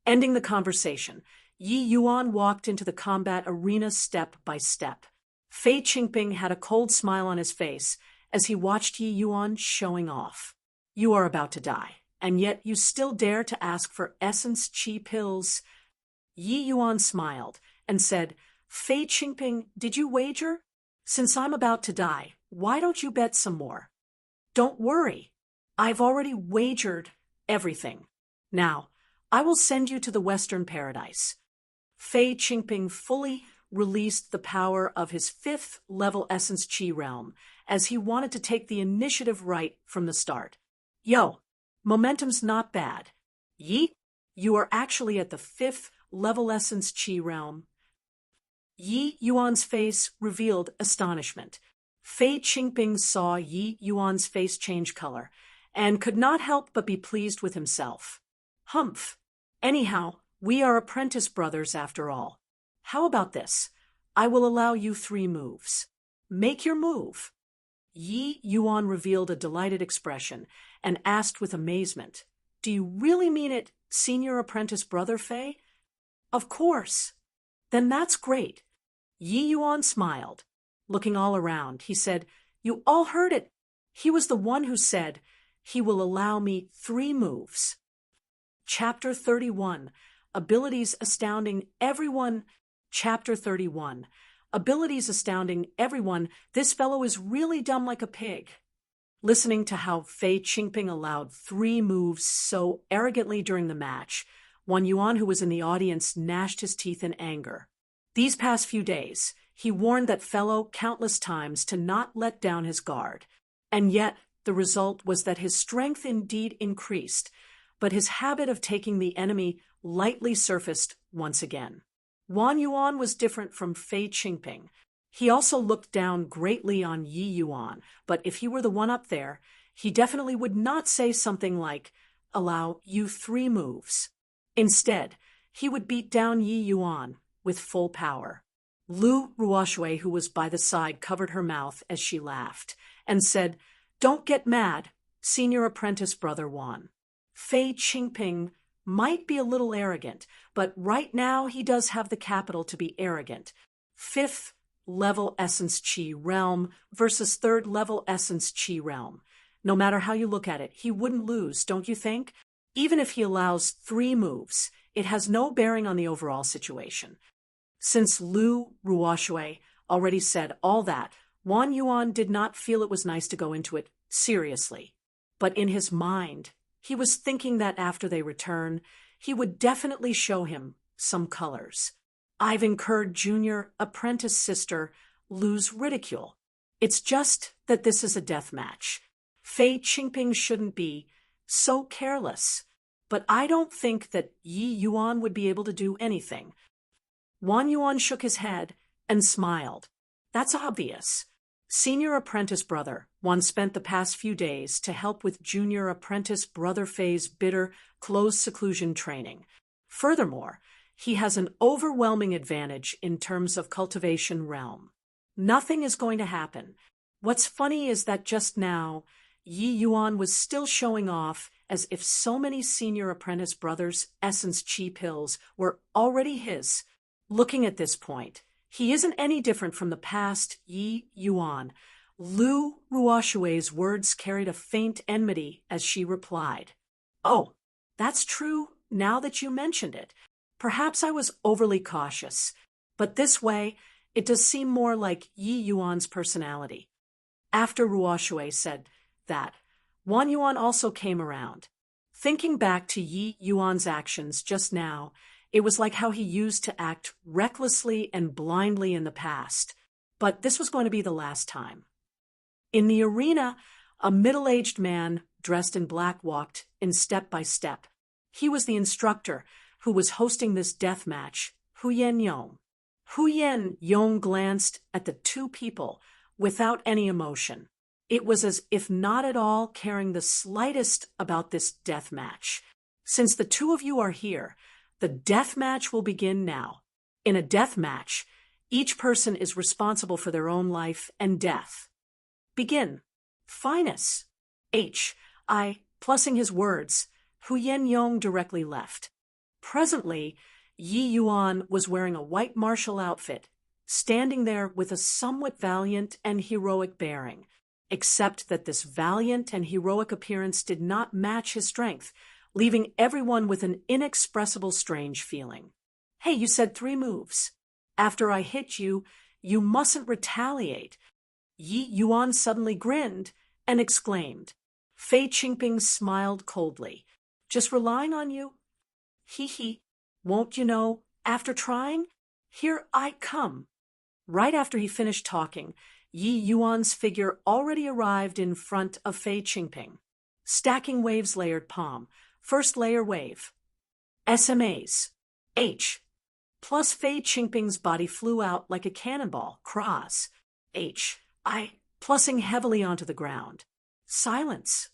Ending the conversation, Yi Yuan walked into the combat arena step by step. Fei Qingping had a cold smile on his face as he watched Yi Yuan showing off. You are about to die, and yet you still dare to ask for essence chi pills. Yi Yuan smiled and said, Fei Qingping, did you wager? Since I'm about to die, why don't you bet some more? Don't worry. I've already wagered everything. Now, I will send you to the Western Paradise. Fei Qingping fully released the power of his 5th level Essence Chi realm, as he wanted to take the initiative right from the start. Yo, momentum's not bad. Yi, you are actually at the 5th level Essence Chi realm. Yi Yuan's face revealed astonishment. Fei Qingping saw Yi Yuan's face change color, and could not help but be pleased with himself. Humph. Anyhow, we are apprentice brothers after all. How about this? I will allow you 3 moves. Make your move. Yi Yuan revealed a delighted expression and asked with amazement, Do you really mean it, senior apprentice brother Fei? Of course. Then that's great. Yi Yuan smiled. Looking all around, he said, You all heard it. He was the one who said, He will allow me 3 moves. Chapter 31. Abilities astounding everyone. Chapter 31. Abilities astounding everyone. This fellow is really dumb like a pig. Listening to how Fei Qingping allowed 3 moves so arrogantly during the match, Wan Yuan, who was in the audience, gnashed his teeth in anger. These past few days, he warned that fellow countless times to not let down his guard. And yet, the result was that his strength indeed increased, but his habit of taking the enemy lightly surfaced once again. Wan Yuan was different from Fei Qingping. He also looked down greatly on Yi Yuan, but if he were the one up there, he definitely would not say something like, Allow you 3 moves. Instead, he would beat down Yi Yuan with full power. Lu Ruoshui, who was by the side, covered her mouth as she laughed and said, Don't get mad, senior apprentice brother Wan. Fei Qingping might be a little arrogant, but right now he does have the capital to be arrogant. 5th level Essence Chi realm versus 3rd level Essence Chi realm. No matter how you look at it, he wouldn't lose, don't you think? Even if he allows 3 moves, it has no bearing on the overall situation. Since Lu Ruoshui already said all that, Wan Yuan did not feel it was nice to go into it seriously. But in his mind, he was thinking that after they return, he would definitely show him some colors. I've incurred junior apprentice sister Lu's ridicule. It's just that this is a death match. Fei Qingping shouldn't be so careless. But I don't think that Yi Yuan would be able to do anything. Wan Yuan shook his head and smiled. That's obvious. Senior apprentice brother Wan spent the past few days to help with junior apprentice brother Fei's bitter, closed seclusion training. Furthermore, he has an overwhelming advantage in terms of cultivation realm. Nothing is going to happen. What's funny is that just now, Yi Yuan was still showing off as if so many senior apprentice brothers' essence chi pills were already his. Looking at this point, he isn't any different from the past Yi Yuan. Lu Ruoshui's words carried a faint enmity as she replied, Oh, that's true now that you mentioned it. Perhaps I was overly cautious, but this way, it does seem more like Yi Yuan's personality. After Ruoshui said that, Wan Yuan also came around. Thinking back to Yi Yuan's actions just now, it was like how he used to act recklessly and blindly in the past. But this was going to be the last time. In the arena, a middle-aged man dressed in black walked in step by step. He was the instructor who was hosting this death match, Huyen Yong. Huyen Yong glanced at the 2 people without any emotion. It was as if not at all caring the slightest about this death match. Since the 2 of you are here, the death match will begin now. In a death match, each person is responsible for their own life and death. Begin. Finus. Plussing his words, Huyen Yong directly left. Presently, Yi Yuan was wearing a white martial outfit, standing there with a somewhat valiant and heroic bearing, except that this valiant and heroic appearance did not match his strength, leaving everyone with an inexpressible strange feeling. "Hey, you said 3 moves. After I hit you, you mustn't retaliate." Yi Yuan suddenly grinned and exclaimed. Fei Qingping smiled coldly. "Just relying on you? Hee hee. Won't you know, after trying? Here I come." Right after he finished talking, Yi Yuan's figure already arrived in front of Fei Qingping. Stacking waves layered palm. First layer wave. SMAs. H. Plus Fei Qingping's body flew out like a cannonball. Cross. H. I. Plussing heavily onto the ground. Silence.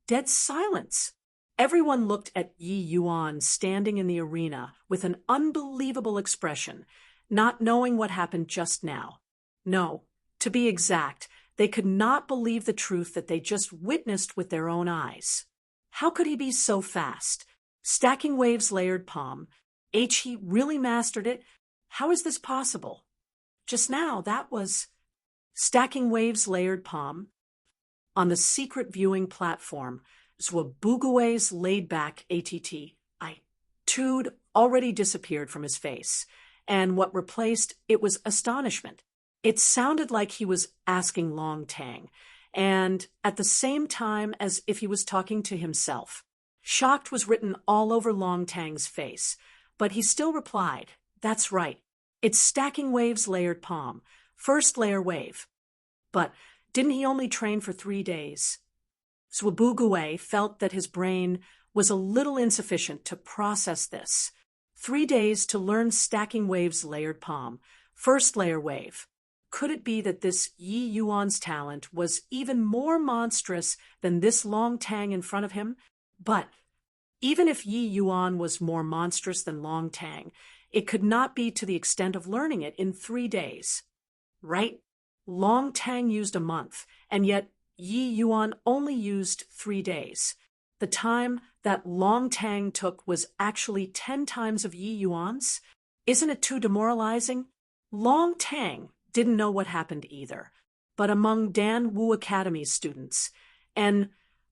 Dead silence. Everyone looked at Yi Yuan standing in the arena with an unbelievable expression, not knowing what happened just now. No, to be exact, they could not believe the truth that they just witnessed with their own eyes. How could he be so fast? Stacking waves layered palm. He really mastered it? How is this possible? Just now, that was... Stacking waves layered palm. On the secret viewing platform, Zwabugue's laid-back attitude already disappeared from his face, and what replaced it was astonishment. It sounded like he was asking Long Tang, and at the same time as if he was talking to himself. Shocked was written all over Long Tang's face, but he still replied, "That's right. It's stacking waves layered palm. First layer wave." But didn't he only train for 3 days? Zwabugue felt that his brain was a little insufficient to process this. 3 days to learn stacking waves layered palm. First layer wave. Could it be that this Yi Yuan's talent was even more monstrous than this Long Tang in front of him? But even if Yi Yuan was more monstrous than Long Tang, it could not be to the extent of learning it in 3 days. Right? Long Tang used a month, and yet Yi Yuan only used 3 days. The time that Long Tang took was actually 10 times of Yi Yuan's? Isn't it too demoralizing? Long Tang didn't know what happened either, but among Dan Wu Academy's students, and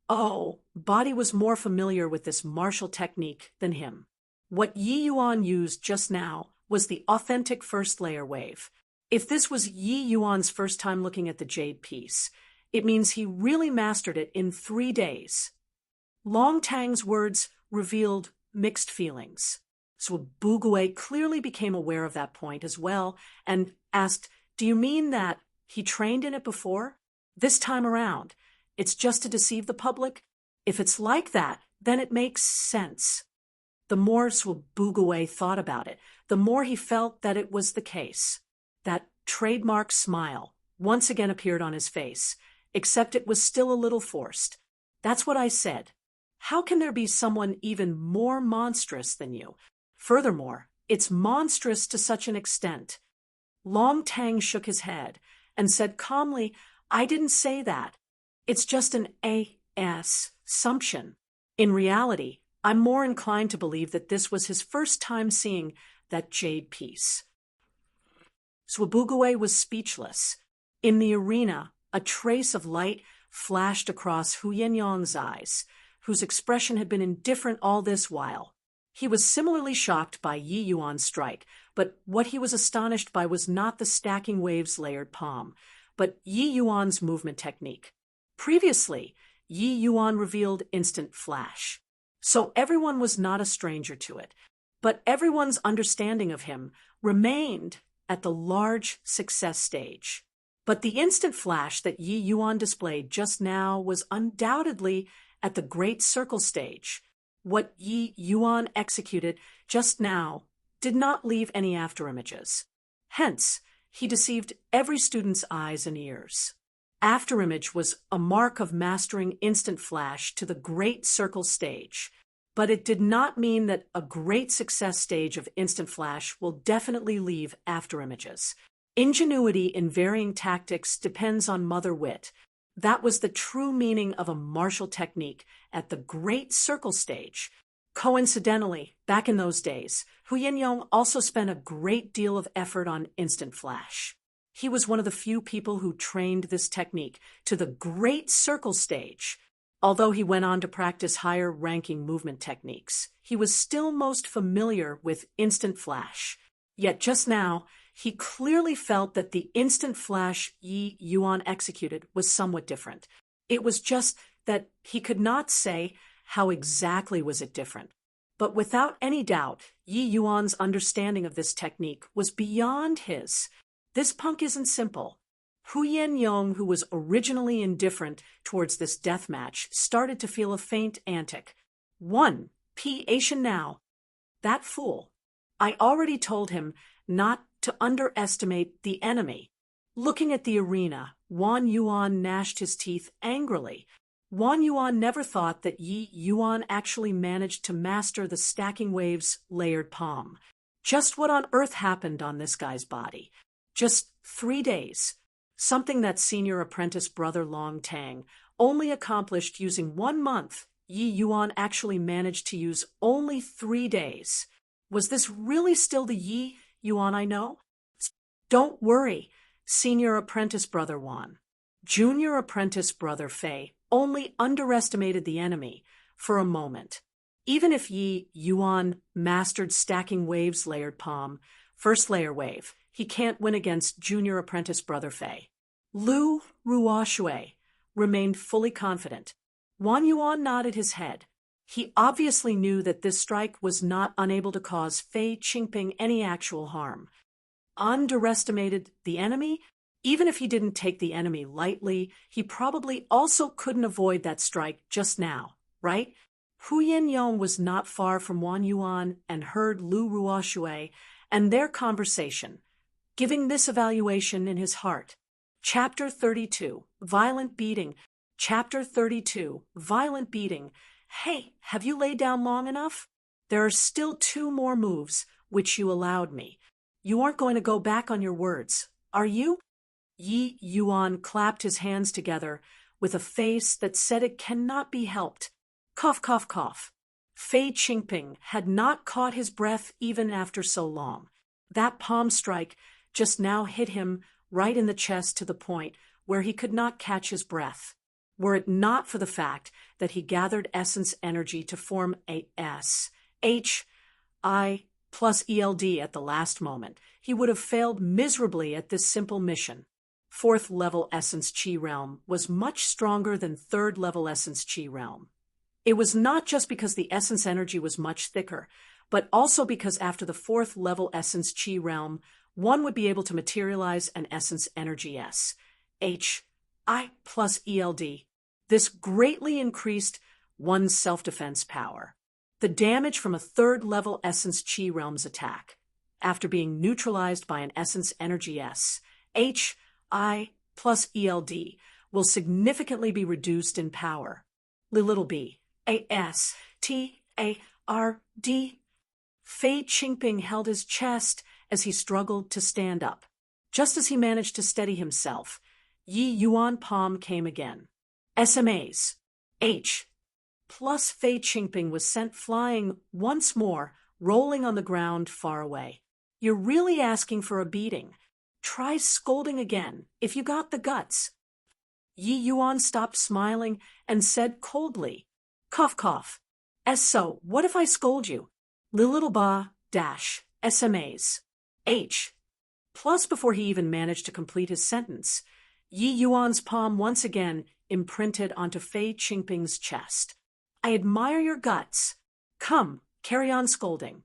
Body was more familiar with this martial technique than him. What Yi Yuan used just now was the authentic first layer wave. If this was Yi Yuan's first time looking at the jade piece, it means he really mastered it in 3 days. Long Tang's words revealed mixed feelings. Zwabugue clearly became aware of that point as well and asked, "Do you mean that he trained in it before? This time around, it's just to deceive the public? If it's like that, then it makes sense." The more Zwabugue thought about it, the more he felt that it was the case. That trademark smile once again appeared on his face, except it was still a little forced. "That's what I said. How can there be someone even more monstrous than you? Furthermore, it's monstrous to such an extent." Long Tang shook his head and said calmly, "I didn't say that. It's just an assumption. In reality, I'm more inclined to believe that this was his first time seeing that jade piece." Zwabugue was speechless. In the arena, a trace of light flashed across Hu Yenyong's eyes, whose expression had been indifferent all this while. He was similarly shocked by Yi Yuan's strike, but what he was astonished by was not the stacking waves layered palm, but Yi Yuan's movement technique. Previously, Yi Yuan revealed instant flash, so everyone was not a stranger to it, but everyone's understanding of him remained at the large success stage. But the instant flash that Yi Yuan displayed just now was undoubtedly at the great circle stage. What Yi Yuan executed just now did not leave any afterimages. Hence, he deceived every student's eyes and ears. Afterimage was a mark of mastering instant flash to the great circle stage, but it did not mean that a great success stage of instant flash will definitely leave afterimages. Ingenuity in varying tactics depends on mother wit. That was the true meaning of a martial technique at the great circle stage. Coincidentally, back in those days, Hu Yinyong also spent a great deal of effort on instant flash. He was one of the few people who trained this technique to the great circle stage. Although he went on to practice higher-ranking movement techniques, he was still most familiar with instant flash. Yet just now, he clearly felt that the instant flash Yi Yuan executed was somewhat different. It was just that he could not say how exactly was it different. But without any doubt, Yi Yuan's understanding of this technique was beyond his. This punk isn't simple. Hu Yinyong, who was originally indifferent towards this death match, started to feel a faint antic. 1. P. Asian now. That fool. I already told him not to underestimate the enemy. Looking at the arena, Wan Yuan gnashed his teeth angrily. Wan Yuan never thought that Yi Yuan actually managed to master the stacking waves layered palm. Just what on earth happened on this guy's body? Just 3 days. Something that senior apprentice brother Long Tang only accomplished using 1 month, Yi Yuan actually managed to use only 3 days. Was this really still the Yi Yuan I know? Don't worry, senior apprentice brother Wan. Junior apprentice brother Fei only underestimated the enemy for a moment. Even if Yi Yuan mastered stacking waves layered palm, first layer wave, he can't win against junior apprentice brother Fei. Lu Ruoshui remained fully confident. Wan Yuan nodded his head. He obviously knew that this strike was not unable to cause Fei Qingping any actual harm. Underestimated the enemy? Even if he didn't take the enemy lightly, he probably also couldn't avoid that strike just now, right? Hu Yinyong was not far from Wan Yuan and heard Lu Ruoshui and their conversation, giving this evaluation in his heart. Chapter 32, Violent Beating. Chapter 32, Violent Beating. Hey, have you laid down long enough? There are still 2 more moves, which you allowed me. You aren't going to go back on your words, are you? Yi Yuan clapped his hands together with a face that said it cannot be helped. Cough, cough, cough. Fei Qingping had not caught his breath even after so long. That palm strike just now hit him right in the chest to the point where he could not catch his breath. Were it not for the fact that he gathered essence energy to form a S-H-I plus ELD at the last moment, he would have failed miserably at this simple mission. 4th level essence chi realm was much stronger than 3rd level essence chi realm. It was not just because the essence energy was much thicker, but also because after the 4th level essence chi realm, one would be able to materialize an essence energy S-H-I plus ELD. This greatly increased one's self-defense power. The damage from a 3rd level essence chi realm's attack, after being neutralized by an essence energy S-H-I plus ELD, will significantly be reduced in power. Little b, A-S-T-A-R-D. Fei Qingping held his chest as he struggled to stand up. Just as he managed to steady himself, Yi Yuan palm came again. SMAs. H. Plus Fei Qingping was sent flying once more, rolling on the ground far away. You're really asking for a beating. Try scolding again, if you got the guts. Yi Yuan stopped smiling and said coldly, Cough, cough. So, what if I scold you? Little ba, dash, SMAs. H. Plus before he even managed to complete his sentence, Yi Yuan's palm once again imprinted onto Fei Qingping's chest. I admire your guts. Come, carry on scolding.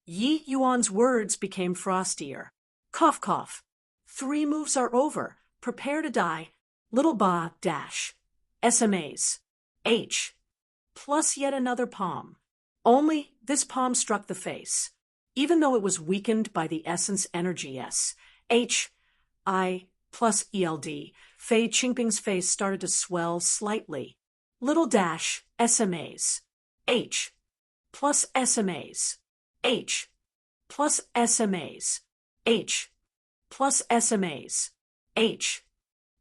Yi Yuan's words became frostier. Cough, cough. 3 moves are over. Prepare to die. Little ba, dash. SMAs. H. Plus yet another palm. Only this palm struck the face. Even though it was weakened by the essence energy S-H-I plus ELD, Fei Qingping's face started to swell slightly. Little dash, SMAs. H. Plus SMAs. H. Plus SMAs. H. Plus SMAs. H.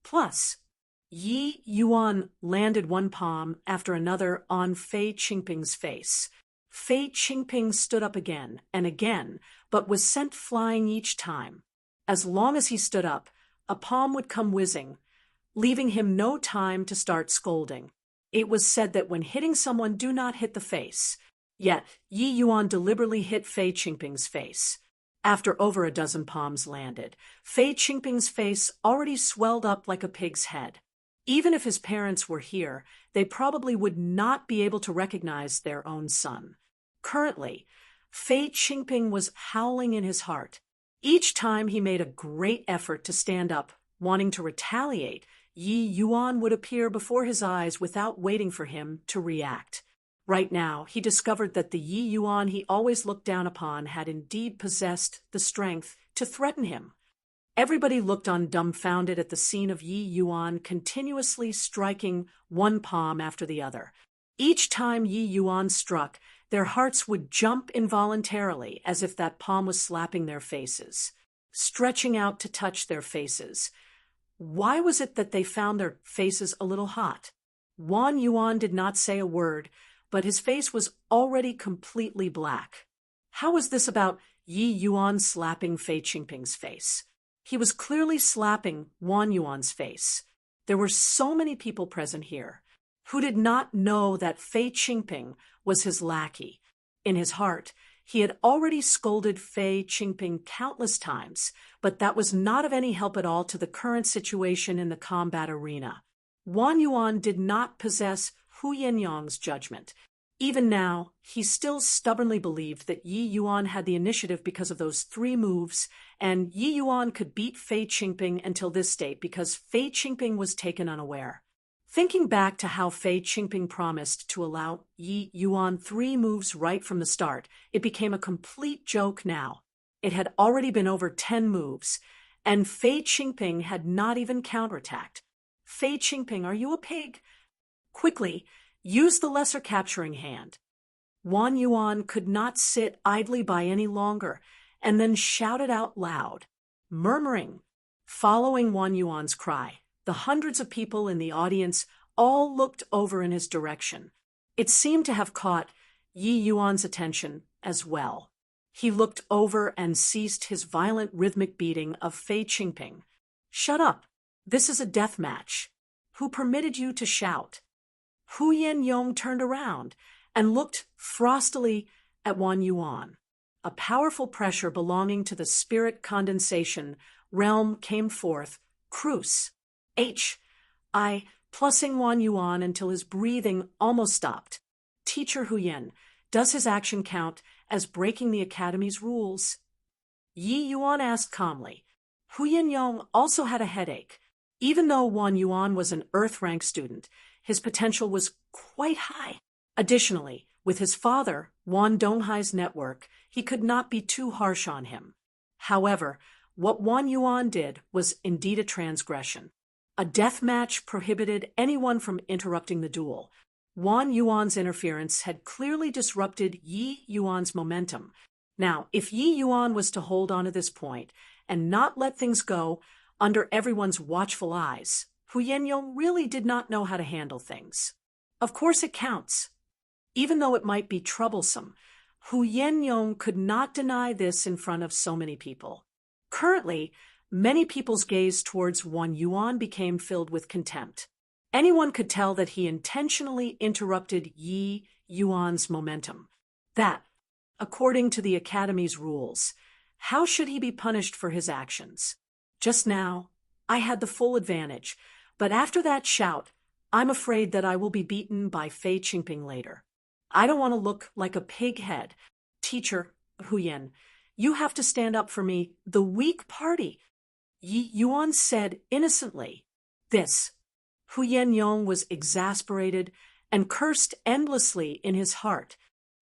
Plus. Yi Yuan landed one palm after another on Fei Qingping's face. Fei Qingping stood up again and again, but was sent flying each time. As long as he stood up, a palm would come whizzing, leaving him no time to start scolding. It was said that when hitting someone, do not hit the face. Yet, Yi Yuan deliberately hit Fei Qingping's face. After over a dozen palms landed, Fei Qingping's face already swelled up like a pig's head. Even if his parents were here, they probably would not be able to recognize their own son. Currently, Fei Qingping was howling in his heart. Each time he made a great effort to stand up, wanting to retaliate, Yi Yuan would appear before his eyes without waiting for him to react. Right now, he discovered that the Yi Yuan he always looked down upon had indeed possessed the strength to threaten him. Everybody looked on dumbfounded at the scene of Yi Yuan continuously striking one palm after the other. Each time Yi Yuan struck, their hearts would jump involuntarily as if that palm was slapping their faces, stretching out to touch their faces. Why was it that they found their faces a little hot? Wan Yuan did not say a word, but his face was already completely black. How was this about Yi Yuan slapping Fei Qingping's face? He was clearly slapping Wan Yuan's face. There were so many people present here who did not know that Fei Qingping was his lackey. In his heart, he had already scolded Fei Qingping countless times, but that was not of any help at all to the current situation in the combat arena. Wan Yuan did not possess Hu Yinyang's judgment. Even now, he still stubbornly believed that Yi Yuan had the initiative because of those 3 moves, and Yi Yuan could beat Fei Qingping until this date because Fei Qingping was taken unaware. Thinking back to how Fei Qingping promised to allow Yi Yuan 3 moves right from the start, it became a complete joke now. It had already been over 10 moves, and Fei Qingping had not even counterattacked. Fei Qingping, are you a pig? Quickly, use the lesser capturing hand. Wan Yuan could not sit idly by any longer, and then shouted out loud, murmuring. Following Wan Yuan's cry, the hundreds of people in the audience all looked over in his direction. It seemed to have caught Yi Yuan's attention as well. He looked over and ceased his violent rhythmic beating of Fei Qingping. Shut up. This is a death match. Who permitted you to shout? Hu Yinyong turned around and looked frostily at Wan Yuan. A powerful pressure belonging to the spirit condensation realm came forth. Cruce. Plussing Wan Yuan until his breathing almost stopped. Teacher Huyen, does his action count as breaking the academy's rules? Yi Yuan asked calmly. Huyen Yong also had a headache. Even though Wan Yuan was an Earth rank student, his potential was quite high. Additionally, with his father, Wan Donghai's network, he could not be too harsh on him. However, what Wan Yuan did was indeed a transgression. A death match prohibited anyone from interrupting the duel. Wan Yuan's interference had clearly disrupted Yi Yuan's momentum. Now, if Yi Yuan was to hold on to this point and not let things go under everyone's watchful eyes, Hu Yenyong really did not know how to handle things. Of course it counts. Even though it might be troublesome, Hu Yenyong could not deny this in front of so many people. Currently, many people's gaze towards Wan Yuan became filled with contempt. Anyone could tell that he intentionally interrupted Yi Yuan's momentum. That, according to the Academy's rules, how should he be punished for his actions? Just now, I had the full advantage, but after that shout, I'm afraid that I will be beaten by Fei Qingping later. I don't want to look like a pig head. Teacher, Huyen, you have to stand up for me, the weak party. Yi Yuan said innocently. This. Hu Yenyong was exasperated and cursed endlessly in his heart.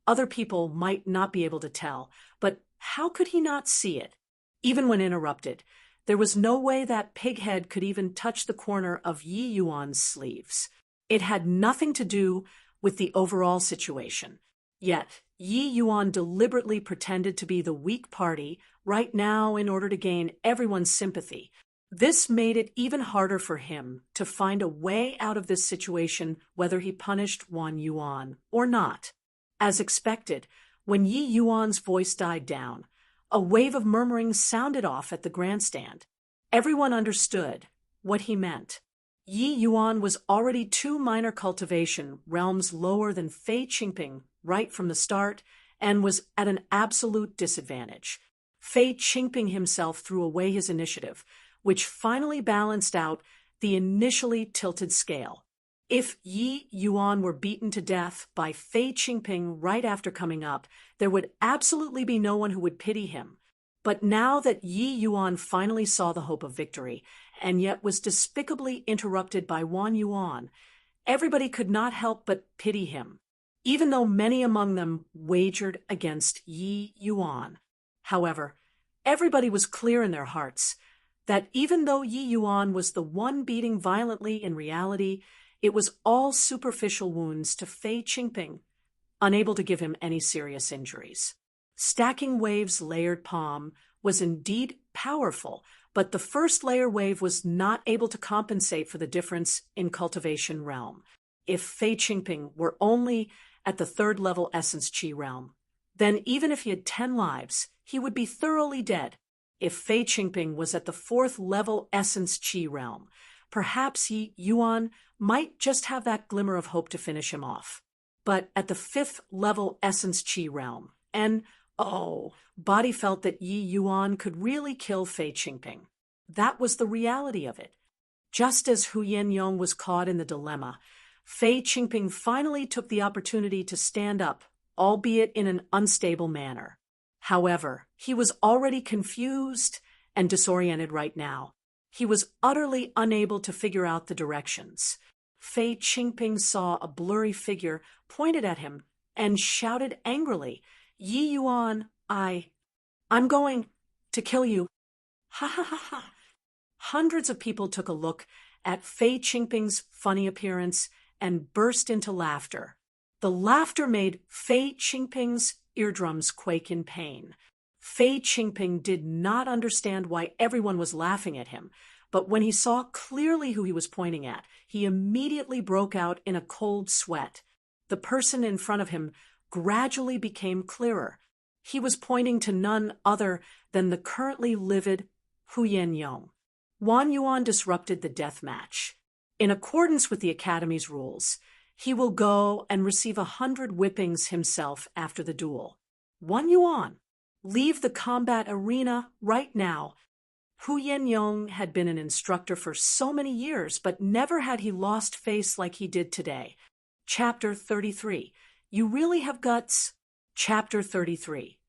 Other people might not be able to tell, but how could he not see it? Even when interrupted, there was no way that pig head could even touch the corner of Yi Yuan's sleeves. It had nothing to do with the overall situation. Yet, Yi Yuan deliberately pretended to be the weak party right now in order to gain everyone's sympathy. This made it even harder for him to find a way out of this situation, whether he punished Wan Yuan or not. As expected, when Yi Yuan's voice died down, a wave of murmuring sounded off at the grandstand. Everyone understood what he meant. Yi Yuan was already 2 minor cultivation realms lower than Fei Qingping right from the start and was at an absolute disadvantage. Fei Qingping himself threw away his initiative, which finally balanced out the initially tilted scale. If Yi Yuan were beaten to death by Fei Qingping right after coming up, there would absolutely be no one who would pity him. But now that Yi Yuan finally saw the hope of victory, and yet was despicably interrupted by Wan Yuan, everybody could not help but pity him, even though many among them wagered against Yi Yuan. However, everybody was clear in their hearts that even though Yi Yuan was the one beating violently in reality, it was all superficial wounds to Fei Qingping, unable to give him any serious injuries. Stacking Wave's layered palm was indeed powerful, but the first layer wave was not able to compensate for the difference in cultivation realm. If Fei Qingping were only at the 3rd level essence chi realm, then even if he had 10 lives, he would be thoroughly dead. If Fei Qingping was at the 4th level essence chi realm, perhaps Yi Yuan might just have that glimmer of hope to finish him off. But at the 5th level essence chi realm, and Body felt that Yi Yuan could really kill Fei Qingping. That was the reality of it. Just as Hu Yenyong was caught in the dilemma, Fei Qingping finally took the opportunity to stand up, albeit in an unstable manner. However, he was already confused and disoriented right now. He was utterly unable to figure out the directions. Fei Qingping saw a blurry figure pointed at him and shouted angrily, "Yi Yuan, I'm going to kill you." Ha ha ha ha. Hundreds of people took a look at Fei Qingping's funny appearance and burst into laughter. The laughter made Fei Qingping's eardrums quake in pain. Fei Qingping did not understand why everyone was laughing at him, but when he saw clearly who he was pointing at, he immediately broke out in a cold sweat. The person in front of him gradually became clearer. He was pointing to none other than the currently livid Hu Yenyong. Wan Yuan disrupted the death match. In accordance with the Academy's rules, he will go and receive 100 whippings himself after the duel. Wan Yuan, leave the combat arena right now. Hu Yenyong had been an instructor for so many years, but never had he lost face like he did today. Chapter 33. You really have guts. Chapter 33.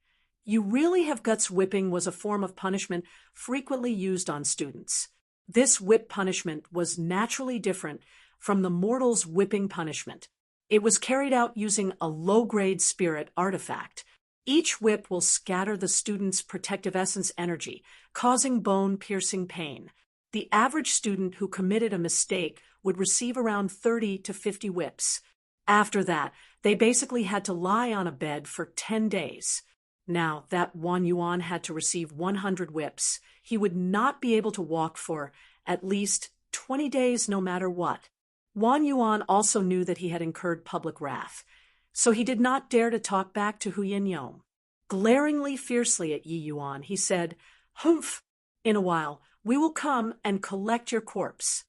You really have guts. Whipping was a form of punishment frequently used on students. This whip punishment was naturally different from the mortal's whipping punishment. It was carried out using a low-grade spirit artifact. Each whip will scatter the student's protective essence energy, causing bone-piercing pain. The average student who committed a mistake would receive around 30 to 50 whips. After that, they basically had to lie on a bed for 10 days. Now that Wan Yuan had to receive 100 whips, he would not be able to walk for at least 20 days no matter what. Wan Yuan also knew that he had incurred public wrath, so he did not dare to talk back to Hu Yenyong. Glaringly fiercely at Yi Yuan, he said, "Humph! In a while, we will come and collect your corpse."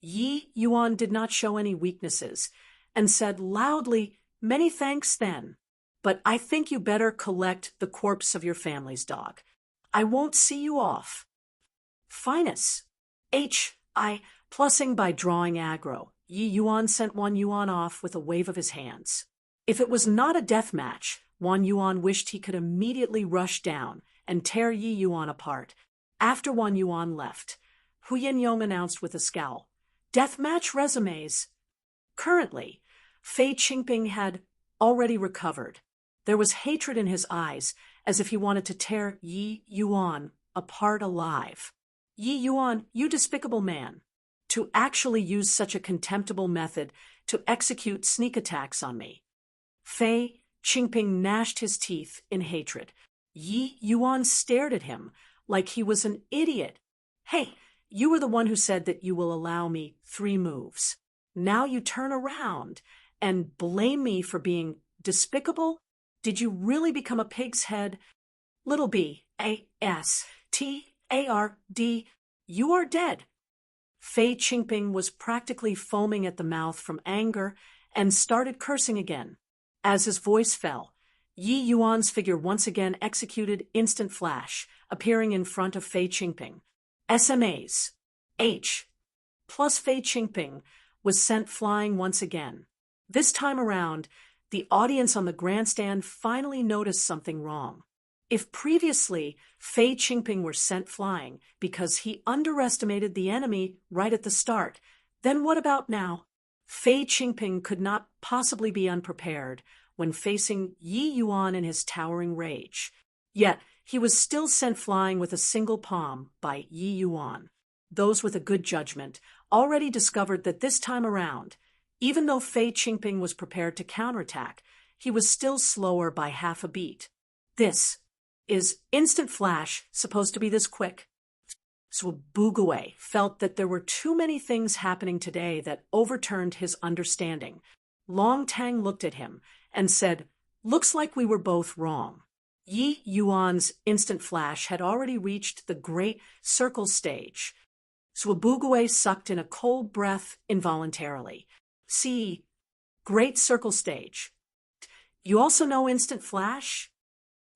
Yi Yuan did not show any weaknesses, and said loudly, "Many thanks then. But I think you better collect the corpse of your family's dog. I won't see you off." Finus. Plussing by drawing aggro, Yi Yuan sent Wan Yuan off with a wave of his hands. If it was not a death match, Wan Yuan wished he could immediately rush down and tear Yi Yuan apart. After Wan Yuan left, Hu Yenyong announced with a scowl, "Death match resumes." Currently, Fei Qingping had already recovered. There was hatred in his eyes, as if he wanted to tear Yi Yuan apart alive. "Yi Yuan, you despicable man, to actually use such a contemptible method to execute sneak attacks on me." Fei Qingping gnashed his teeth in hatred. Yi Yuan stared at him like he was an idiot. "Hey, you were the one who said that you will allow me 3 moves. Now you turn around and blame me for being Despicable? Did you really become a pig's head? Little B-A-S-T-A-R-D, you are dead. Fei Qingping was practically foaming at the mouth from anger and started cursing again. As his voice fell, Yi Yuan's figure once again executed instant flash, appearing in front of Fei Qingping. SMAs. H. Plus Fei Qingping was sent flying once again. This time around, the audience on the grandstand finally noticed something wrong. If previously Fei Qingping were sent flying because he underestimated the enemy right at the start, then what about now? Fei Qingping could not possibly be unprepared when facing Yi Yuan in his towering rage. Yet, he was still sent flying with a single palm by Yi Yuan. Those with a good judgment already discovered that this time around, even though Fei Qingping was prepared to counterattack, he was still slower by half a beat. Is instant flash supposed to be this quick? So Bugue felt that there were too many things happening today that overturned his understanding. Long Tang looked at him and said, "Looks like we were both wrong." Yi Yuan's instant flash had already reached the great circle stage. So Bugue sucked in a cold breath involuntarily. See, great circle stage. You also know instant flash?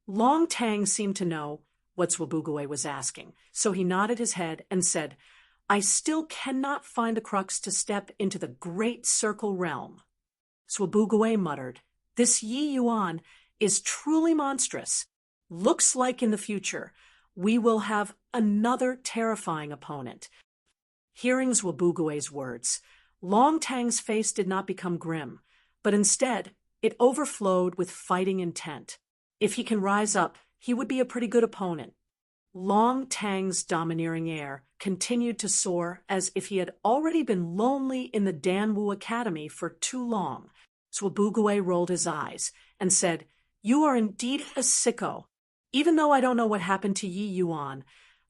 Long Tang seemed to know what Swabugue was asking, so he nodded his head and said, "I still cannot find the crux to step into the great circle realm." Swabugue muttered, "This Yi Yuan is truly monstrous. Looks like in the future we will have another terrifying opponent." Hearing Zwabugue's words, Long Tang's face did not become grim, but instead it overflowed with fighting intent. If he can rise up, he would be a pretty good opponent. Long Tang's domineering air continued to soar as if he had already been lonely in the Danwu Academy for too long. Zwabugue rolled his eyes and said, "You are indeed a sicko. Even though I don't know what happened to Yi Yuan,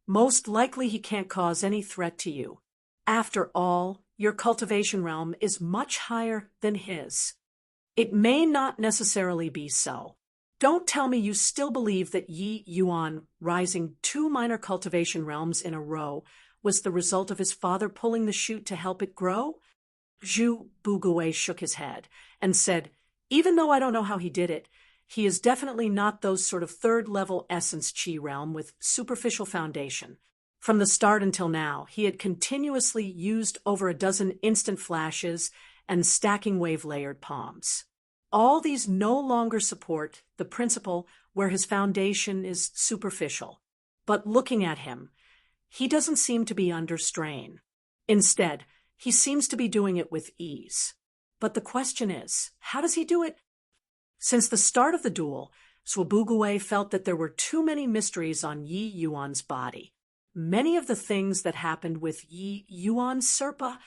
most likely he can't cause any threat to you. After all, your cultivation realm is much higher than his. It may not necessarily be so. Don't tell me you still believe that Yi Yuan rising 2 minor cultivation realms in a row was the result of his father pulling the shoot to help it grow?" Zhu Bugue shook his head and said, "Even though I don't know how he did it, he is definitely not those sort of third-level essence chi realm with superficial foundation. From the start until now, he had continuously used over a dozen instant flashes and stacking wave-layered palms. All these no longer support the principle where his foundation is superficial. But looking at him, he doesn't seem to be under strain. Instead, he seems to be doing it with ease. But the question is, how does he do it?" Since the start of the duel, Swabugue felt that there were too many mysteries on Yi Yuan's body. Many of the things that happened with Yi Yuan Serpa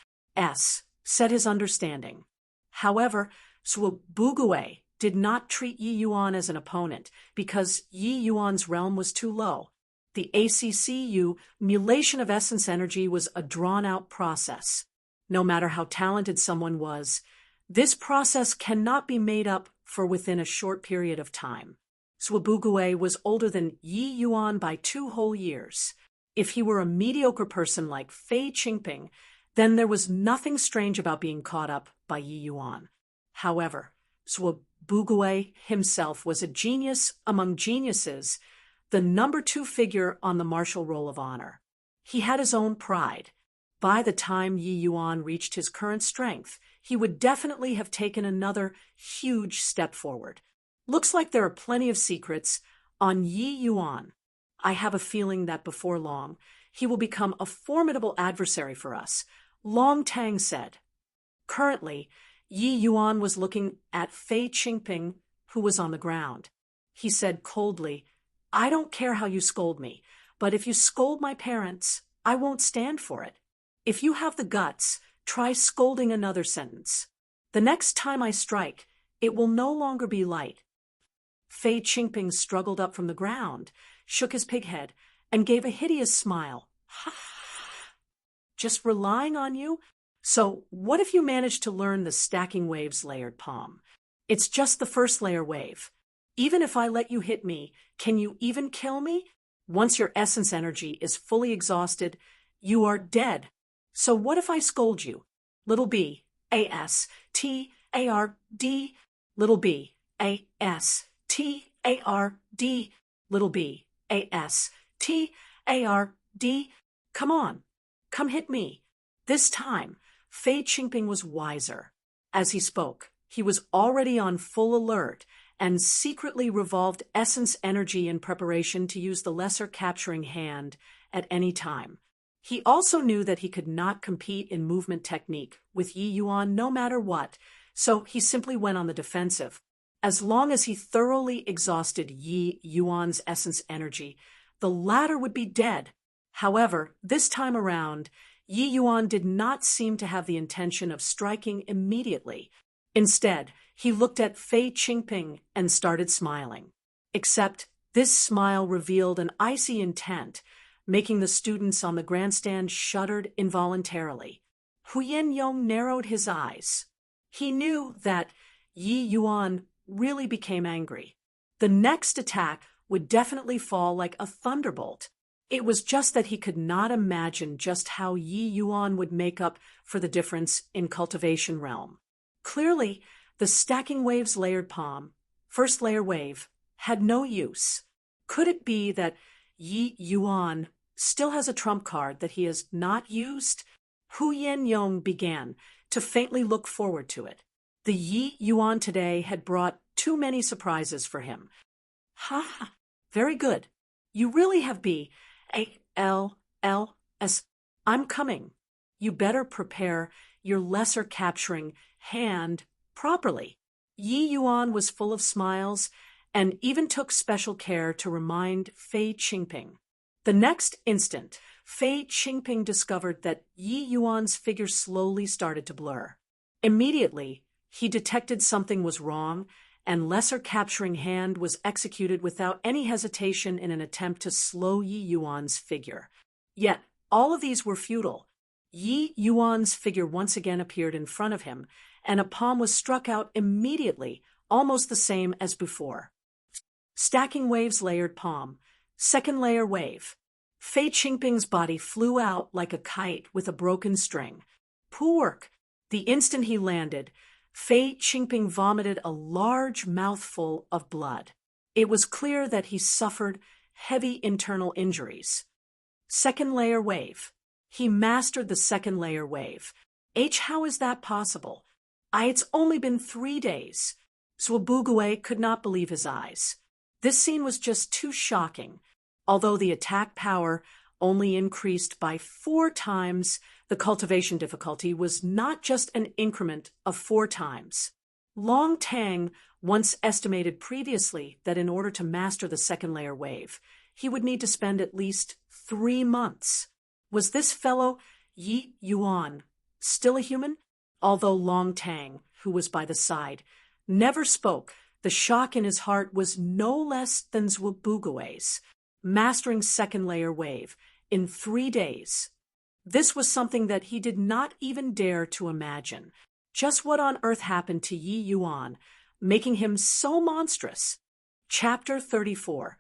set his understanding. However, Swabugue did not treat Yi Yuan as an opponent because Yi Yuan's realm was too low. The ACCU mulation of essence energy was a drawn-out process. No matter how talented someone was, this process cannot be made up for within a short period of time. Swabugue was older than Yi Yuan by 2 whole years. If he were a mediocre person like Fei Qingping, then there was nothing strange about being caught up by Yi Yuan. However, Swabugue himself was a genius among geniuses, the number 2 figure on the Martial Roll of Honor. He had his own pride. By the time Yi Yuan reached his current strength, he would definitely have taken another huge step forward. Looks like there are plenty of secrets on Yi Yuan. I have a feeling that before long, he will become a formidable adversary for us, Long Tang said. Currently, Yi Yuan was looking at Fei Qingping, who was on the ground. He said coldly, "I don't care how you scold me, but if you scold my parents, I won't stand for it. If you have the guts, try scolding another sentence. The next time I strike, it will no longer be light." Fei Qingping struggled up from the ground, shook his pig head, and gave a hideous smile. "Just relying on you? So what if you managed to learn the stacking waves layered palm? It's just the first layer wave. Even if I let you hit me, can you even kill me? Once your essence energy is fully exhausted, you are dead. So what if I scold you? Little b, A-S-T-A-R-D, little b, A-S-T-A-R-D, little b, A-S-T-A-R-D. Come on, come hit me. This time, Fei Qingping was wiser. As he spoke, he was already on full alert and secretly revolved essence energy in preparation to use the lesser capturing hand at any time. He also knew that he could not compete in movement technique with Yi Yuan no matter what, so he simply went on the defensive. As long as he thoroughly exhausted Yi Yuan's essence energy, the latter would be dead. However, this time around, Yi Yuan did not seem to have the intention of striking immediately. Instead, he looked at Fei Qingping and started smiling. Except this smile revealed an icy intent, making the students on the grandstand shuddered involuntarily. Huyen Yong narrowed his eyes. He knew that Yi Yuan really became angry. The next attack would definitely fall like a thunderbolt. It was just that he could not imagine just how Yi Yuan would make up for the difference in cultivation realm. Clearly, the stacking waves layered palm, first layer wave, had no use. Could it be that Yi Yuan still has a trump card that he has not used? Hu Yong began to faintly look forward to it. The Yi Yuan today had brought too many surprises for him. Ha! Very good. You really have B-A-L-L-S. I'm coming. You better prepare your lesser capturing hand properly. Yi Yuan was full of smiles and even took special care to remind Fei Qingping. The next instant, Fei Qingping discovered that Yi Yuan's figure slowly started to blur. Immediately, he detected something was wrong, and lesser capturing hand was executed without any hesitation in an attempt to slow Yi Yuan's figure. Yet, all of these were futile. Yi Yuan's figure once again appeared in front of him, and a palm was struck out immediately, almost the same as before. Stacking waves layered palm. Second layer wave. Fei Qingping's body flew out like a kite with a broken string. Poor work. The instant he landed, Fei Qingping vomited a large mouthful of blood. It was clear that he suffered heavy internal injuries. Second layer wave. He mastered the second layer wave. How is that possible? It's only been 3 days. Zhuobugue could not believe his eyes. This scene was just too shocking. Although the attack power only increased by 4 times, the cultivation difficulty was not just an increment of 4 times. Long Tang once estimated previously that in order to master the second layer wave, he would need to spend at least 3 months. Was this fellow Yi Yuan still a human? Although Long Tang, who was by the side, never spoke, the shock in his heart was no less than Zhuobugue's, mastering second layer wave in 3 days. This was something that he did not even dare to imagine. Just what on earth happened to Yi Yuan, making him so monstrous? Chapter 34.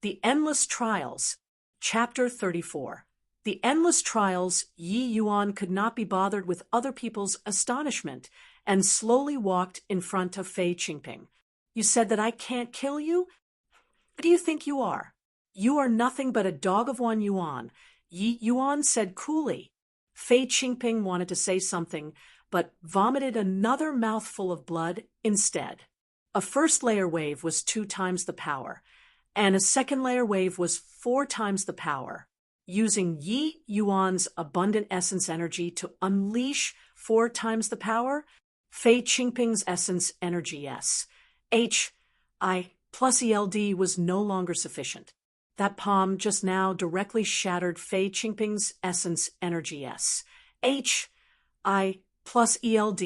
The Endless Trials. Chapter 34. The endless trials. Yi Yuan could not be bothered with other people's astonishment and slowly walked in front of Fei Qingping. You said that I can't kill you? What do you think you are? You are nothing but a dog of 1 yuan, Yi Yuan said coolly. Fei Qingping wanted to say something, but vomited another mouthful of blood instead. A first layer wave was 2 times the power, and a second layer wave was 4 times the power. Using Yi Yuan's abundant essence energy to unleash 4 times the power, Fei Qingping's essence energy H.I. plus ELD was no longer sufficient. That palm just now directly shattered Fei Qingping's essence energy H.I. plus ELD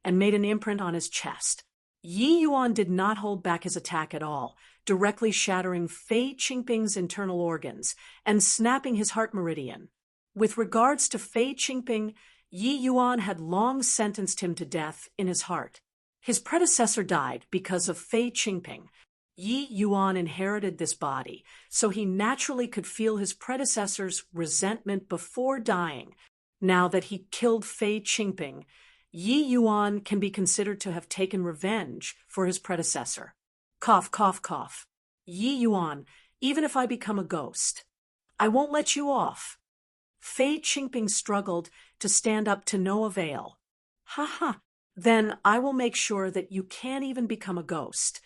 and made an imprint on his chest. Yi Yuan did not hold back his attack at all, directly shattering Fei Qingping's internal organs and snapping his heart meridian. With regards to Fei Qingping, Yi Yuan had long sentenced him to death in his heart. His predecessor died because of Fei Qingping. Yi Yuan inherited this body, so he naturally could feel his predecessor's resentment before dying. Now that he killed Fei Qingping, Yi Yuan can be considered to have taken revenge for his predecessor. Cough, cough, cough. Yi Yuan, even if I become a ghost, I won't let you off. Fei Qingping struggled to stand up to no avail. Ha ha, then I will make sure that you can't even become a ghost.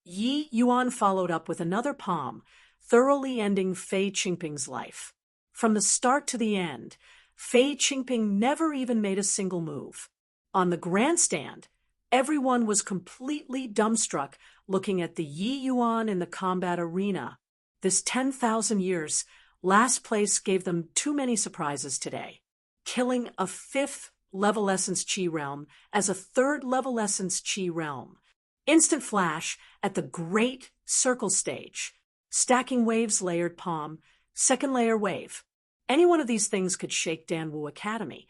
Yi Yuan followed up with another palm, thoroughly ending Fei Qingping's life. From the start to the end, Fei Qingping never even made a single move. On the grandstand, everyone was completely dumbstruck looking at the Yi Yuan in the combat arena. This 10,000 years, last place gave them too many surprises today. Killing a 5th level essence chi realm as a 3rd level essence chi realm. Instant flash at the great circle stage. Stacking waves layered palm, 2nd layer wave. Any one of these things could shake Danwu Academy,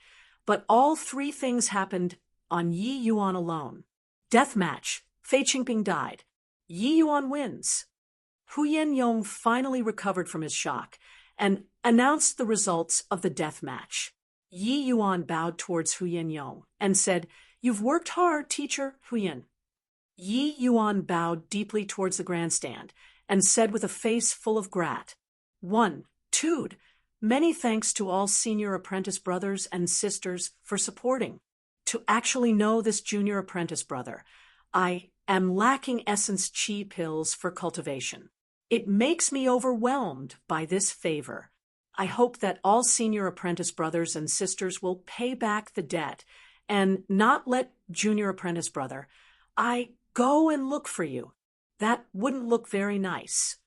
but all 3 things happened on Yi Yuan alone. Deathmatch. Fei Qingping died. Yi Yuan wins. Hu Yong finally recovered from his shock and announced the results of the deathmatch. Yi Yuan bowed towards Hu Yong and said, "You've worked hard, teacher Huyan." Yi Yuan bowed deeply towards the grandstand and said with a face full of grat, "One, Tude, many thanks to all senior apprentice brothers and sisters for supporting. To actually know this junior apprentice brother, I am lacking essence chi pills for cultivation. It makes me overwhelmed by this favor. I hope that all senior apprentice brothers and sisters will pay back the debt and not let junior apprentice brother, I go and look for you. That wouldn't look very nice."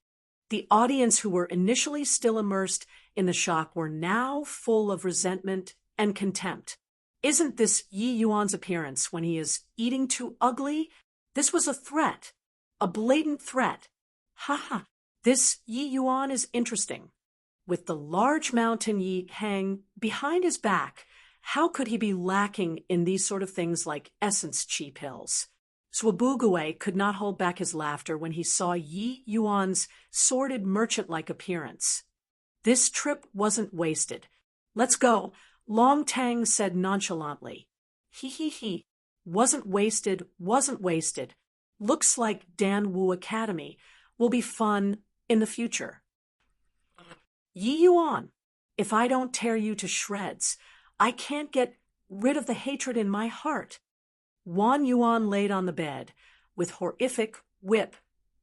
The audience, who were initially still immersed in the shock, were now full of resentment and contempt. Isn't this Yi Yuan's appearance when he is eating too ugly? This was a threat, a blatant threat. Ha ha, this Yi Yuan is interesting. With the large mountain Yi hang behind his back, how could he be lacking in these sort of things like essence chi pills? Swabugue could not hold back his laughter when he saw Yi Yuan's sordid merchant-like appearance. This trip wasn't wasted. "Let's go," Long Tang said nonchalantly. He. Wasn't wasted. Looks like Danwu Academy will be fun in the future. Yi Yuan, if I don't tear you to shreds, I can't get rid of the hatred in my heart. Wan Yuan laid on the bed, with horrific whip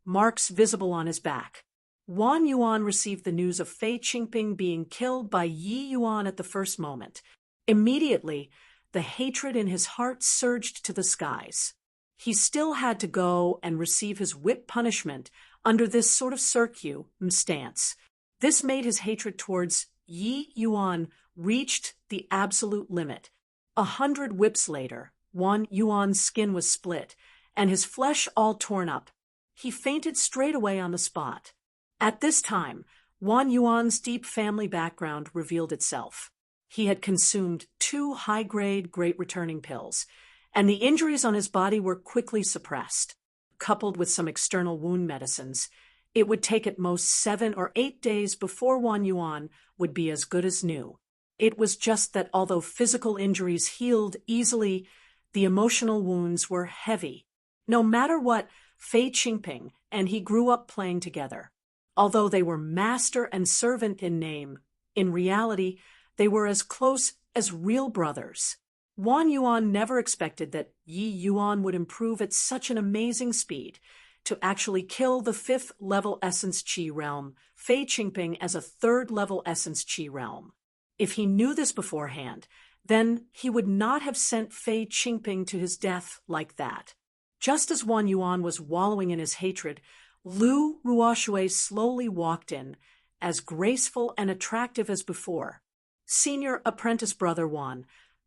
marks visible on his back. Wan Yuan received the news of Fei Qingping being killed by Yi Yuan at the first moment. Immediately, the hatred in his heart surged to the skies. He still had to go and receive his whip punishment under this sort of stance. This made his hatred towards Yi Yuan reached the absolute limit. 100 whips later, Wan Yuan's skin was split, and his flesh all torn up. He fainted straight away on the spot. At this time, Wan Yuan's deep family background revealed itself. He had consumed 2 high-grade great returning pills, and the injuries on his body were quickly suppressed. Coupled with some external wound medicines, it would take at most 7 or 8 days before Wan Yuan would be as good as new. It was just that although physical injuries healed easily, the emotional wounds were heavy. No matter what, Fei Qingping and he grew up playing together. Although they were master and servant in name, in reality, they were as close as real brothers. Wan Yuan never expected that Yi Yuan would improve at such an amazing speed to actually kill the 5th level essence chi realm, Fei Qingping, as a 3rd level essence chi realm. If he knew this beforehand, then he would not have sent Fei Qingping to his death like that. Just as Wan Yuan was wallowing in his hatred, Lu Ruoshui slowly walked in, as graceful and attractive as before. "Senior apprentice brother Wan,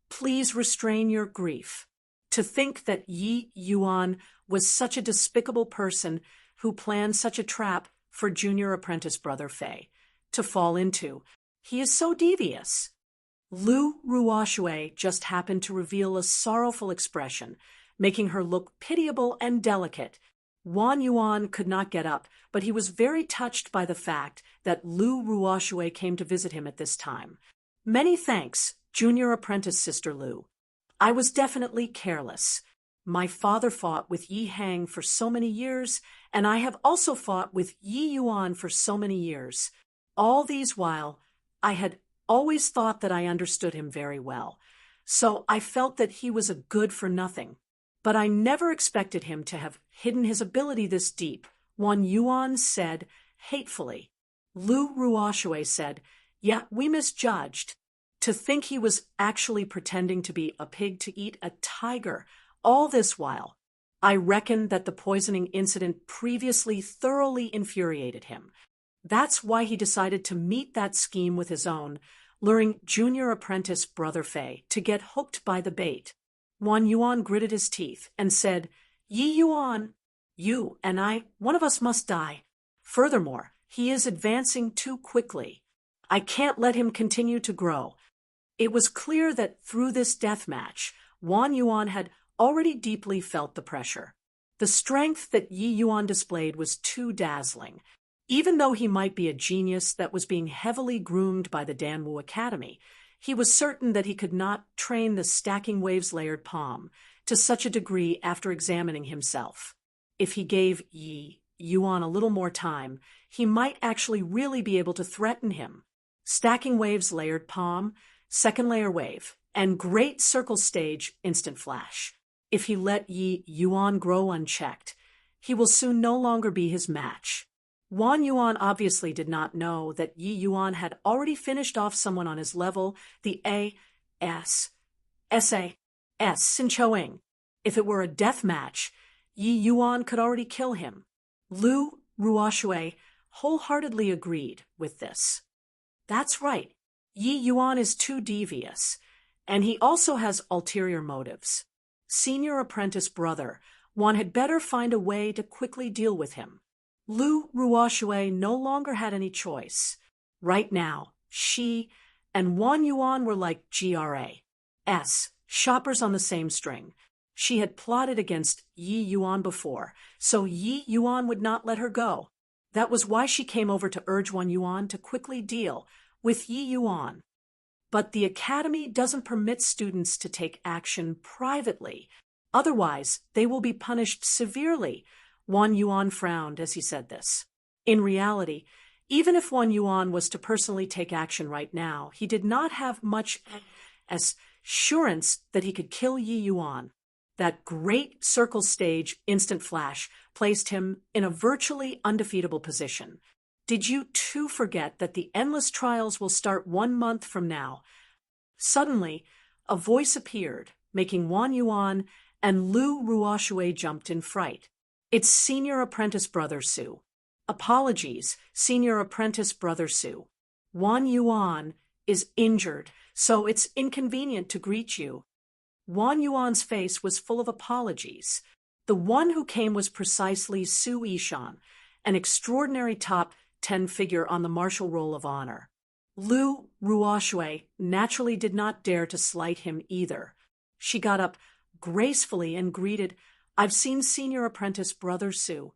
please restrain your grief. To think that Yi Yuan was such a despicable person who planned such a trap for junior apprentice brother Fei to fall into. He is so devious." Lu Ruoshui just happened to reveal a sorrowful expression making her look pitiable and delicate. Wan Yuan could not get up, but he was very touched by the fact that Lu Ruoshui came to visit him at this time. Many thanks, junior apprentice Sister Lu. I was definitely careless. My father fought with Yi Hang for so many years, and I have also fought with Yi Yuan for so many years. All these while, I had always thought that I understood him very well, so I felt that he was a good for nothing. But I never expected him to have hidden his ability this deep, Wan Yuan said hatefully. Lu Ruoshui said, "Yeah, we misjudged. To think he was actually pretending to be a pig to eat a tiger, all this while. I reckon that the poisoning incident previously thoroughly infuriated him. That's why he decided to meet that scheme with his own, luring junior apprentice Brother Fei to get hooked by the bait." Wan Yuan gritted his teeth and said, "Yi Yuan, you and I, one of us must die. Furthermore, he is advancing too quickly. I can't let him continue to grow." It was clear that through this death match, Wan Yuan had already deeply felt the pressure. The strength that Yi Yuan displayed was too dazzling. Even though he might be a genius that was being heavily groomed by the Danwu Academy, he was certain that he could not train the stacking waves layered palm to such a degree after examining himself. If he gave Yi Yuan a little more time, he might actually really be able to threaten him. Stacking waves layered palm, second layer wave, and great circle stage instant flash. If he let Yi Yuan grow unchecked, he will soon no longer be his match. Wan Yuan obviously did not know that Yi Yuan had already finished off someone on his level, the A.S. Sin Choing. If it were a death match, Yi Yuan could already kill him. Lu Ruoshui wholeheartedly agreed with this. That's right, Yi Yuan is too devious, and he also has ulterior motives. Senior apprentice brother, one had better find a way to quickly deal with him. Lu Ruoshui no longer had any choice. Right now, she and Wan Yuan were like GRAs, shoppers on the same string. She had plotted against Yi Yuan before, so Yi Yuan would not let her go. That was why she came over to urge Wan Yuan to quickly deal with Yi Yuan. But the academy doesn't permit students to take action privately. Otherwise, they will be punished severely. Wan Yuan frowned as he said this. In reality, even if Wan Yuan was to personally take action right now, he did not have much assurance that he could kill Yi Yuan. That great circle stage instant flash placed him in a virtually undefeatable position. Did you too forget that the endless trials will start 1 month from now? Suddenly, a voice appeared, making Wan Yuan and Lu Ruoshui jumped in fright. It's Senior Apprentice Brother Su. Apologies, Senior Apprentice Brother Su. Wan Yuan is injured, so it's inconvenient to greet you. Wan Yuan's face was full of apologies. The one who came was precisely Su Yishan, an extraordinary top 10 figure on the Martial Roll of Honor. Lu Ruoshui naturally did not dare to slight him either. She got up gracefully and greeted, "I've seen Senior Apprentice Brother Su."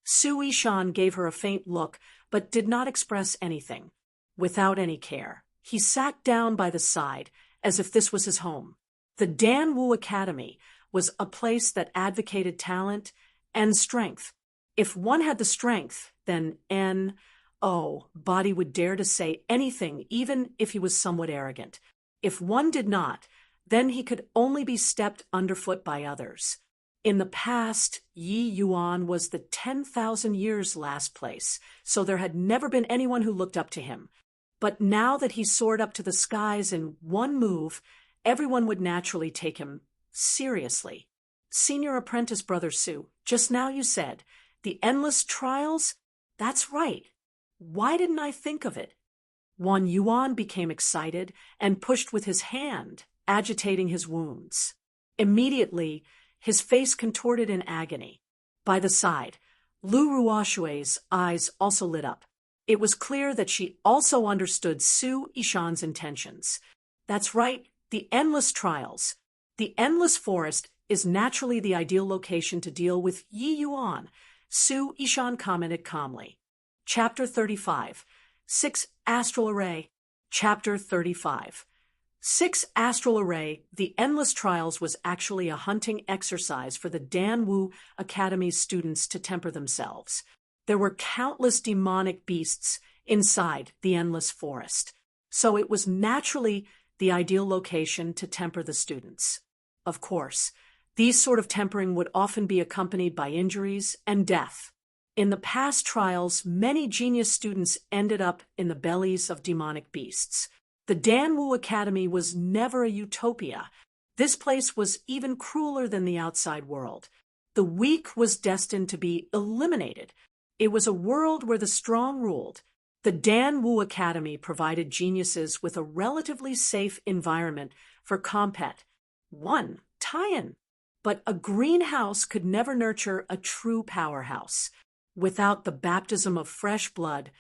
Su Yishan gave her a faint look, but did not express anything. Without any care, he sat down by the side, as if this was his home. The Danwu Academy was a place that advocated talent and strength. If one had the strength, then body would dare to say anything, even if he was somewhat arrogant. If one did not, then he could only be stepped underfoot by others. In the past, Yi Yuan was the 10,000 years last place, so there had never been anyone who looked up to him. But now that he soared up to the skies in one move, everyone would naturally take him seriously. Senior Apprentice Brother Su, just now you said, the endless trials? That's right. Why didn't I think of it? Wan Yuan became excited and pushed with his hand, agitating his wounds. Immediately, his face contorted in agony. By the side, Lu Ruoshui's eyes also lit up. It was clear that she also understood Su Yishan's intentions. That's right, the endless trials. The endless forest is naturally the ideal location to deal with Yi Yuan, Su Yishan commented calmly. Chapter 35. 6 Astral Array. Chapter 35. 6 Astral Array. The Endless Trials was actually a hunting exercise for the Danwu Academy's students to temper themselves. There were countless demonic beasts inside the Endless Forest, so it was naturally the ideal location to temper the students. Of course, these sort of tempering would often be accompanied by injuries and death. In the past trials, many genius students ended up in the bellies of demonic beasts. The Danwu Academy was never a utopia. This place was even crueler than the outside world. The weak was destined to be eliminated. It was a world where the strong ruled. The Danwu Academy provided geniuses with a relatively safe environment for compet. One, tie-in. But a greenhouse could never nurture a true powerhouse. Without the baptism of fresh blood,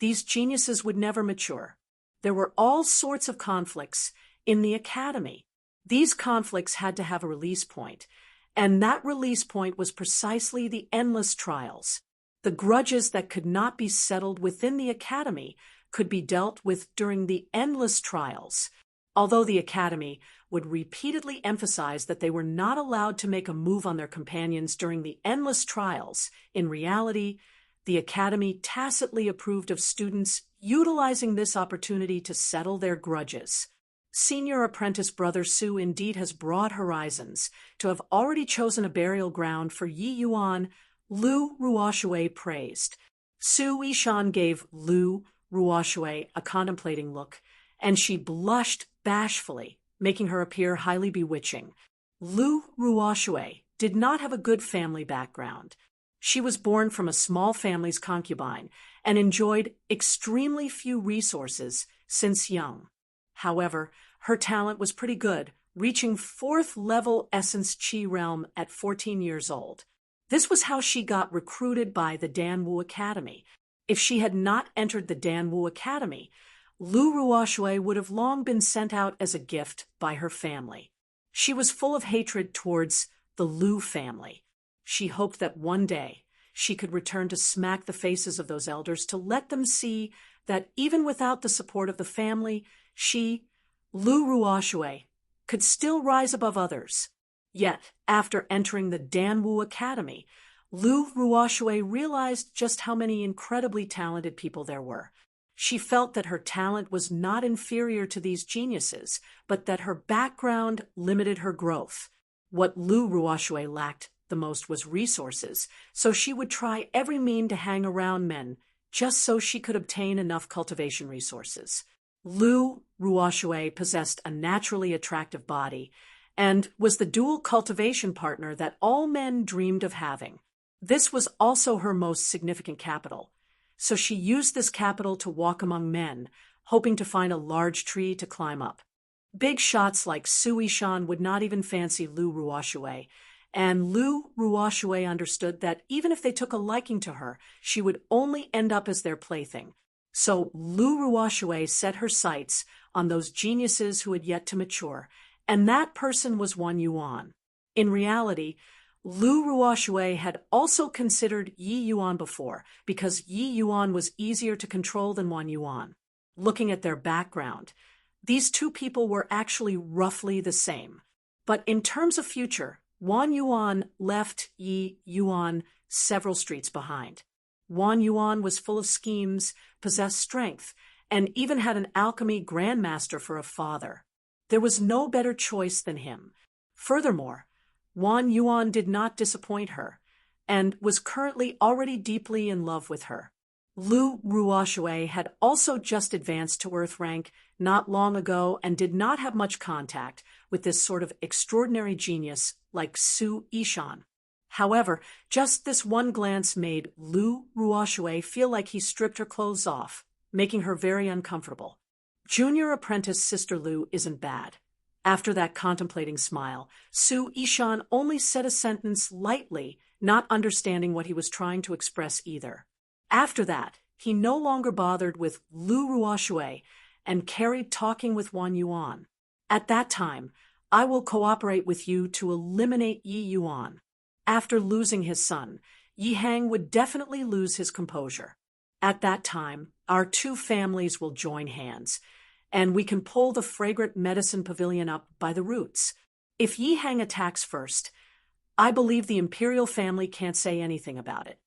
these geniuses would never mature. There were all sorts of conflicts in the academy. These conflicts had to have a release point, and that release point was precisely the Endless Trials. The grudges that could not be settled within the academy could be dealt with during the Endless Trials. Although the academy would repeatedly emphasize that they were not allowed to make a move on their companions during the Endless Trials, in reality, the academy tacitly approved of students utilizing this opportunity to settle their grudges. Senior apprentice brother Su indeed has broad horizons. To have already chosen a burial ground for Yi Yuan, Lu Ruoshui praised. Su Yishan gave Lu Ruoshui a contemplating look, and she blushed bashfully, making her appear highly bewitching. Lu Ruoshui did not have a good family background. She was born from a small family's concubine and enjoyed extremely few resources since young. However, her talent was pretty good, reaching 4th level Essence Chi realm at 14 years old. This was how she got recruited by the Danwu Academy. If she had not entered the Danwu Academy, Lu Ruoshui would have long been sent out as a gift by her family. She was full of hatred towards the Lu family. She hoped that one day she could return to smack the faces of those elders to let them see that even without the support of the family, she, Lu Ruoshui, could still rise above others. Yet, after entering the Danwu Academy, Lu Ruoshui realized just how many incredibly talented people there were. She felt that her talent was not inferior to these geniuses, but that her background limited her growth. What Lu Ruoshui lacked the most was resources, so she would try every means to hang around men, just so she could obtain enough cultivation resources. Lu Ruoshui possessed a naturally attractive body, and was the dual cultivation partner that all men dreamed of having. This was also her most significant capital, so she used this capital to walk among men, hoping to find a large tree to climb up. Big shots like Su Yishan would not even fancy Lu Ruoshui, and Lu Ruoshui understood that even if they took a liking to her, she would only end up as their plaything. So Lu Ruoshui set her sights on those geniuses who had yet to mature, and that person was Wan Yuan. In reality, Lu Ruoshui had also considered Yi Yuan before, because Yi Yuan was easier to control than Wan Yuan. Looking at their background, these two people were actually roughly the same. But in terms of future, Wan Yuan left Yi Yuan several streets behind. Wan Yuan was full of schemes, possessed strength, and even had an alchemy grandmaster for a father. There was no better choice than him. Furthermore, Wan Yuan did not disappoint her, and was currently already deeply in love with her. Lu Ruoshui had also just advanced to Earth rank not long ago and did not have much contact with this sort of extraordinary genius like Su Yishan. However, just this one glance made Lu Ruoshui feel like he stripped her clothes off, making her very uncomfortable. Junior apprentice Sister Lu isn't bad. After that contemplating smile, Su Yishan only said a sentence lightly, not understanding what he was trying to express either. After that, he no longer bothered with Lu Ruoshui and carried talking with Wan Yuan. At that time, I will cooperate with you to eliminate Yi Yuan. After losing his son, Yi Hang would definitely lose his composure. At that time, our two families will join hands, and we can pull the fragrant medicine pavilion up by the roots. If Yi Hang attacks first, I believe the imperial family can't say anything about it.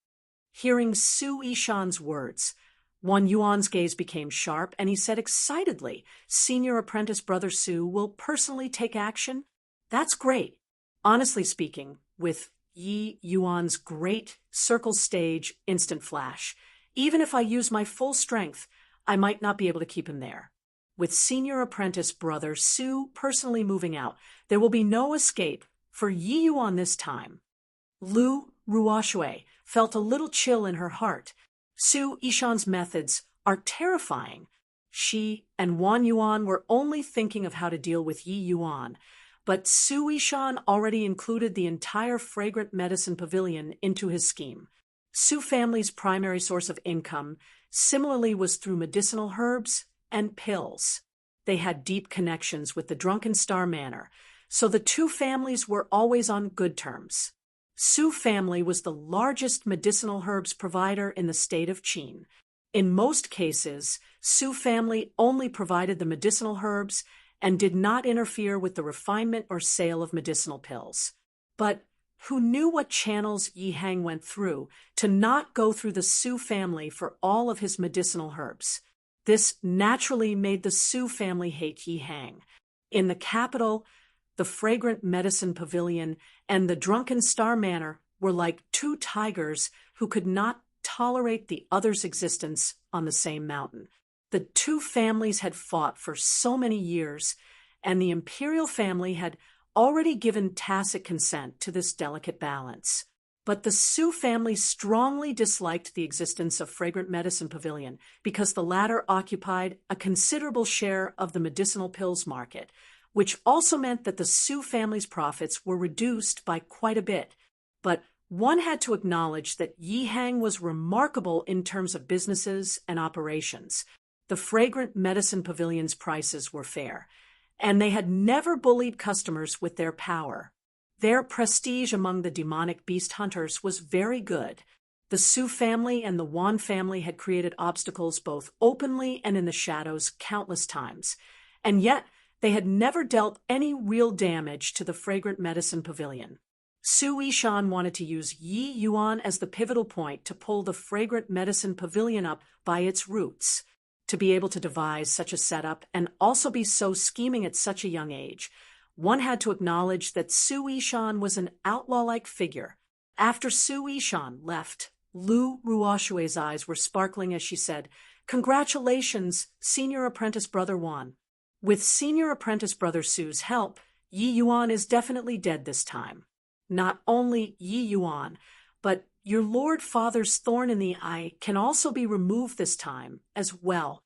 Hearing Su Yishan's words, Wan Yuan's gaze became sharp, and he said excitedly, "Senior apprentice brother Su will personally take action? That's great." Honestly speaking, with Yi Yuan's great circle stage instant flash, even if I use my full strength, I might not be able to keep him there. With senior apprentice brother Su personally moving out, there will be no escape for Yi Yuan this time. Lu Ruoshui felt a little chill in her heart. Su Yishan's methods are terrifying. She and Wan Yuan were only thinking of how to deal with Yi Yuan, but Su Yishan already included the entire fragrant medicine pavilion into his scheme. Su family's primary source of income similarly was through medicinal herbs and pills. They had deep connections with the Drunken Star Manor, so the two families were always on good terms. Su family was the largest medicinal herbs provider in the state of Qin. In most cases, Su family only provided the medicinal herbs and did not interfere with the refinement or sale of medicinal pills. But who knew what channels Yi Hang went through to not go through the Su family for all of his medicinal herbs? This naturally made the Su family hate Yi Hang. In the capital, the fragrant medicine pavilion and the Drunken Star Manor were like two tigers who could not tolerate the other's existence on the same mountain. The two families had fought for so many years, and the imperial family had already given tacit consent to this delicate balance. But the Su family strongly disliked the existence of Fragrant Medicine Pavilion because the latter occupied a considerable share of the medicinal pills market, which also meant that the Su family's profits were reduced by quite a bit. But one had to acknowledge that Yi Hang was remarkable in terms of businesses and operations. The Fragrant Medicine Pavilion's prices were fair, and they had never bullied customers with their power. Their prestige among the demonic beast hunters was very good. The Su family and the Wan family had created obstacles both openly and in the shadows countless times, and yet they had never dealt any real damage to the Fragrant Medicine Pavilion. Su Yishan wanted to use Yi Yuan as the pivotal point to pull the Fragrant Medicine Pavilion up by its roots. To be able to devise such a setup and also be so scheming at such a young age, one had to acknowledge that Su Yishan was an outlaw-like figure. After Su Yishan left, Lu Ruoshui's eyes were sparkling as she said, "Congratulations, Senior Apprentice Brother Wan. With Senior Apprentice Brother Su's help, Yi Yuan is definitely dead this time. Not only Yi Yuan, but your Lord Father's thorn in the eye can also be removed this time as well."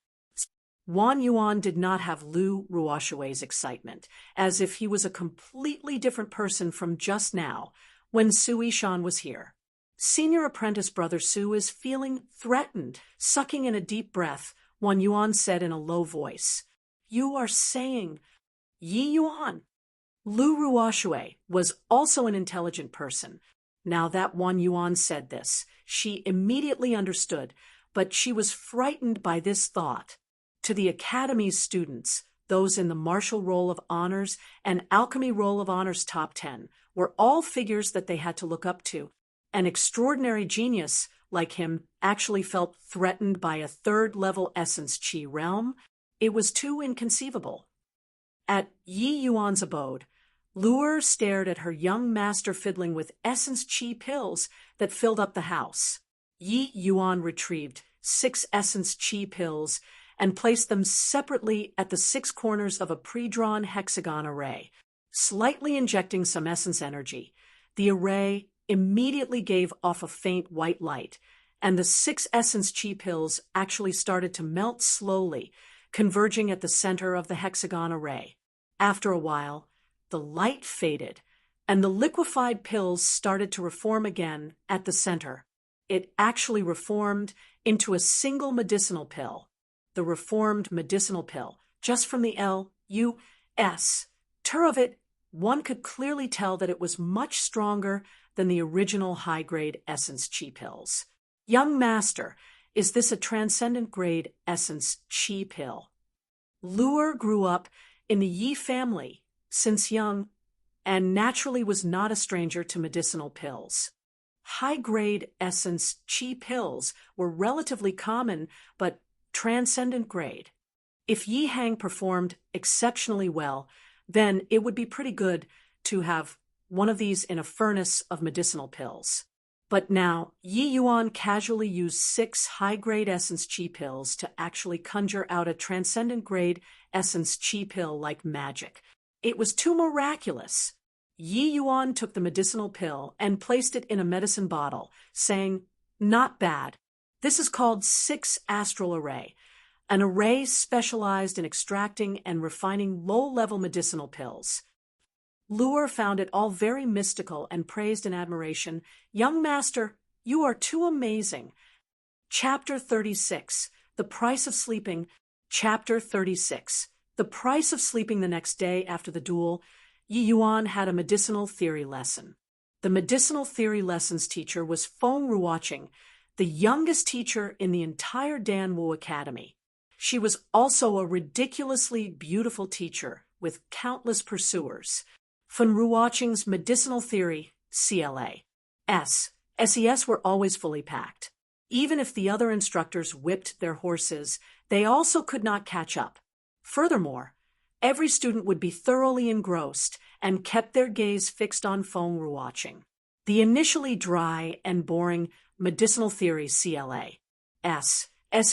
Wan Yuan did not have Lu Ruoshui's excitement, as if he was a completely different person from just now, when Su Yishan was here. Senior Apprentice Brother Su is feeling threatened. Sucking in a deep breath, Wan Yuan said in a low voice, "You are saying, Yi Yuan?" Lu Ruoshui was also an intelligent person. Now that Wan Yuan said this, she immediately understood, but she was frightened by this thought. To the Academy's students, those in the Martial Roll of Honors and Alchemy Roll of Honors top 10 were all figures that they had to look up to. An extraordinary genius like him actually felt threatened by a third-level Essence Qi realm. It was too inconceivable. At Yi Yuan's abode, Luer stared at her young master fiddling with Essence Qi pills that filled up the house. Yi Yuan retrieved 6 Essence Qi pills and placed them separately at the 6 corners of a pre-drawn hexagon array, slightly injecting some essence energy. The array immediately gave off a faint white light, and the 6 Essence Qi pills actually started to melt slowly, converging at the center of the hexagon array. After a while, the light faded, and the liquefied pills started to reform again at the center. It actually reformed into a single medicinal pill. The reformed medicinal pill, just from the L-U-S. Tur of it one could clearly tell that it was much stronger than the original high-grade Essence Chi pills. Young Master, is this a transcendent-grade Essence Chi pill? Luer grew up in the Yi family since young and naturally was not a stranger to medicinal pills. High-grade Essence Chi pills were relatively common, but transcendent grade. If Yi Hang performed exceptionally well, then it would be pretty good to have one of these in a furnace of medicinal pills. But now, Yi Yuan casually used 6 high-grade Essence Chi pills to actually conjure out a transcendent-grade Essence Chi pill like magic. It was too miraculous. Yi Yuan took the medicinal pill and placed it in a medicine bottle, saying, "Not bad. This is called 6 Astral Array, an array specialized in extracting and refining low-level medicinal pills." Luer found it all very mystical and praised in admiration, "Young Master, you are too amazing." Chapter 36, The Price of Sleeping. Chapter 36, The Price of Sleeping. The next day after the duel, Yi Yuan had a medicinal theory lesson. The medicinal theory lessons teacher was Feng Ruoqing, the youngest teacher in the entire Danwu Academy. She was also a ridiculously beautiful teacher with countless pursuers. Feng Ruoqing's medicinal theory, CLA, SES were always fully packed. Even if the other instructors whipped their horses, they also could not catch up. Furthermore, every student would be thoroughly engrossed and kept their gaze fixed on Feng Ruoqing. The initially dry and boring medicinal theory CLA, S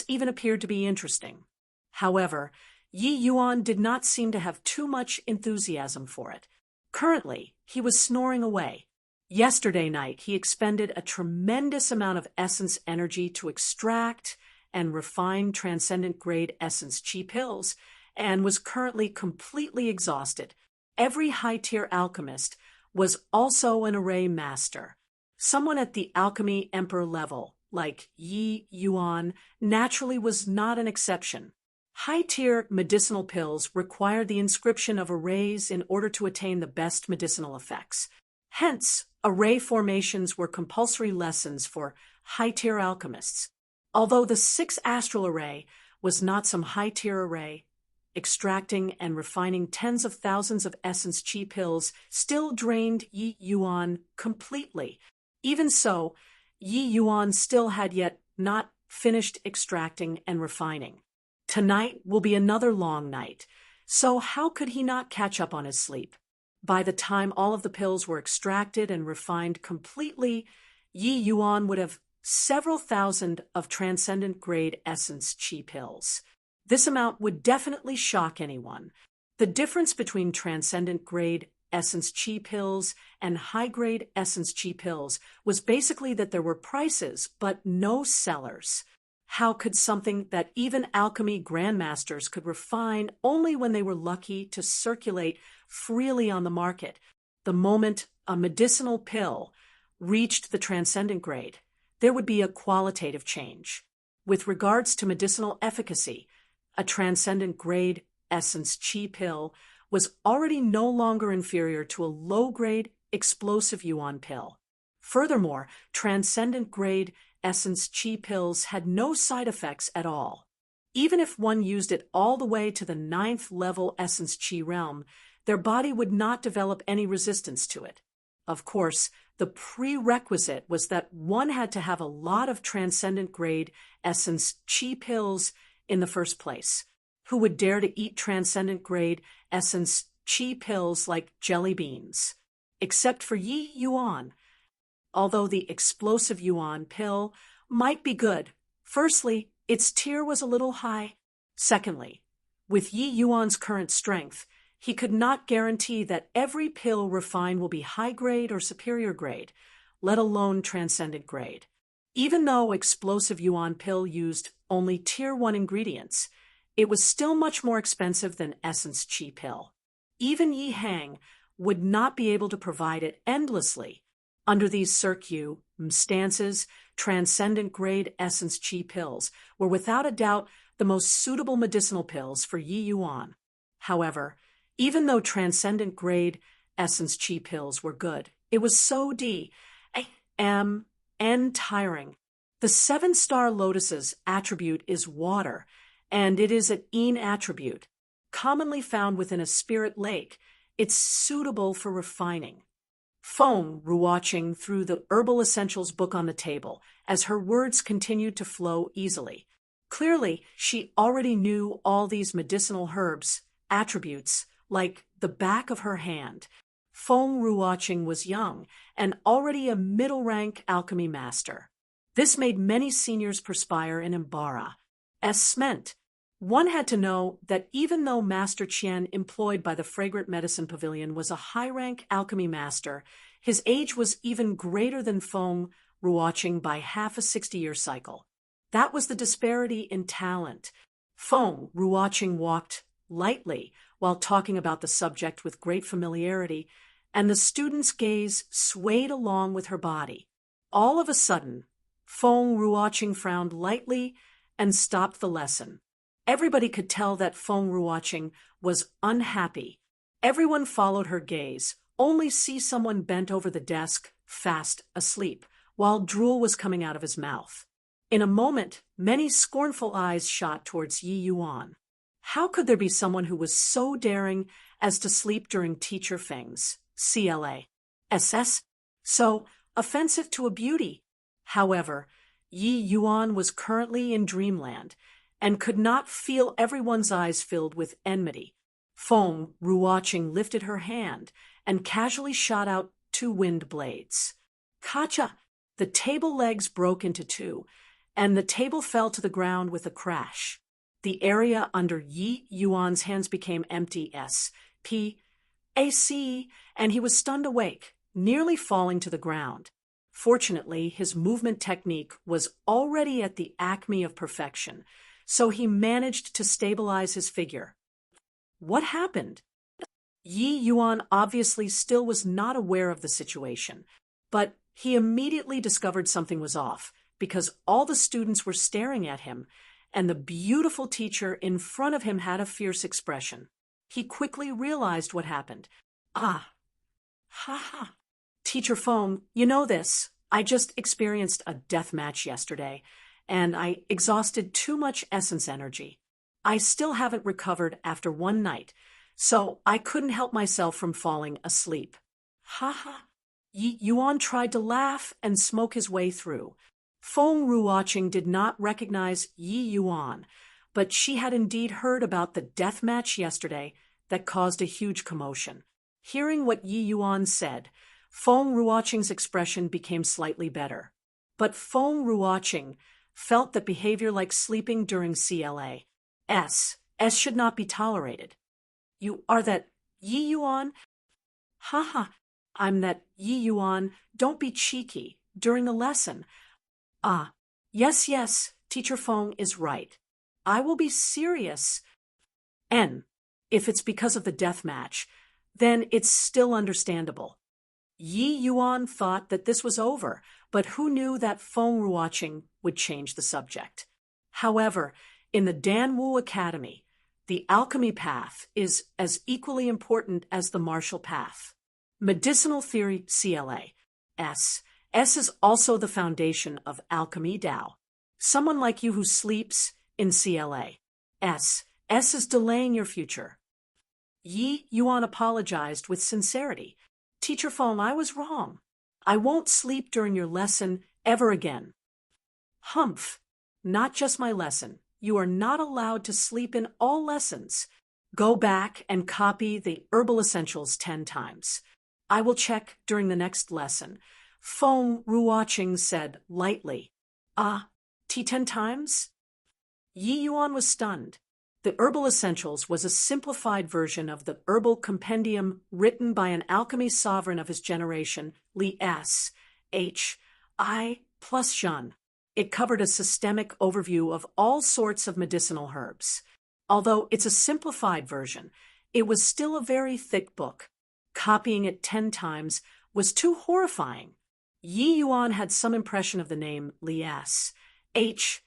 even appeared to be interesting. However, Yi Yuan did not seem to have too much enthusiasm for it. Currently, he was snoring away. Yesterday night, he expended a tremendous amount of essence energy to extract and refine transcendent-grade Essence Chi pills, and was currently completely exhausted. Every high-tier alchemist was also an array master. Someone at the alchemy emperor level, like Yi Yuan, naturally was not an exception. High-tier medicinal pills required the inscription of arrays in order to attain the best medicinal effects. Hence, array formations were compulsory lessons for high-tier alchemists. Although the 6 Astral Array was not some high-tier array, extracting and refining tens of thousands of Essence Chi pills still drained Yi Yuan completely. Even so, Yi Yuan still had yet not finished extracting and refining. Tonight will be another long night, so how could he not catch up on his sleep? By the time all of the pills were extracted and refined completely, Yi Yuan would have several thousand of transcendent-grade Essence Chi pills. This amount would definitely shock anyone. The difference between transcendent-grade Essence Chi pills and high-grade Essence Chi pills was basically that there were prices, but no sellers. How could something that even alchemy grandmasters could refine only when they were lucky to circulate freely on the market? The moment a medicinal pill reached the transcendent grade, there would be a qualitative change. With regards to medicinal efficacy, a transcendent grade Essence Chi pill was already no longer inferior to a low-grade explosive Yuan pill. Furthermore, transcendent grade Essence Chi pills had no side effects at all. Even if one used it all the way to the 9th level Essence Chi realm, their body would not develop any resistance to it. Of course, the prerequisite was that one had to have a lot of transcendent grade Essence Chi pills in the first place. Who would dare to eat transcendent grade Essence Chi pills like jelly beans? Except for Yi Yuan. Although the explosive Yuan pill might be good, firstly, its tier was a little high. Secondly, with Yi Yuan's current strength, he could not guarantee that every pill refined will be high grade or superior grade, let alone transcendent grade. Even though explosive Yuan pill used only tier 1 ingredients, it was still much more expensive than Essence Chi pill. Even Yi Hang would not be able to provide it endlessly. Under these circumstances, transcendent-grade Essence Chi pills were without a doubt the most suitable medicinal pills for Yi Yuan. However, even though transcendent-grade essence chi pills were good. It was so and tiring. The 7-star lotus's attribute is water, and it is an een attribute, commonly found within a spirit lake. It's suitable for refining. Feng ruwatching threw the herbal essentials book on the table as her words continued to flow easily. Clearly, she already knew all these medicinal herbs, attributes, like the back of her hand. Feng ruwatching was young and already a middle-rank alchemy master. This made many seniors perspire in Imbara. As meant, one had to know that even though Master Qian employed by the Fragrant Medicine Pavilion was a high-rank alchemy master, his age was even greater than Feng ruwatching by half a 60-year cycle. That was the disparity in talent. Feng ruwatching walked lightly while talking about the subject with great familiarity, and the student's gaze swayed along with her body. All of a sudden, Feng ruwatching frowned lightly and stopped the lesson. Everybody could tell that Feng ruwatching was unhappy. Everyone followed her gaze, only see someone bent over the desk, fast asleep, while drool was coming out of his mouth. In a moment, many scornful eyes shot towards Yi Yuan. How could there be someone who was so daring as to sleep during Teacher Feng's CLA SS? So offensive to a beauty. However, Yi Yuan was currently in dreamland and could not feel everyone's eyes filled with enmity. Feng ruwatching lifted her hand and casually shot out 2 wind blades. Kacha! The table legs broke into 2, and the table fell to the ground with a crash. The area under Yi Yuan's hands became empty and he was stunned awake, nearly falling to the ground. Fortunately, his movement technique was already at the acme of perfection, so he managed to stabilize his figure. What happened? Yi Yuan obviously still was not aware of the situation, but he immediately discovered something was off, because all the students were staring at him, and the beautiful teacher in front of him had a fierce expression. He quickly realized what happened. Ha ha. Teacher Feng, you know this. I just experienced a death match yesterday, and I exhausted too much essence energy. I still haven't recovered after one night, so I couldn't help myself from falling asleep. Ha ha. Yi Yuan tried to laugh and smoke his way through. Feng ruwatching did not recognize Yi Yuan, but she had indeed heard about the death match yesterday that caused a huge commotion. Hearing what Yi Yuan said, Feng ruwatching's expression became slightly better. But Feng ruwatching felt that behavior like sleeping during CLA S should not be tolerated. You are that Yi Yuan? Haha, I'm that Yi Yuan. Don't be cheeky during the lesson. Ah, yes, Teacher Feng is right. I will be serious. And if it's because of the death match, then it's still understandable. Yi Yuan thought that this was over, but who knew that Feng ruwatching would change the subject? However, in the Danwu Academy, the alchemy path is as equally important as the martial path. Medicinal theory CLA S is also the foundation of alchemy Dao. Someone like you who sleeps in CLA S is delaying your future. Yi Yuan apologized with sincerity. Teacher Feng, I was wrong. I won't sleep during your lesson ever again. Humph, not just my lesson. You are not allowed to sleep in all lessons. Go back and copy the herbal essentials 10 times. I will check during the next lesson. Feng ruwatching said lightly. 10 times? Yi Yuan was stunned. The herbal essentials was a simplified version of the herbal compendium written by an alchemy sovereign of his generation, Li S. H. I. plus Zhen. It covered a systemic overview of all sorts of medicinal herbs. Although it's a simplified version, it was still a very thick book. Copying it 10 times was too horrifying. Yi Yuan had some impression of the name Li S. H.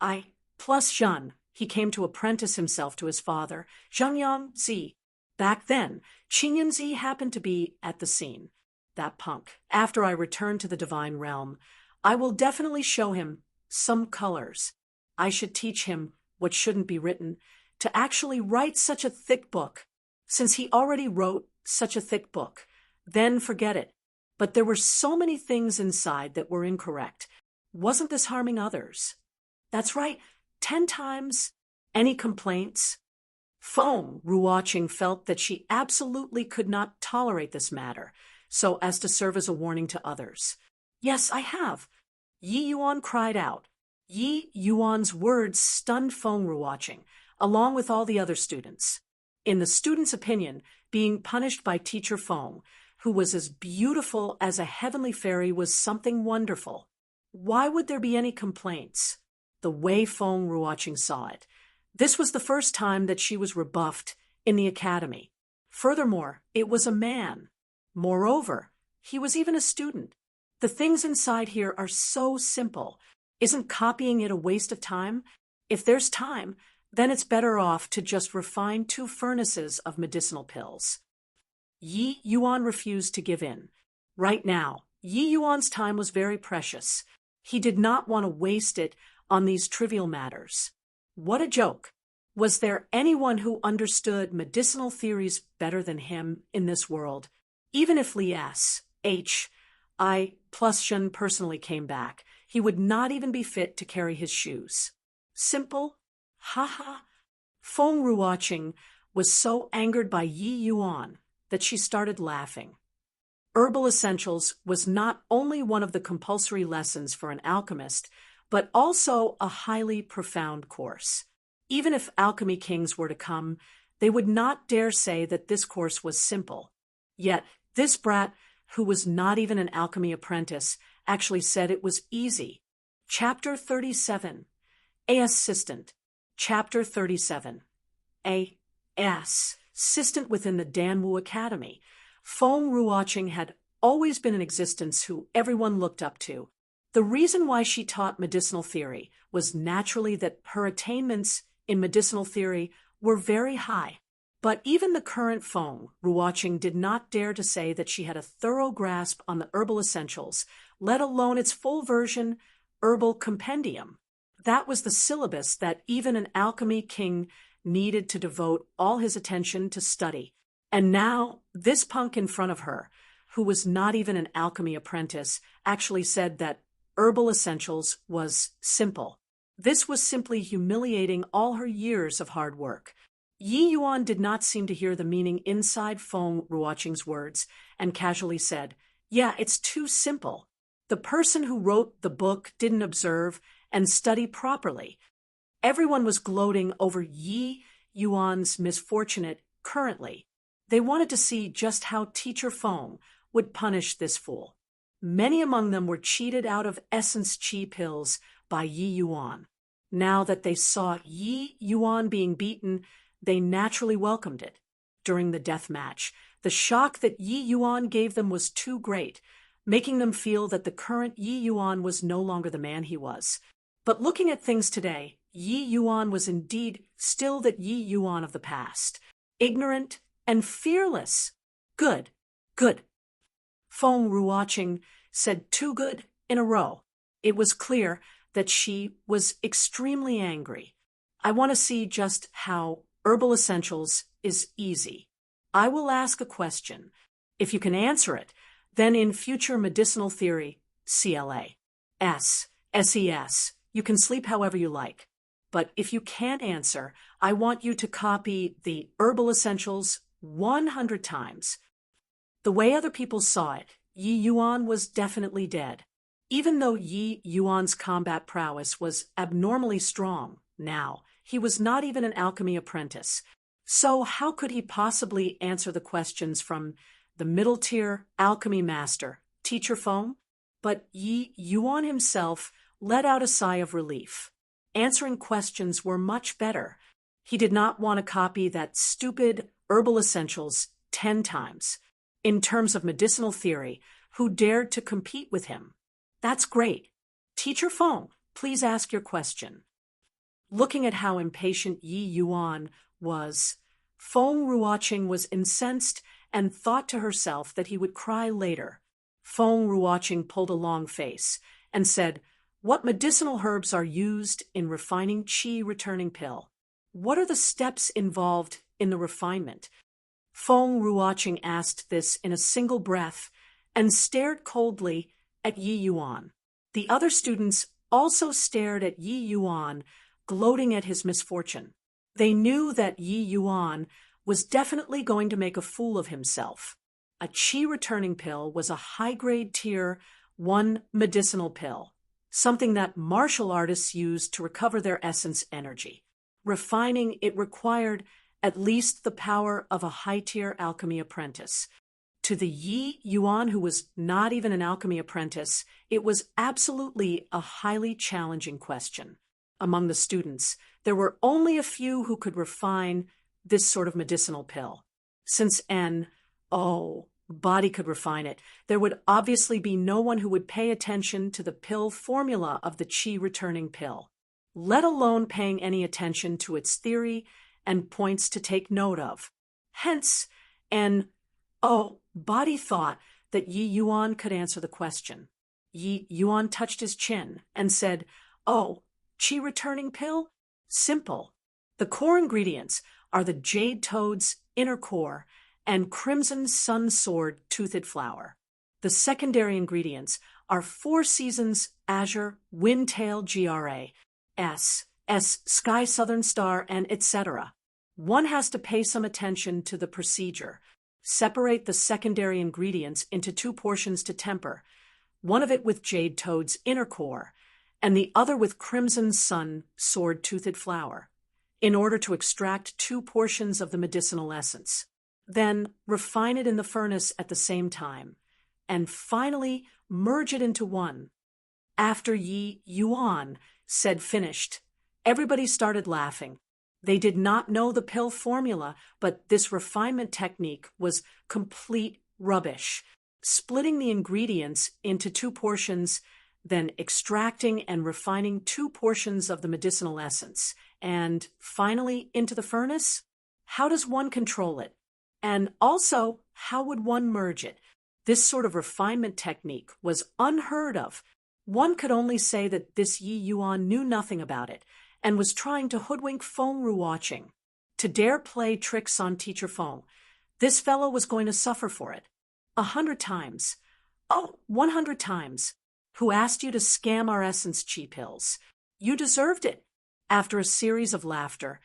I. plus Zhen. He came to apprentice himself to his father, Zhengyang Zi. Back then, Qinyanzi happened to be at the scene. That punk. After I return to the divine realm, I will definitely show him some colors. I should teach him what shouldn't be written, to actually write such a thick book. Since he already wrote such a thick book, then forget it. But there were so many things inside that were incorrect. Wasn't this harming others? That's right, 10 times. Any complaints? Feng Ruoqing felt that she absolutely could not tolerate this matter, so as to serve as a warning to others. Yes, I have. Yi Yuan cried out. Yi Yuan's words stunned Feng Ruoqing, along with all the other students. In the students' opinion, being punished by teacher Feng, who was as beautiful as a heavenly fairy, was something wonderful. Why would there be any complaints? The way Feng Ruoqing saw it, this was the first time that she was rebuffed in the academy. Furthermore, it was a man. Moreover, he was even a student. The things inside here are so simple. Isn't copying it a waste of time? If there's time, then it's better off to just refine 2 furnaces of medicinal pills. Yi Yuan refused to give in. Right now, Yi Yuan's time was very precious. He did not want to waste it on these trivial matters. What a joke! Was there anyone who understood medicinal theories better than him in this world? Even if Li S. H. I. plus Shen personally came back, he would not even be fit to carry his shoes. Simple? Ha. Feng Ruoqing was so angered by Yi Yuan that she started laughing. Herbal Essentials was not only one of the compulsory lessons for an alchemist, but also a highly profound course. Even if alchemy kings were to come, they would not dare say that this course was simple. Yet, this brat, who was not even an alchemy apprentice, actually said it was easy. Chapter 37. A assistant. Chapter 37. A assistant within the Danwu Academy. Feng Ruoqing had always been in existence who everyone looked up to. The reason why she taught medicinal theory was naturally that her attainments in medicinal theory were very high. But even the current Feng Ruoqing did not dare to say that she had a thorough grasp on the herbal essentials, let alone its full version, Herbal Compendium. That was the syllabus that even an alchemy king needed to devote all his attention to study. And now, this punk in front of her, who was not even an alchemy apprentice, actually said that Herbal Essentials was simple. This was simply humiliating all her years of hard work. Yi Yuan did not seem to hear the meaning inside Feng Ruoqing's words and casually said, "Yeah, it's too simple. The person who wrote the book didn't observe and study properly." Everyone was gloating over Yi Yuan's misfortunate currently. They wanted to see just how Teacher Feng would punish this fool. Many among them were cheated out of essence chi pills by Yi Yuan. Now that they saw Yi Yuan being beaten, they naturally welcomed it. During the death match, the shock that Yi Yuan gave them was too great, making them feel that the current Yi Yuan was no longer the man he was. But looking at things today, Yi Yuan was indeed still that Yi Yuan of the past. Ignorant and fearless. Good. Feng Ruoqing said 2 good in a row. It was clear that she was extremely angry. I want to see just how Herbal Essentials is easy. I will ask a question. If you can answer it, then in future medicinal theory, CLA, SES, you can sleep however you like. But if you can't answer, I want you to copy the Herbal Essentials 100 times. The way other people saw it, Yi Yuan was definitely dead. Even though Yi Yuan's combat prowess was abnormally strong, now, he was not even an alchemy apprentice. So how could he possibly answer the questions from the middle-tier alchemy master, Teacher Feng? But Yi Yuan himself let out a sigh of relief. Answering questions were much better. He did not want to copy that stupid Herbal Essentials 10 times. In terms of medicinal theory, who dared to compete with him? That's great. Teacher Feng, please ask your question. Looking at how impatient Yi Yuan was, Feng Ruoqing was incensed and thought to herself that he would cry later. Feng Ruoqing pulled a long face and said, "What medicinal herbs are used in refining qi returning pill? What are the steps involved in the refinement?" Feng Ruoqing asked this in a single breath and stared coldly at Yi Yuan. The other students also stared at Yi Yuan, gloating at his misfortune. They knew that Yi Yuan was definitely going to make a fool of himself. A qi returning pill was a high-grade tier 1 medicinal pill, something that martial artists used to recover their essence energy. Refining it required at least the power of a high-tier alchemy apprentice. To the Yi Yuan, who was not even an alchemy apprentice, it was absolutely a highly challenging question. Among the students, there were only a few who could refine this sort of medicinal pill. Since body could refine it, there would obviously be no one who would pay attention to the pill formula of the qi returning pill, let alone paying any attention to its theory and points to take note of. Hence, body thought that Yi Yuan could answer the question. Yi Yuan touched his chin and said, "Qi returning pill? Simple. The core ingredients are the jade toad's inner core and crimson sun sword toothed flower. The secondary ingredients are 4 Seasons azure windtail GRA, S sky southern star, and etc. One has to pay some attention to the procedure. Separate the secondary ingredients into 2 portions to temper, one of it with jade toad's inner core, and the other with crimson sun sword toothed flower, in order to extract 2 portions of the medicinal essence. Then refine it in the furnace at the same time, and finally merge it into one." After Yi Yuan said finished, everybody started laughing. They did not know the pill formula, but this refinement technique was complete rubbish. Splitting the ingredients into 2 portions, then extracting and refining 2 portions of the medicinal essence, and finally into the furnace? How does one control it? And also, how would one merge it? This sort of refinement technique was unheard of. One could only say that this Yi Yuan knew nothing about it and was trying to hoodwink Feng Ruoqing. To dare play tricks on Teacher Feng, this fellow was going to suffer for it. 100 times. 100 times. Who asked you to scam our essence qi pills? You deserved it. After a series of laughter,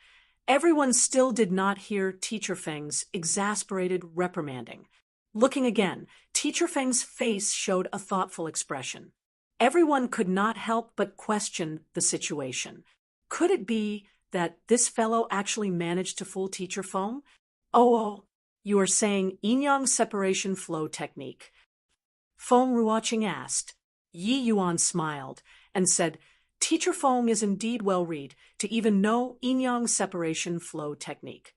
everyone still did not hear Teacher Feng's exasperated reprimanding. Looking again, Teacher Feng's face showed a thoughtful expression. Everyone could not help but question the situation. Could it be that this fellow actually managed to fool Teacher Feng? You are saying yin-yang separation flow technique. Feng Ruoqing asked. Yi Yuan smiled and said, "Teacher Feng is indeed well-read to even know yin-yang separation flow technique."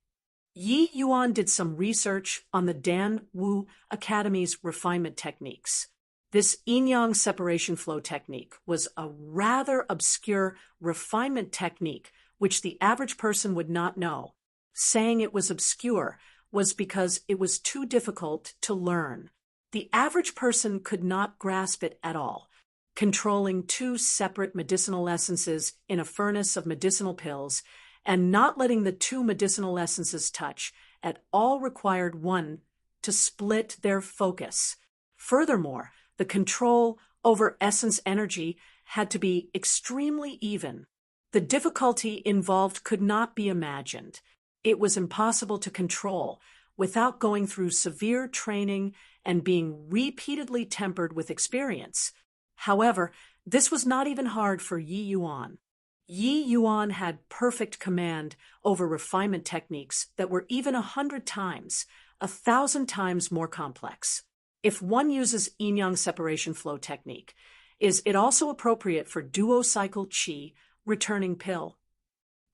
Yi Yuan did some research on the Dan Wu Academy's refinement techniques. This yin-yang separation flow technique was a rather obscure refinement technique which the average person would not know. Saying it was obscure was because it was too difficult to learn. The average person could not grasp it at all. Controlling 2 separate medicinal essences in a furnace of medicinal pills and not letting the 2 medicinal essences touch at all required one to split their focus. Furthermore, the control over essence energy had to be extremely even. The difficulty involved could not be imagined. It was impossible to control without going through severe training and being repeatedly tempered with experience. However, this was not even hard for Yi Yuan. Yi Yuan had perfect command over refinement techniques that were even 100 times, 1,000 times more complex. If one uses yin-yang separation flow technique, is it also appropriate for duo-cycle qi returning pill?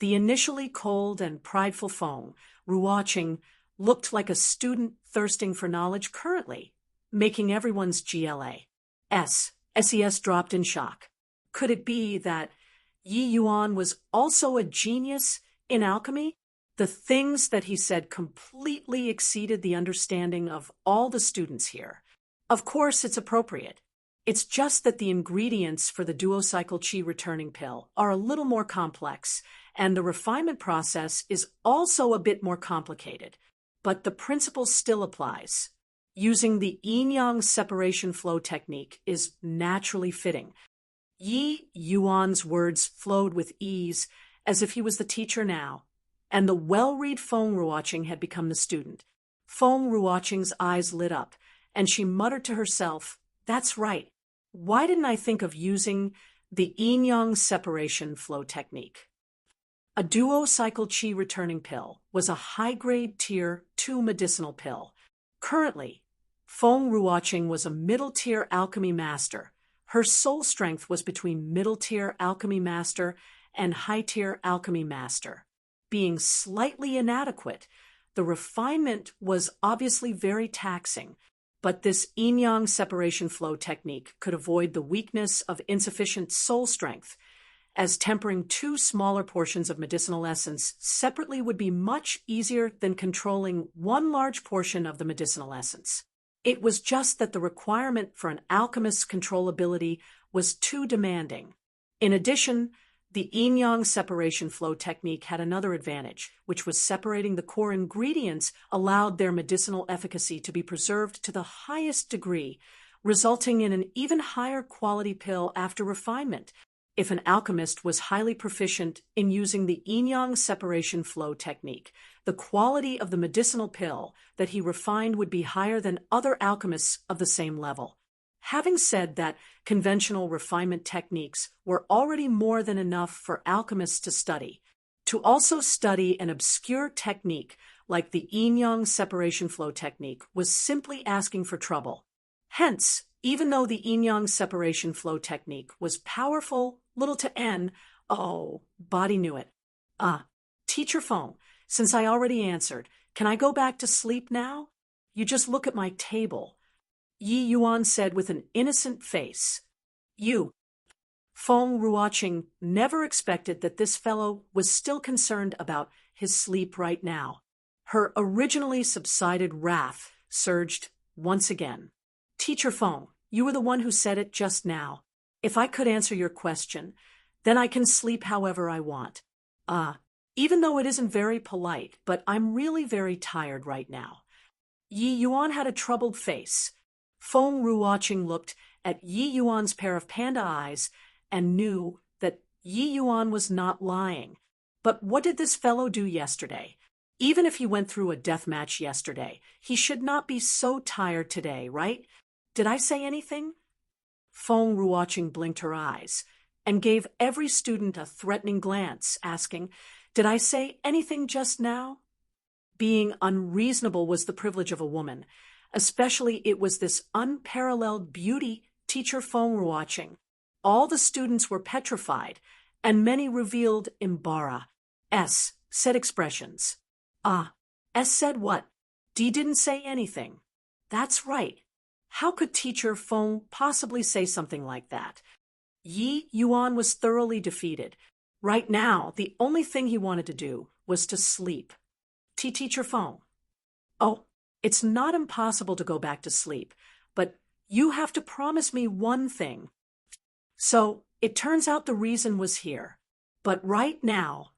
The initially cold and prideful Feng Ruoqing looked like a student thirsting for knowledge currently, making everyone's SES dropped in shock. Could it be that Yi Yuan was also a genius in alchemy? The things that he said completely exceeded the understanding of all the students here. Of course, it's appropriate. It's just that the ingredients for the duocycle qi returning pill are a little more complex, and the refinement process is also a bit more complicated. But the principle still applies. Using the yin-yang separation flow technique is naturally fitting. Yi Yuan's words flowed with ease, as if he was the teacher now, and the well-read Feng Ruoqing had become the student. Feng Ruoqing's eyes lit up, and she muttered to herself, "That's right. Why didn't I think of using the yin-yang separation flow technique?" A duocycle qi returning pill was a high-grade tier 2 medicinal pill. Currently, Feng Ruoqing was a middle-tier alchemy master. Her soul strength was between middle-tier alchemy master and high-tier alchemy master. Being slightly inadequate, the refinement was obviously very taxing, but this yin-yang separation flow technique could avoid the weakness of insufficient soul strength, as tempering 2 smaller portions of medicinal essence separately would be much easier than controlling 1 large portion of the medicinal essence. It was just that the requirement for an alchemist's controllability was too demanding. In addition, the yin-yang separation flow technique had another advantage, which was separating the core ingredients allowed their medicinal efficacy to be preserved to the highest degree, resulting in an even higher quality pill after refinement. If an alchemist was highly proficient in using the yin-yang separation flow technique, the quality of the medicinal pill that he refined would be higher than other alchemists of the same level. Having said that, conventional refinement techniques were already more than enough for alchemists to study. To also study an obscure technique like the yin-yang separation flow technique was simply asking for trouble. Hence, even though the yin-yang separation flow technique was powerful, little to n, body knew it. Teacher Feng, since I already answered, can I go back to sleep now? You just look at my table, Yi Yuan said with an innocent face. You. Feng Ruoqing never expected that this fellow was still concerned about his sleep right now. Her originally subsided wrath surged once again. Teacher Feng, you were the one who said it just now. If I could answer your question, then I can sleep however I want. Even though it isn't very polite, but I'm really very tired right now. Yi Yuan had a troubled face. Feng Ruoqing looked at Yi Yuan's pair of panda eyes and knew that Yi Yuan was not lying. But what did this fellow do yesterday? Even if he went through a death match yesterday, he should not be so tired today, right? Did I say anything? Feng Ruoqing blinked her eyes and gave every student a threatening glance, asking, "Did I say anything just now?" Being unreasonable was the privilege of a woman. Especially it was this unparalleled beauty, Teacher Feng Ruoqing. All the students were petrified, and many revealed said expressions. S said what? D didn't say anything. That's right. How could Teacher Feng possibly say something like that? Yi Yuan was thoroughly defeated. Right now, the only thing he wanted to do was to sleep. Teacher Feng. It's not impossible to go back to sleep, but you have to promise me one thing. So, it turns out the reason was here. But right now,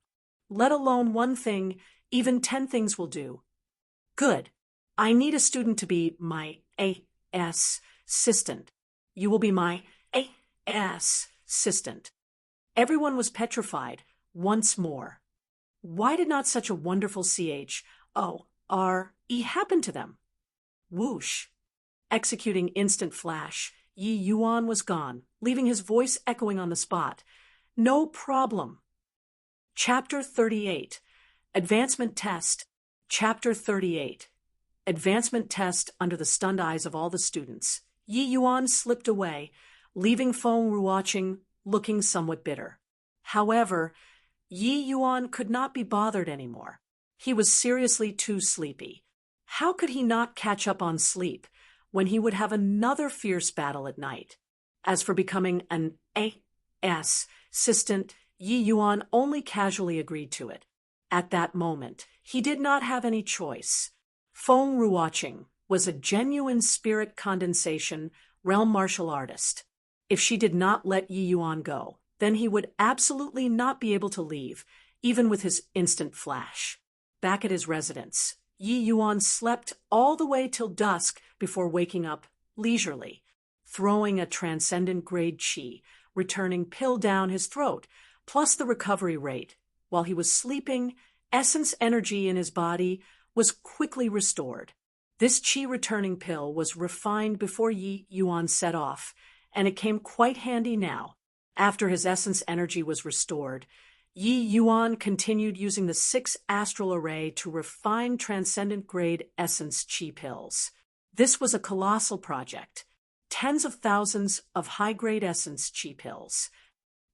let alone one thing, even 10 things will do. Good. I need a student to be my assistant. You will be my assistant. Everyone was petrified once more. Why did not such a wonderful happen to them? Whoosh. Executing instant flash, Yi Yuan was gone, leaving his voice echoing on the spot. No problem. Chapter 38. Advancement Test. Chapter 38. Advancement Test under the stunned eyes of all the students. Yi Yuan slipped away, leaving Feng Ruoqing looking somewhat bitter. However, Yi Yuan could not be bothered anymore. He was seriously too sleepy. How could he not catch up on sleep when he would have another fierce battle at night? As for becoming an assistant, Yi Yuan only casually agreed to it. at that moment. He did not have any choice. Feng Ruoqing was a genuine spirit condensation realm martial artist. If she did not let Yi Yuan go, then he would absolutely not be able to leave, even with his instant flash. Back at his residence, Yi Yuan slept all the way till dusk before waking up leisurely, throwing a transcendent-grade qi, returning pill down his throat, plus the recovery rate. While he was sleeping, essence energy in his body was quickly restored. This qi-returning pill was refined before Yi Yuan set off, and it came quite handy now. After his essence energy was restored, Yi Yuan continued using the 6 astral array to refine transcendent-grade essence qi pills. This was a colossal project. Tens of thousands of high-grade essence qi pills.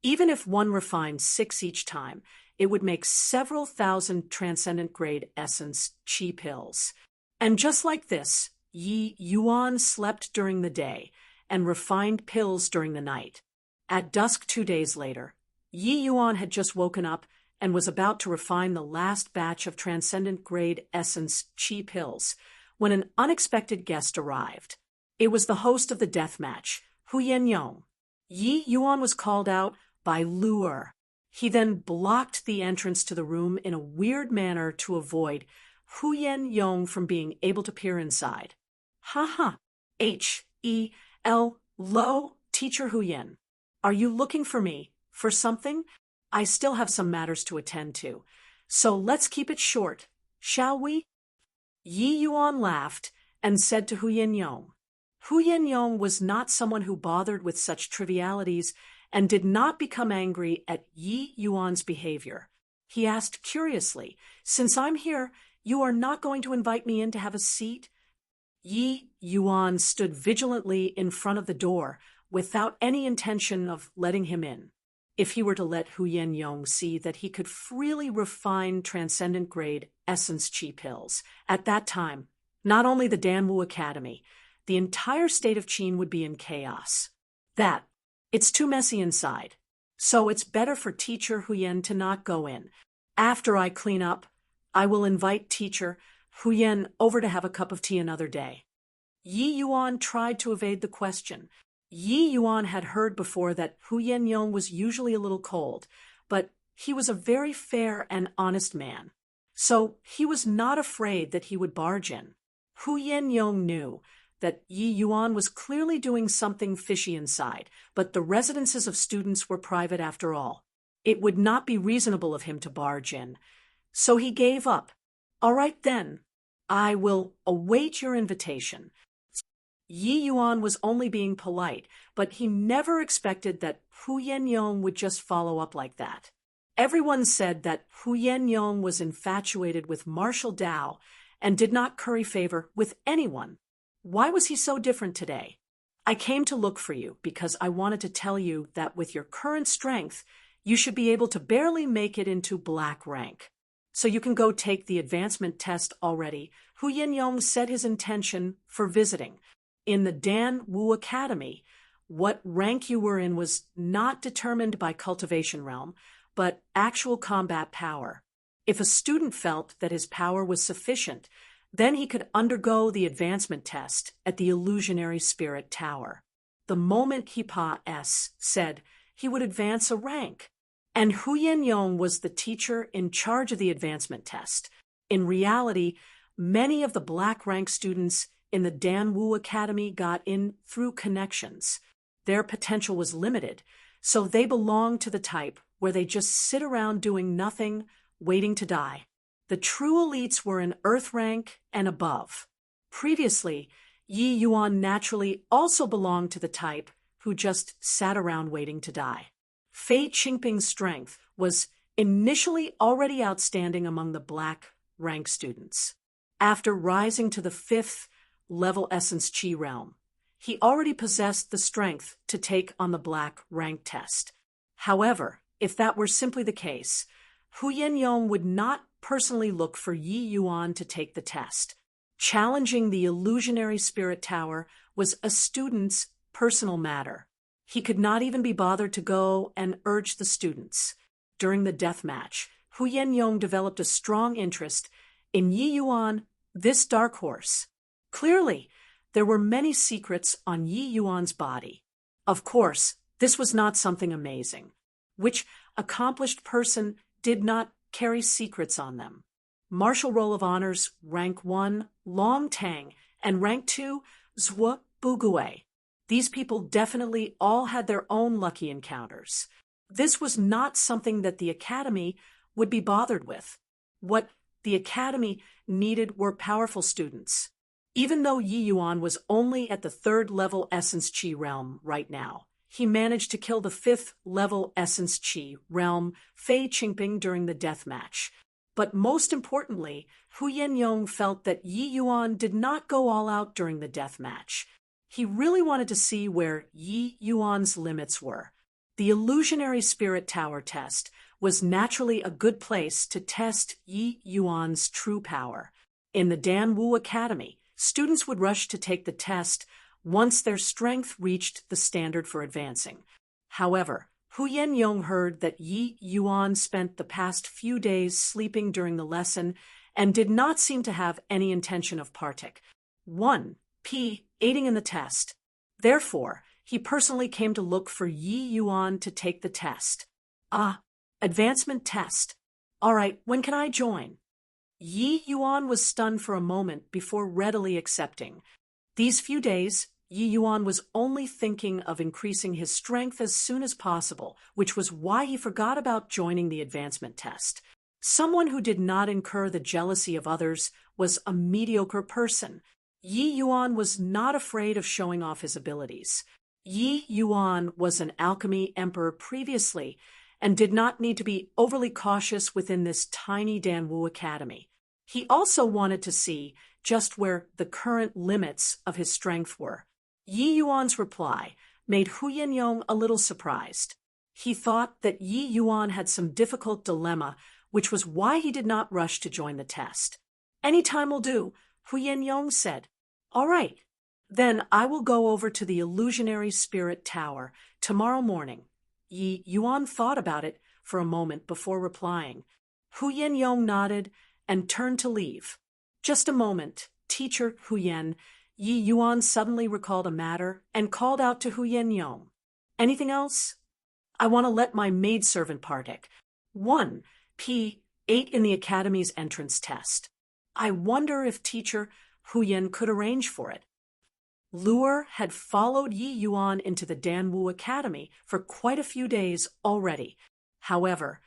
Even if one refined 6 each time, it would make several thousand transcendent-grade essence qi pills. And just like this, Yi Yuan slept during the day and refined pills during the night. At dusk 2 days later, Yi Yuan had just woken up and was about to refine the last batch of transcendent-grade essence qi pills when an unexpected guest arrived. It was the host of the death match, Huyen Yong. Yi Yuan was called out by Luer. He then blocked the entrance to the room in a weird manner to avoid Huyen Yong from being able to peer inside. Ha. H-E-L, Lo, Teacher Huyen. Are you looking for me? For something? I still have some matters to attend to. So let's keep it short, shall we? Yi Yuan laughed and said to Huyen Yong. Huyen Yong was not someone who bothered with such trivialities and did not become angry at Yi Yuan's behavior. He asked curiously, "Since I'm here, you are not going to invite me in to have a seat?" Yi Yuan stood vigilantly in front of the door without any intention of letting him in. If he were to let Huyen Yong see that he could freely refine transcendent-grade essence qi pills, at that time, not only the Danwu Academy, the entire state of Qin would be in chaos. It's too messy inside. So it's better for Teacher Huyen to not go in. After I clean up, I will invite Teacher Huyen over to have a cup of tea another day. Yi Yuan tried to evade the question. Yi Yuan had heard before that Huyen Yong was usually a little cold, but he was a very fair and honest man. So he was not afraid that he would barge in. Huyen Yong knew that Yi Yuan was clearly doing something fishy inside, but the residences of students were private after all. It would not be reasonable of him to barge in. So he gave up. All right then, I will await your invitation. Yi Yuan was only being polite, but he never expected that Huyen Yong would just follow up like that. Everyone said that Huyen Yong was infatuated with martial Tao and did not curry favor with anyone. Why was he so different today? I came to look for you because I wanted to tell you that with your current strength, you should be able to barely make it into black rank. So you can go take the advancement test already. Huyen Yong said his intention for visiting. In the Danwu Academy, what rank you were in was not determined by cultivation realm, but actual combat power. If a student felt that his power was sufficient, then he could undergo the advancement test at the Illusionary Spirit Tower. The moment Hipa S said he would advance a rank, and Huyen Yong was the teacher in charge of the advancement test. In reality, many of the black rank students in the Danwu Academy got in through connections. Their potential was limited, so they belonged to the type where they just sit around doing nothing, waiting to die. The true elites were in Earth rank and above. Previously, Yi Yuan naturally also belonged to the type who just sat around waiting to die. Fei Qingping's strength was initially already outstanding among the black rank students. After rising to the 5th level essence qi realm, he already possessed the strength to take on the black rank test. However, if that were simply the case, Huyen Yong would not personally look for Yi Yuan to take the test. Challenging the Illusionary Spirit Tower was a student's personal matter. He could not even be bothered to go and urge the students. During the death match, Hu Yong developed a strong interest in Yi Yuan, this dark horse. Clearly, there were many secrets on Yi Yuan's body. Of course, this was not something amazing. Which accomplished person did not carry secrets on them? Martial Roll of Honors, Rank 1, Long Tang, and Rank 2, Zhuo Bugui. These people definitely all had their own lucky encounters. This was not something that the Academy would be bothered with. What the Academy needed were powerful students. Even though Yi Yuan was only at the 3rd level Essence Qi realm right now, he managed to kill the 5th level Essence Qi realm Fei Qingping during the death match. But most importantly, Hu Yong felt that Yi Yuan did not go all out during the death match. He really wanted to see where Yi Yuan's limits were. The Illusionary Spirit Tower test was naturally a good place to test Yi Yuan's true power. In the Dan Wu Academy, students would rush to take the test once their strength reached the standard for advancing. However, Hu Yong heard that Yi Yuan spent the past few days sleeping during the lesson and did not seem to have any intention of partic. 1p aiding in the test. Therefore, he personally came to look for Yi Yuan to take the test. Advancement test. All right, when can I join? Yi Yuan was stunned for a moment before readily accepting. These few days, Yi Yuan was only thinking of increasing his strength as soon as possible, which was why he forgot about joining the advancement test. Someone who did not incur the jealousy of others was a mediocre person. Yi Yuan was not afraid of showing off his abilities. Yi Yuan was an alchemy emperor previously and did not need to be overly cautious within this tiny Danwu Academy. He also wanted to see just where the current limits of his strength were. Yi Yuan's reply made Hu Yong a little surprised. He thought that Yi Yuan had some difficult dilemma, which was why he did not rush to join the test. Any time will do, Hu Yong said. All right, then I will go over to the Illusionary Spirit Tower tomorrow morning. Yi Yuan thought about it for a moment before replying. Hu Yong nodded and turned to leave. Just a moment, Teacher Hu Yen. Yi Yuan suddenly recalled a matter and called out to Hu Yong. Anything else? I want to let my maidservant partic. 1p 8 in the Academy's entrance test. I wonder if Teacher Hu Yen could arrange for it. Luer had followed Yi Yuan into the Danwu Academy for quite a few days already. However,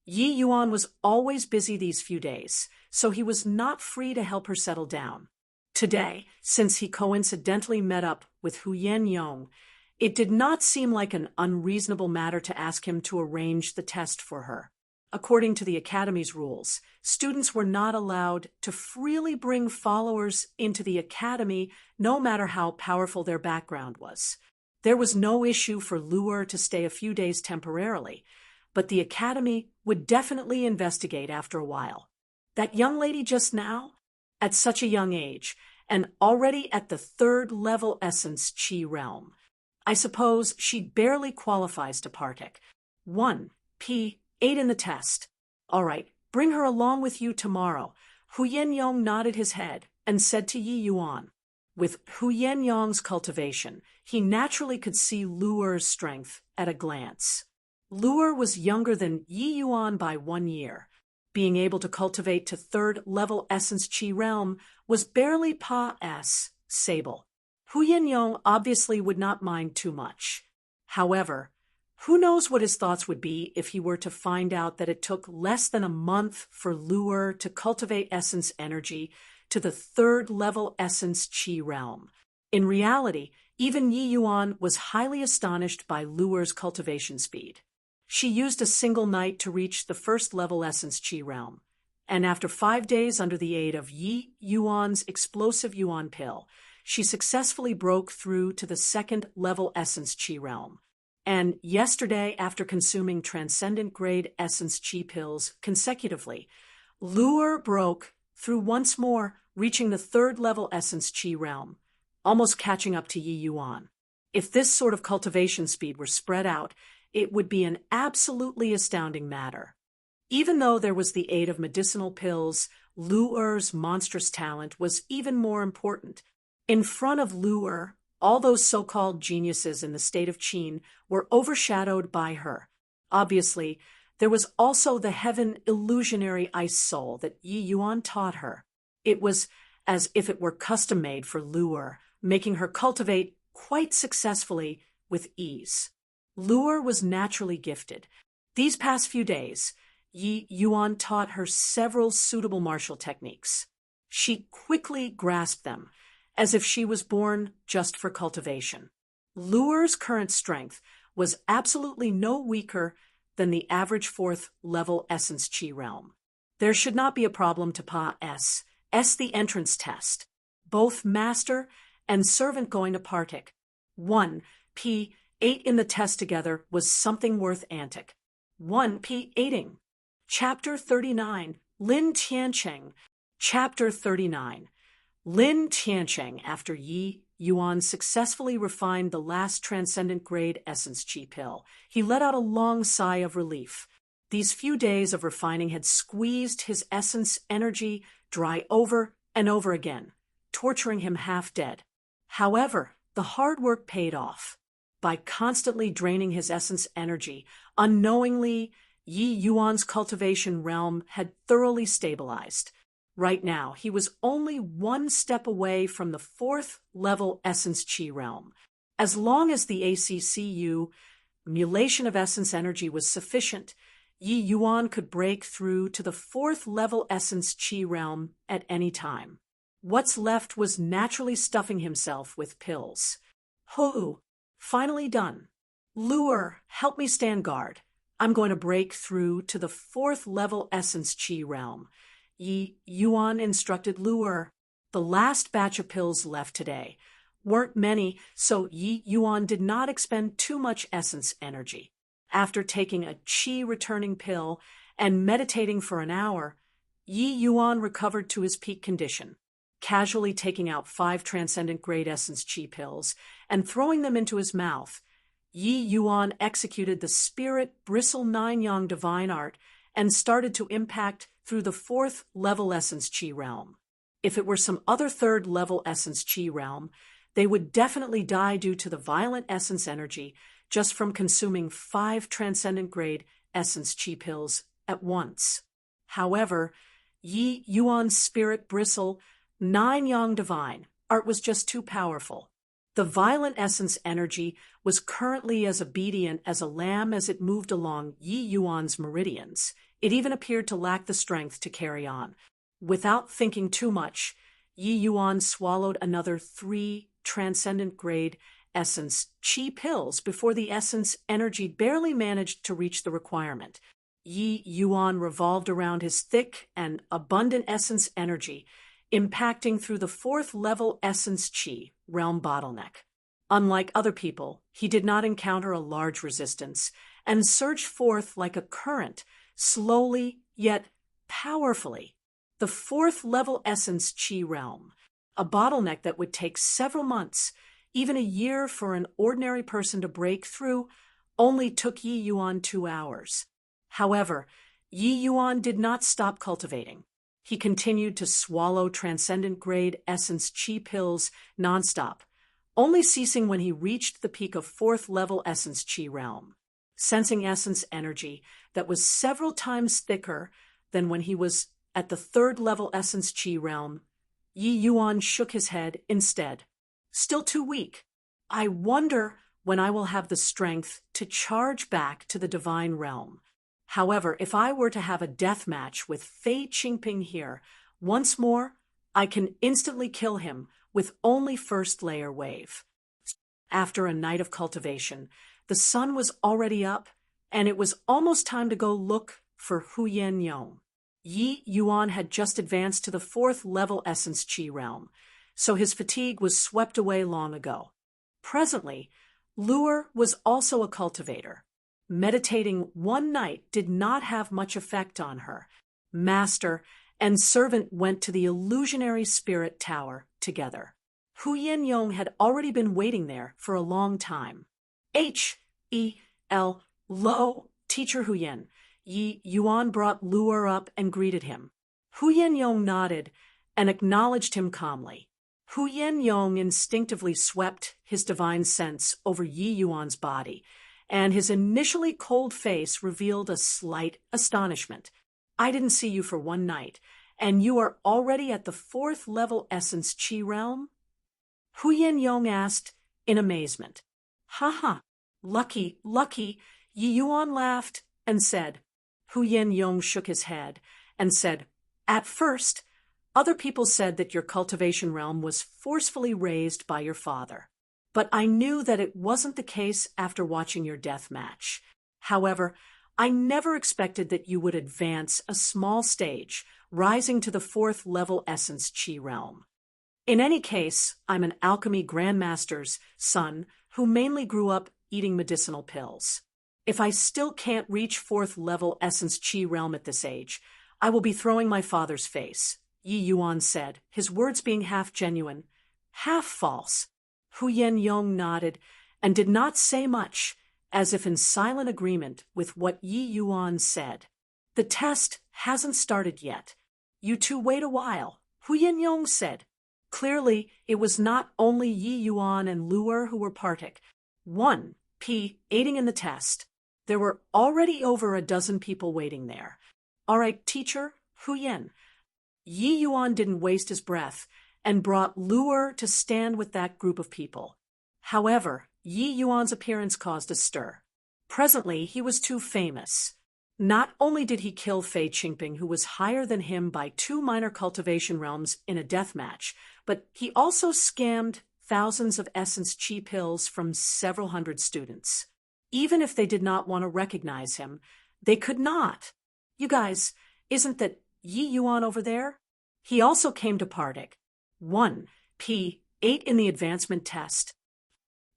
Yi Yuan was always busy these few days, so he was not free to help her settle down. Today, since he coincidentally met up with Hu Yong, it did not seem like an unreasonable matter to ask him to arrange the test for her. According to the Academy's rules, students were not allowed to freely bring followers into the Academy no matter how powerful their background was. There was no issue for Luer to stay a few days temporarily, but the Academy would definitely investigate after a while. That young lady just now, at such a young age, and already at the 3rd level Essence Qi realm. I suppose she barely qualifies to partic. 1p 8 in the test. All right, bring her along with you tomorrow. Hu Yong nodded his head and said to Yi Yuan. With Hu Yong's cultivation, he naturally could see Luer's strength at a glance. Luer was younger than Yi Yuan by 1 year. Being able to cultivate to 3rd level Essence Qi realm was barely pas sable. Hu Yong obviously would not mind too much. However, who knows what his thoughts would be if he were to find out that it took less than a month for Luer to cultivate essence energy to the 3rd level Essence Qi realm. In reality, even Yi Yuan was highly astonished by Luer's cultivation speed. She used a single night to reach the 1st level Essence Qi realm, and after 5 days under the aid of Yi Yuan's explosive Yuan pill, she successfully broke through to the 2nd level Essence Qi realm. And yesterday, after consuming transcendent-grade Essence Qi pills consecutively, Luer broke through once more, reaching the 3rd level Essence Qi realm, almost catching up to Yi Yuan. If this sort of cultivation speed were spread out, it would be an absolutely astounding matter. Even though there was the aid of medicinal pills, Lu Er's monstrous talent was even more important. In front of Lu Er, all those so-called geniuses in the state of Qin were overshadowed by her. Obviously, there was also the heaven illusionary ice soul that Yi Yuan taught her. It was as if it were custom-made for Lu Er, making her cultivate quite successfully with ease. Lu Er was naturally gifted. These past few days, Yi Yuan taught her several suitable martial techniques. She quickly grasped them, as if she was born just for cultivation. Lu Er's current strength was absolutely no weaker than the average 4th level essence chi realm. There should not be a problem to pass the entrance test. Both master and servant going to partic. 1 P8 in the test together was something worth antic. 1 P8ing. Chapter 39, Lin Tiancheng. Chapter 39. Lin Tiancheng, after Yi Yuan successfully refined the last transcendent grade essence chi pill, he let out a long sigh of relief. These few days of refining had squeezed his essence energy dry over and over again, torturing him half dead. However, the hard work paid off. By constantly draining his essence energy, unknowingly, Yi Yuan's cultivation realm had thoroughly stabilized. Right now, he was only one step away from the 4th level essence chi realm. As long as the ACCU emulation of essence energy was sufficient, Yi Yuan could break through to the 4th level essence chi realm at any time. What's left was naturally stuffing himself with pills. Ho! Finally done. Lu Er, help me stand guard. I'm going to break through to the 4th level essence chi realm. Yi Yuan instructed Lu Er. The last batch of pills left today weren't many, so Yi Yuan did not expend too much essence energy. After taking a chi returning pill and meditating for an hour, Yi Yuan recovered to his peak condition, casually taking out 5 transcendent grade essence chi pills and throwing them into his mouth. Yi Yuan executed the spirit bristle 9 yang divine art and started to impact through the 4th level essence chi realm. If it were some other 3rd level essence chi realm, they would definitely die due to the violent essence energy just from consuming 5 transcendent grade essence chi pills at once. However, Yi Yuan's spirit bristle 9 yang divine art was just too powerful. The violent essence energy was currently as obedient as a lamb as it moved along Yi Yuan's meridians. It even appeared to lack the strength to carry on. Without thinking too much, Yi Yuan swallowed another 3 transcendent grade essence chi pills before the essence energy barely managed to reach the requirement. Yi Yuan revolved around his thick and abundant essence energy, impacting through the 4th level essence chi realm bottleneck. Unlike other people, he did not encounter a large resistance and surged forth like a current, slowly yet powerfully. The 4th level essence chi realm, a bottleneck that would take several months, even a year for an ordinary person to break through, only took Yi Yuan 2 hours. However, Yi Yuan did not stop cultivating. He continued to swallow transcendent grade essence chi pills nonstop, only ceasing when he reached the peak of 4th level essence chi realm. Sensing essence energy that was several times thicker than when he was at the 3rd level essence chi realm, Yi Yuan shook his head instead. Still too weak. I wonder when I will have the strength to charge back to the divine realm. However, if I were to have a death match with Fei Qingping here, once more, I can instantly kill him with only 1st layer wave. After a night of cultivation, the sun was already up, and it was almost time to go look for Huyen Yong. Yi Yuan had just advanced to the 4th level essence chi realm, so his fatigue was swept away long ago. Presently, Lu Er was also a cultivator. Meditating one night did not have much effect on her. Master and servant went to the illusionary spirit tower together. Huyen Yong had already been waiting there for a long time. H.E.L. Lo, Teacher Huyen, Yi Yuan brought Luer up and greeted him. Hu Yong nodded and acknowledged him calmly. Hu Yong instinctively swept his divine sense over Yi Yuan's body, and his initially cold face revealed a slight astonishment. I didn't see you for one night, and you are already at the 4th level essence Qi realm? Hu Yong asked in amazement. Ha. Lucky. Yi Yuan laughed and said. Hu Yong shook his head and said, At first, other people said that your cultivation realm was forcefully raised by your father. But I knew that it wasn't the case after watching your death match. However, I never expected that you would advance a small stage, rising to the 4th level essence Qi realm. In any case, I'm an alchemy grandmaster's son who mainly grew up eating medicinal pills. If I still can't reach 4th level essence Qi realm at this age, I will be throwing my father's face, Yi Yuan said, his words being half genuine, half false. Hu Yong nodded and did not say much, as if in silent agreement with what Yi Yuan said. The test hasn't started yet. You two wait a while, Hu Yong said. Clearly, it was not only Yi Yuan and Luer who were partic. 1P aiding in the test. There were already over a dozen people waiting there. All right, teacher, Hu Yen. Yi Yuan didn't waste his breath and brought Luer to stand with that group of people. However, Yi Yuan's appearance caused a stir. Presently, he was too famous. Not only did he kill Fei Qingping, who was higher than him by 2 minor cultivation realms in a death match, but he also scammed thousands of essence Qi pills from several hundred students. Even if they did not want to recognize him, they could not. You guys, isn't that Yi Yuan over there? He also came to Partic. 1P 8 in the advancement test.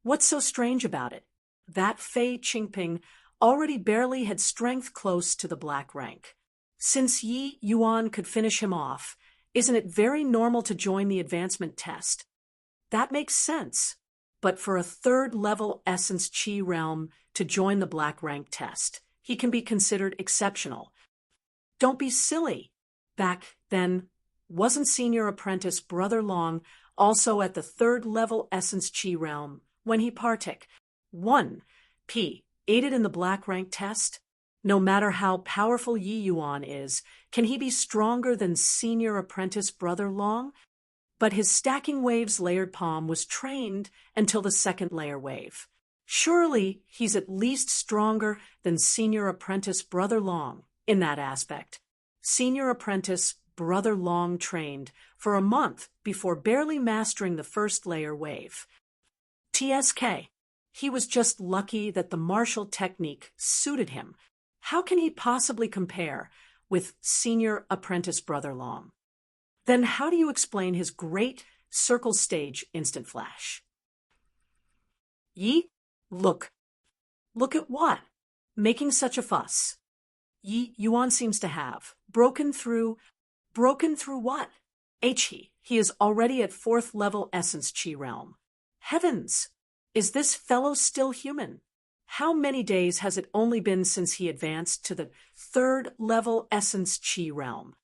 What's so strange about it? That Fei Qingping already barely had strength close to the black rank. Since Yi Yuan could finish him off, isn't it very normal to join the advancement test? That makes sense. But for a 3rd level essence Qi realm to join the black rank test, he can be considered exceptional. Don't be silly. Back then, wasn't senior apprentice Brother Long also at the 3rd level essence Qi realm when he partic? 1P aided in the black rank test? No matter how powerful Yi Yuan is, can he be stronger than senior apprentice Brother Long? But his stacking waves layered palm was trained until the 2nd layer wave. Surely he's at least stronger than senior apprentice Brother Long in that aspect. Senior apprentice Brother Long trained for a month before barely mastering the 1st layer wave. TSK. He was just lucky that the martial technique suited him. How can he possibly compare with senior apprentice Brother Long? Then how do you explain his great circle stage instant flash? Yi, look. Look at what? Making such a fuss. Yi Yuan seems to have broken through what? He is already at 4th level essence Qi realm. Heavens! Is this fellow still human? How many days has it only been since he advanced to the 3rd level essence Qi realm?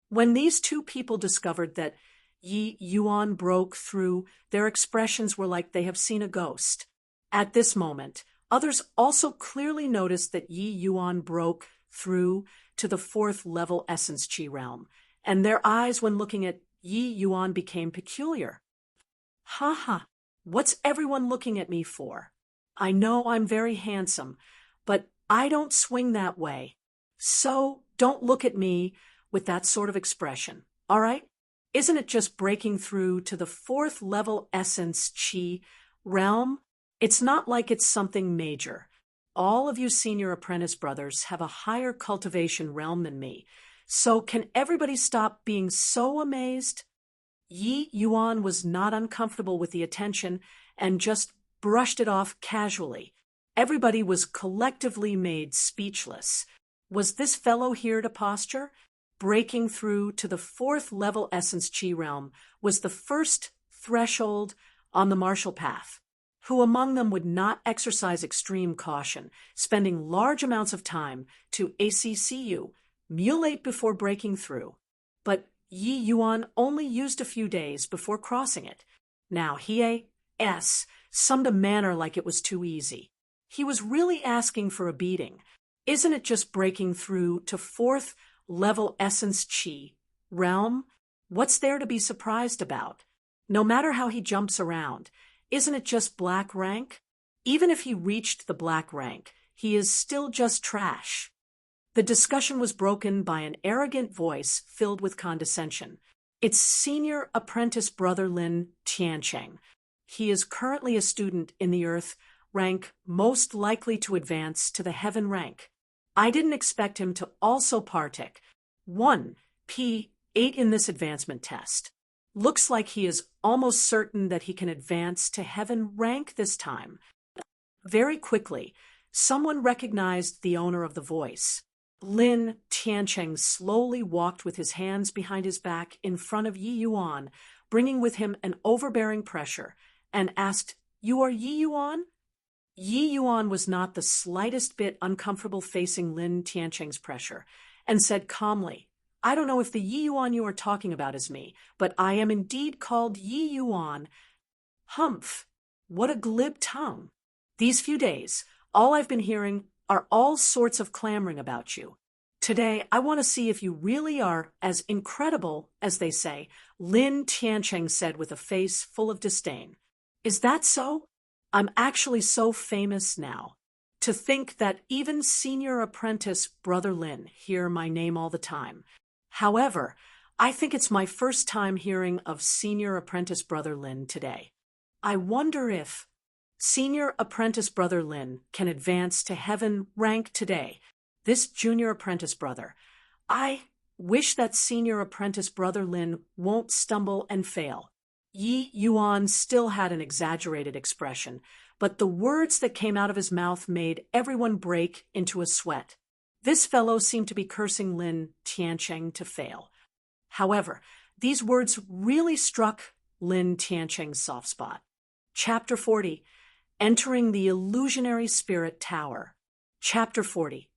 When these two people discovered that Yi Yuan broke through, their expressions were like they have seen a ghost. At this moment, others also clearly noticed that Yi Yuan broke through to the 4th level essence Qi realm, and their eyes when looking at Yi Yuan became peculiar. Ha. What's everyone looking at me for? I know I'm very handsome, but I don't swing that way. So don't look at me with that sort of expression, all right? Isn't it just breaking through to the 4th level essence Qi realm? It's not like it's something major. All of you senior apprentice brothers have a higher cultivation realm than me. So can everybody stop being so amazed? Yi Yuan was not uncomfortable with the attention and just brushed it off casually. Everybody was collectively made speechless. Was this fellow here to posture? Breaking through to the 4th level essence Qi realm was the first threshold on the martial path. Who among them would not exercise extreme caution, spending large amounts of time to ACCU, mutilate before breaking through? But Yi Yuan only used a few days before crossing it. Now Hie S summed a manner like it was too easy. He was really asking for a beating. Isn't it just breaking through to fourth level essence chi realm? What's there to be surprised about? No matter how he jumps around, isn't it just black rank? Even if he reached the black rank, he is still just trash. The discussion was broken by an arrogant voice filled with condescension. It's senior apprentice brother Lin Tiancheng. He is currently a student in the Earth rank most likely to advance to the heaven rank. I didn't expect him to also partake 1P8 in this advancement test. Looks like he is almost certain that he can advance to heaven rank this time. Very quickly, someone recognized the owner of the voice. Lin Tiancheng slowly walked with his hands behind his back in front of Yi Yuan, bringing with him an overbearing pressure, and asked, "You are Yi Yuan?" Yi Yuan was not the slightest bit uncomfortable facing Lin Tiancheng's pressure, and said calmly, "I don't know if the Yi Yuan you are talking about is me, but I am indeed called Yi Yuan." Humph! What a glib tongue! These few days, all I've been hearing are all sorts of clamoring about you. Today, I want to see if you really are as incredible as they say, Lin Tiancheng said with a face full of disdain. Is that so? I'm actually so famous now. To think that even senior apprentice Brother Lin hear my name all the time. However, I think it's my first time hearing of senior apprentice Brother Lin today. I wonder if senior apprentice Brother Lin can advance to heaven rank today. This junior apprentice brother. I wish that senior apprentice Brother Lin won't stumble and fail. Yi Yuan still had an exaggerated expression, but the words that came out of his mouth made everyone break into a sweat. This fellow seemed to be cursing Lin Tiancheng to fail. However, these words really struck Lin Tiancheng's soft spot. Chapter 40. Entering the Illusionary Spirit Tower. Chapter 40.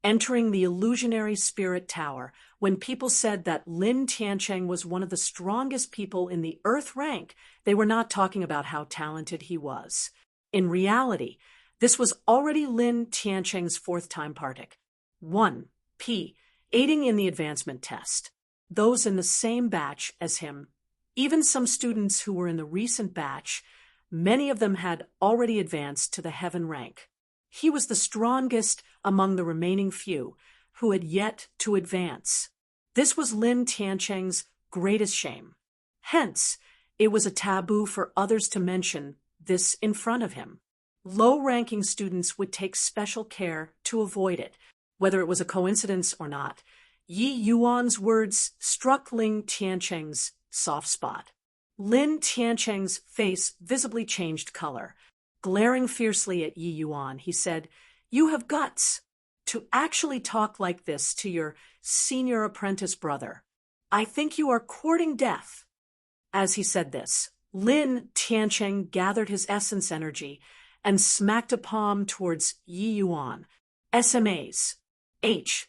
Entering the Illusionary Spirit Tower. When people said that Lin Tiancheng was one of the strongest people in the Earth rank, they were not talking about how talented he was. In reality, this was already Lin Tiancheng's fourth time partake. 1P, aiding in the advancement test. Those in the same batch as him, even some students who were in the recent batch, many of them had already advanced to the heaven rank. He was the strongest among the remaining few who had yet to advance. This was Lin Tiancheng's greatest shame. Hence, it was a taboo for others to mention this in front of him. Low-ranking students would take special care to avoid it, whether it was a coincidence or not. Yi Yuan's words struck Lin Tiancheng's soft spot. Lin Tiancheng's face visibly changed color. Glaring fiercely at Yi Yuan, he said, "You have guts to actually talk like this to your senior apprentice brother. I think you are courting death." As he said this, Lin Tiancheng gathered his essence energy and smacked a palm towards Yi Yuan. SMAs. H.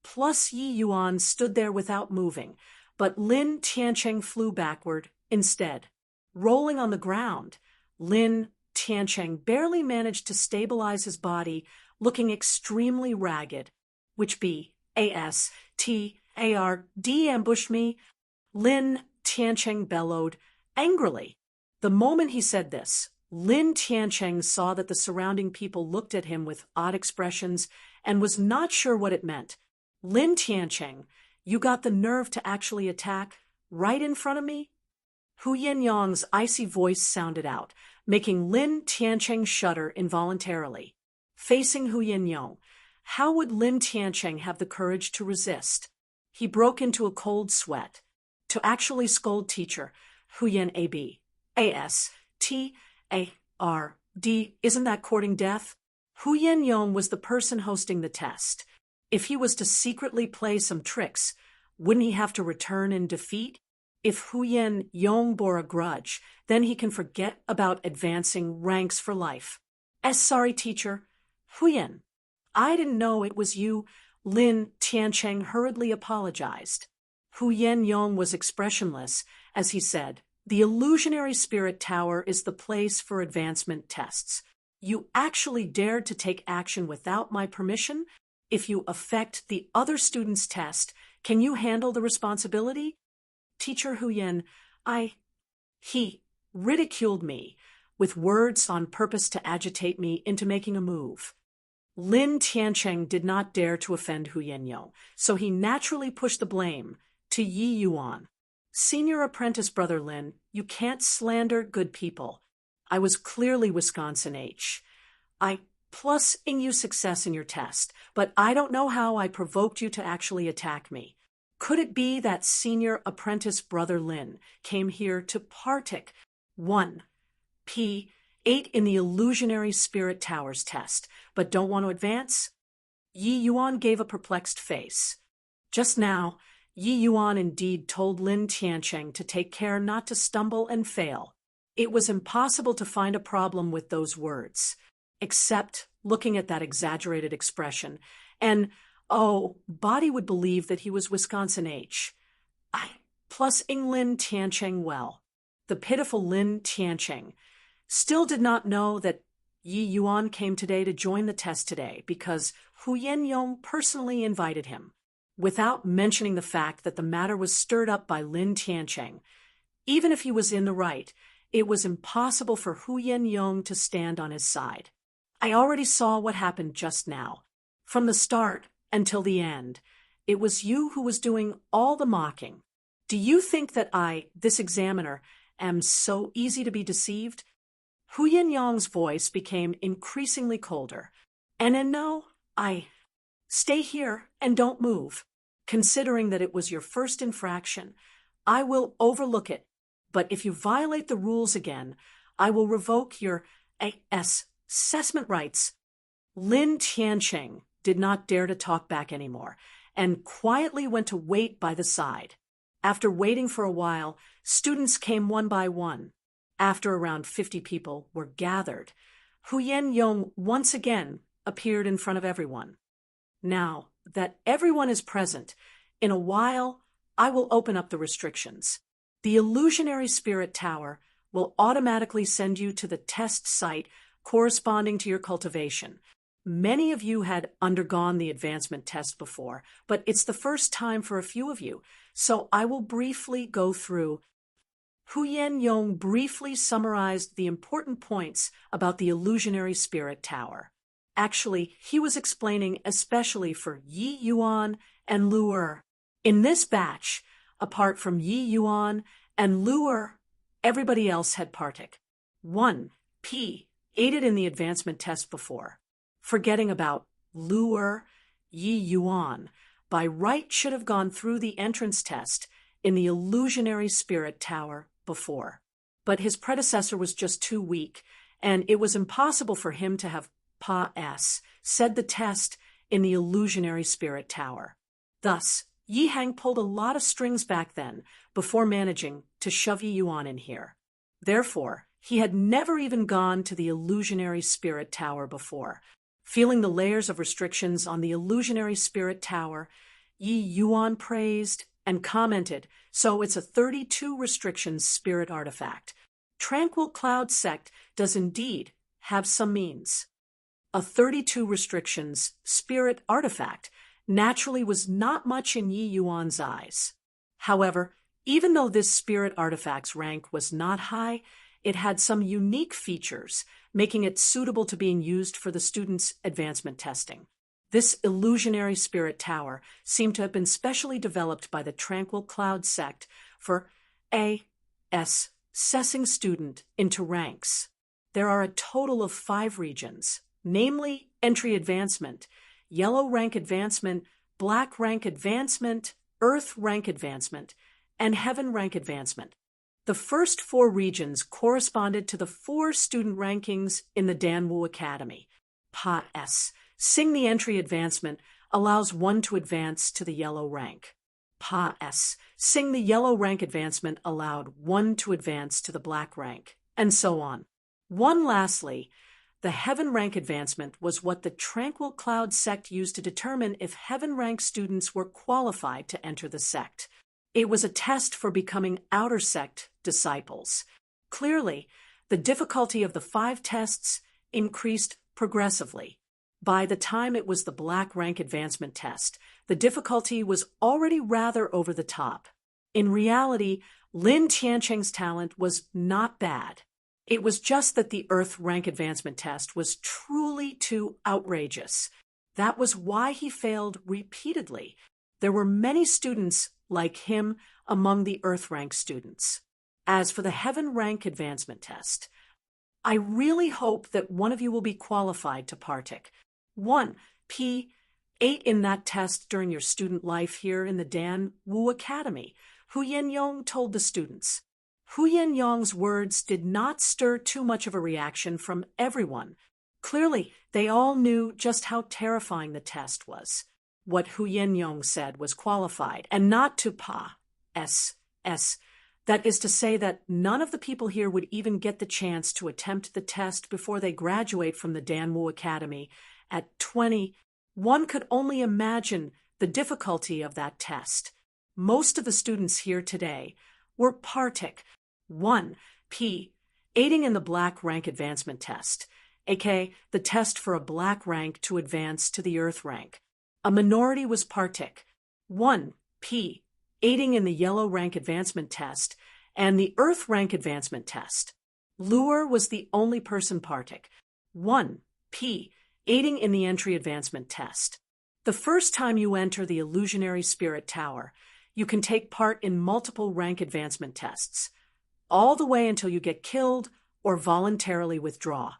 Plus Yi Yuan stood there without moving, but Lin Tiancheng flew backward instead. Rolling on the ground, Lin Tiancheng barely managed to stabilize his body, looking extremely ragged. Which be, A-S-T-A-R-D ambushed me? Lin Tiancheng bellowed angrily. The moment he said this, Lin Tiancheng saw that the surrounding people looked at him with odd expressions and was not sure what it meant. "Lin Tiancheng, you got the nerve to actually attack right in front of me?" Hu Yinyang's icy voice sounded out, making Lin Tiancheng shudder involuntarily. Facing Hu Yinyang, how would Lin Tiancheng have the courage to resist? He broke into a cold sweat. To actually scold teacher, Hu Yin A.B. A-S-T-A-R-D, isn't that courting death? Hu Yinyang was the person hosting the test. If he was to secretly play some tricks, wouldn't he have to return in defeat? If Huyen Yong bore a grudge, then he can forget about advancing ranks for life. Sorry, teacher. Huyen, I didn't know it was you. Lin Tiancheng hurriedly apologized. Huyen Yong was expressionless as he said, "The illusionary spirit tower is the place for advancement tests. You actually dared to take action without my permission? If you affect the other student's test, can you handle the responsibility?" Teacher Huyen, he ridiculed me with words on purpose to agitate me into making a move. Lin Tiancheng did not dare to offend Huyen Yong, so he naturally pushed the blame to Yi Yuan. Senior apprentice brother Lin, you can't slander good people. I was clearly Wisconsin H. I plus-ing you success in your test, but I don't know how I provoked you to actually attack me. Could it be that senior apprentice brother Lin came here to partic 1 P8 in the illusionary spirit towers test, but don't want to advance? Yi Yuan gave a perplexed face. Just now, Yi Yuan indeed told Lin Tiancheng to take care not to stumble and fail. It was impossible to find a problem with those words, except looking at that exaggerated expression, and Body would believe that he was Wisconsin H. Plus Lin Tiancheng well. The pitiful Lin Tiancheng still did not know that Yi Yuan came today to join the test today because Huyen Yong personally invited him, without mentioning the fact that the matter was stirred up by Lin Tiancheng. Even if he was in the right, it was impossible for Huyen Yong to stand on his side. I already saw what happened just now. From the start until the end, it was you who was doing all the mocking. Do you think that I, this examiner, am so easy to be deceived? Huyen Yong's voice became increasingly colder. And no, stay here and don't move. Considering that it was your first infraction, I will overlook it. But if you violate the rules again, I will revoke your assessment rights. Lin Tiancheng did not dare to talk back anymore, and quietly went to wait by the side. After waiting for a while, students came one by one. After around 50 people were gathered, Huyen Yong once again appeared in front of everyone. Now that everyone is present, in a while I will open up the restrictions. The illusionary spirit tower will automatically send you to the test site corresponding to your cultivation. Many of you had undergone the advancement test before, but it's the first time for a few of you, so I will briefly go through. Huyen Yong briefly summarized the important points about the illusionary spirit tower. Actually, he was explaining especially for Yi Yuan and Lu Er. In this batch, apart from Yi Yuan and Lu Er, everybody else had partic 1 P aided in the advancement test before. Forgetting about Lu Er, Yi Yuan, by right should have gone through the entrance test in the illusionary spirit tower before. But his predecessor was just too weak, and it was impossible for him to have said the test in the illusionary spirit tower. Thus, Yi Hang pulled a lot of strings back then before managing to shove Yi Yuan in here. Therefore, he had never even gone to the illusionary spirit tower before. Feeling the layers of restrictions on the illusionary spirit tower, Yi Yuan praised and commented, so it's a 32 restrictions spirit artifact. Tranquil Cloud Sect does indeed have some means. A 32 restrictions spirit artifact naturally was not much in Yi Yuan's eyes. However, even though this spirit artifact's rank was not high, it had some unique features, making it suitable to being used for the students' advancement testing. This illusionary spirit tower seemed to have been specially developed by the Tranquil Cloud Sect for assessing student into ranks. There are a total of 5 regions, namely Entry Advancement, Yellow Rank Advancement, Black Rank Advancement, Earth Rank Advancement, and Heaven Rank Advancement. The first 4 regions corresponded to the 4 student rankings in the Danwu Academy. Sing the Entry Advancement allows one to advance to the yellow rank. Pa S. Sing the yellow rank advancement allowed one to advance to the black rank, and so on. Lastly, the heaven rank advancement was what the Tranquil Cloud sect used to determine if heaven rank students were qualified to enter the sect. It was a test for becoming outer sect disciples. Clearly, the difficulty of the 5 tests increased progressively. By the time it was the black rank advancement test, the difficulty was already rather over the top. In reality, Lin Tiancheng's talent was not bad. It was just that the Earth rank advancement test was truly too outrageous. That was why he failed repeatedly. There were many students like him among the Earth rank students. As for the heaven rank advancement test, I really hope that one of you will be qualified to partake. 1. P. 8 in that test during your student life here in the Dan Wu Academy, Hu Yen-yong told the students. Hu Yen-yong's words did not stir too much of a reaction from everyone. Clearly, they all knew just how terrifying the test was. What Hu Yen-yong said was qualified, and not to Pa S. That is to say that none of the people here would even get the chance to attempt the test before they graduate from the Danwu Academy at 20. One could only imagine the difficulty of that test. Most of the students here today were partic. 1. P. Aiding in the black rank advancement test, aka the test for a black rank to advance to the Earth rank. A minority was partic. 1. P. Aiding in the yellow rank advancement test and the Earth rank advancement test. Lure was the only person partic. 1. P. Aiding in the entry advancement test. The first time you enter the illusionary spirit tower, you can take part in multiple rank advancement tests, all the way until you get killed or voluntarily withdraw.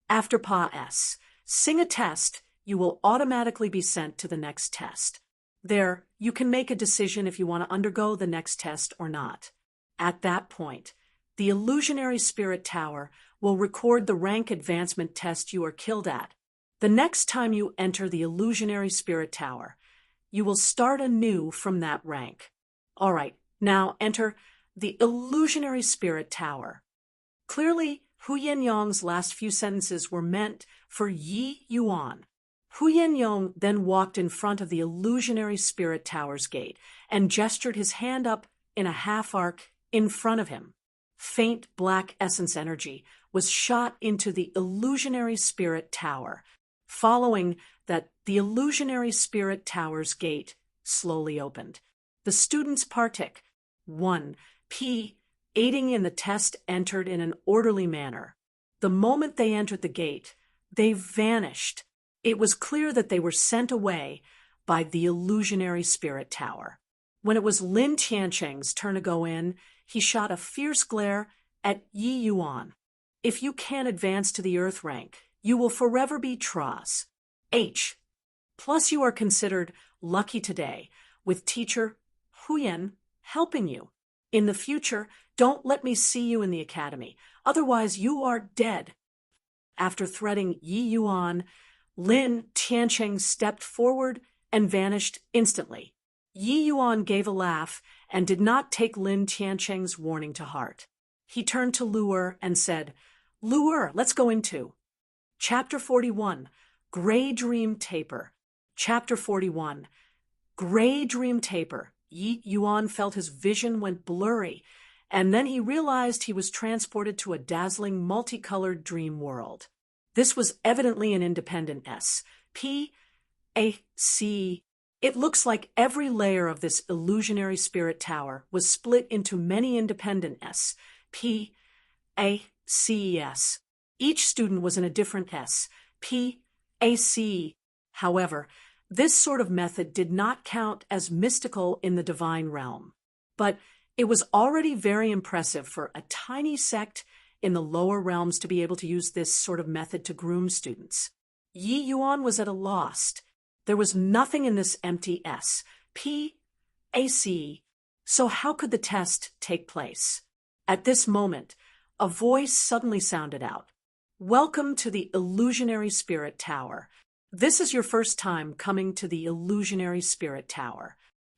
After Pa S. Sing a test, you will automatically be sent to the next test. There, you can make a decision if you want to undergo the next test or not. At that point, the illusionary spirit tower will record the rank advancement test you are killed at. The next time you enter the illusionary spirit tower, you will start anew from that rank. All right, now enter the illusionary spirit tower. Clearly, Hu Yen-yong's last few sentences were meant for Yi Yuan. Hu Yen-yong then walked in front of the illusionary spirit tower's gate and gestured his hand up in a half-arc in front of him. Faint black essence energy was shot into the illusionary spirit tower. Following that, the illusionary spirit tower's gate slowly opened. The students partic. 1. P. Aiding in the test entered in an orderly manner. The moment they entered the gate, they vanished. It was clear that they were sent away by the illusionary spirit tower. When it was Lin Tiancheng's turn to go in, he shot a fierce glare at Yi Yuan. If you can't advance to the Earth rank, you will forever be Traz. H. Plus you are considered lucky today, with teacher Huyen helping you. In the future, don't let me see you in the academy, otherwise you are dead. After threatening Yi Yuan, Lin Tiancheng stepped forward and vanished instantly. Yi Yuan gave a laugh and did not take Lin Tiancheng's warning to heart. He turned to Luer and said, "Luer, let's go into." Chapter 41, Gray Dream Taper. Chapter 41, Gray Dream Taper. Yi Yuan felt his vision went blurry, and then he realized he was transported to a dazzling multicolored dream world. This was evidently an independent S. P. A. C. It looks like every layer of this illusionary spirit tower was split into many independent S. P. A. C. S. Each student was in a different S. P. A. C. However, this sort of method did not count as mystical in the divine realm. But it was already very impressive for a tiny sect in the lower realms to be able to use this sort of method to groom students. Yi Yuan was at a loss. There was nothing in this empty S. P. A. C. So how could the test take place? At this moment, a voice suddenly sounded out. "Welcome to the illusionary spirit tower. This is your first time coming to the illusionary spirit tower.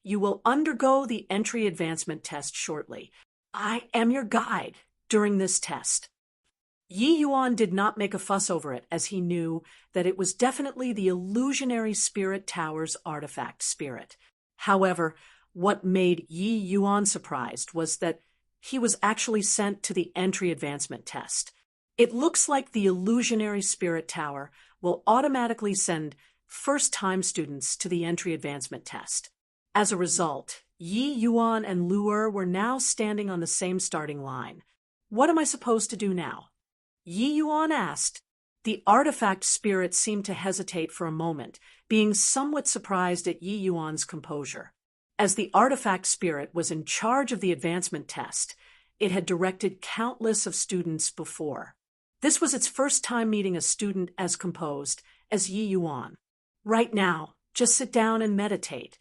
You will undergo the entry advancement test shortly. I am your guide during this test." Yi Yuan did not make a fuss over it, as he knew that it was definitely the illusionary spirit tower's artifact spirit. However, what made Yi Yuan surprised was that he was actually sent to the entry advancement test. It looks like the illusionary spirit tower will automatically send first-time students to the entry advancement test. As a result, Yi Yuan and Lu Er were now standing on the same starting line. "What am I supposed to do now?" Yi Yuan asked. The artifact spirit seemed to hesitate for a moment, being somewhat surprised at Yi Yuan's composure. As the artifact spirit was in charge of the advancement test, it had directed countless of students before. This was its first time meeting a student as composed as Yi Yuan. "Right now, just sit down and meditate.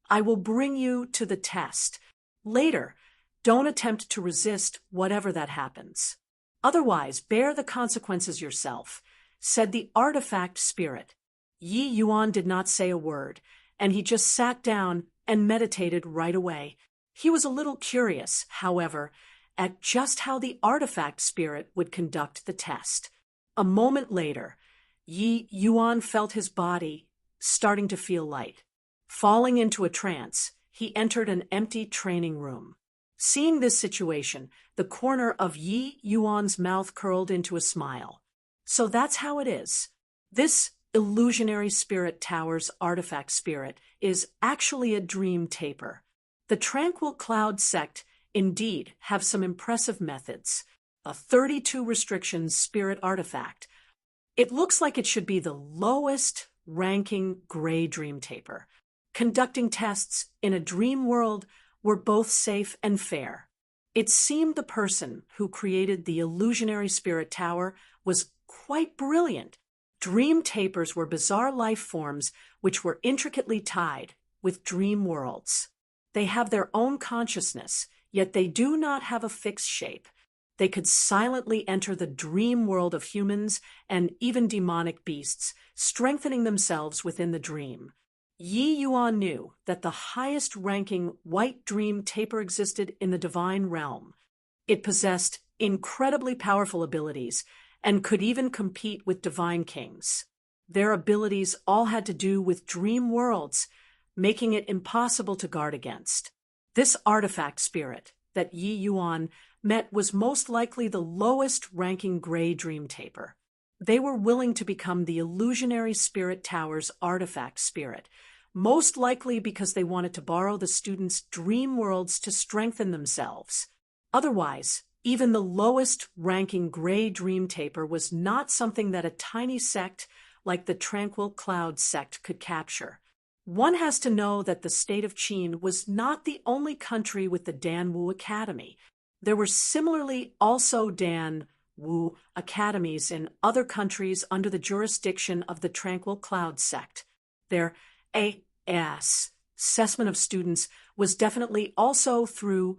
I will bring you to the test. Later, don't attempt to resist whatever that happens. Otherwise, bear the consequences yourself," said the artifact spirit. Yi Yuan did not say a word, and he just sat down and meditated right away. He was a little curious, however, at just how the artifact spirit would conduct the test. A moment later, Yi Yuan felt his body starting to feel light. Falling into a trance, he entered an empty training room. Seeing this situation, the corner of Yi Yuan's mouth curled into a smile. So that's how it is. This illusionary spirit tower's artifact spirit is actually a dream taper. The Tranquil Cloud sect indeed have some impressive methods. A 32 restrictions spirit artifact. It looks like it should be the lowest ranking gray dream taper. Conducting tests in a dream world were both safe and fair. It seemed the person who created the illusionary spirit tower was quite brilliant. Dream tapers were bizarre life forms which were intricately tied with dream worlds. They have their own consciousness, yet they do not have a fixed shape. They could silently enter the dream world of humans and even demonic beasts, strengthening themselves within the dream. Yi Yuan knew that the highest-ranking white dream taper existed in the divine realm. It possessed incredibly powerful abilities and could even compete with divine kings. Their abilities all had to do with dream worlds, making it impossible to guard against. This artifact spirit that Yi Yuan met was most likely the lowest-ranking gray dream taper. They were willing to become the illusionary spirit tower's artifact spirit, most likely because they wanted to borrow the students' dream worlds to strengthen themselves. Otherwise, even the lowest-ranking gray dream taper was not something that a tiny sect like the Tranquil Cloud sect could capture. One has to know that the state of Qin was not the only country with the Dan Wu Academy. There were similarly also Dan Wu academies in other countries under the jurisdiction of the Tranquil Cloud sect. Their assessment of students was definitely also through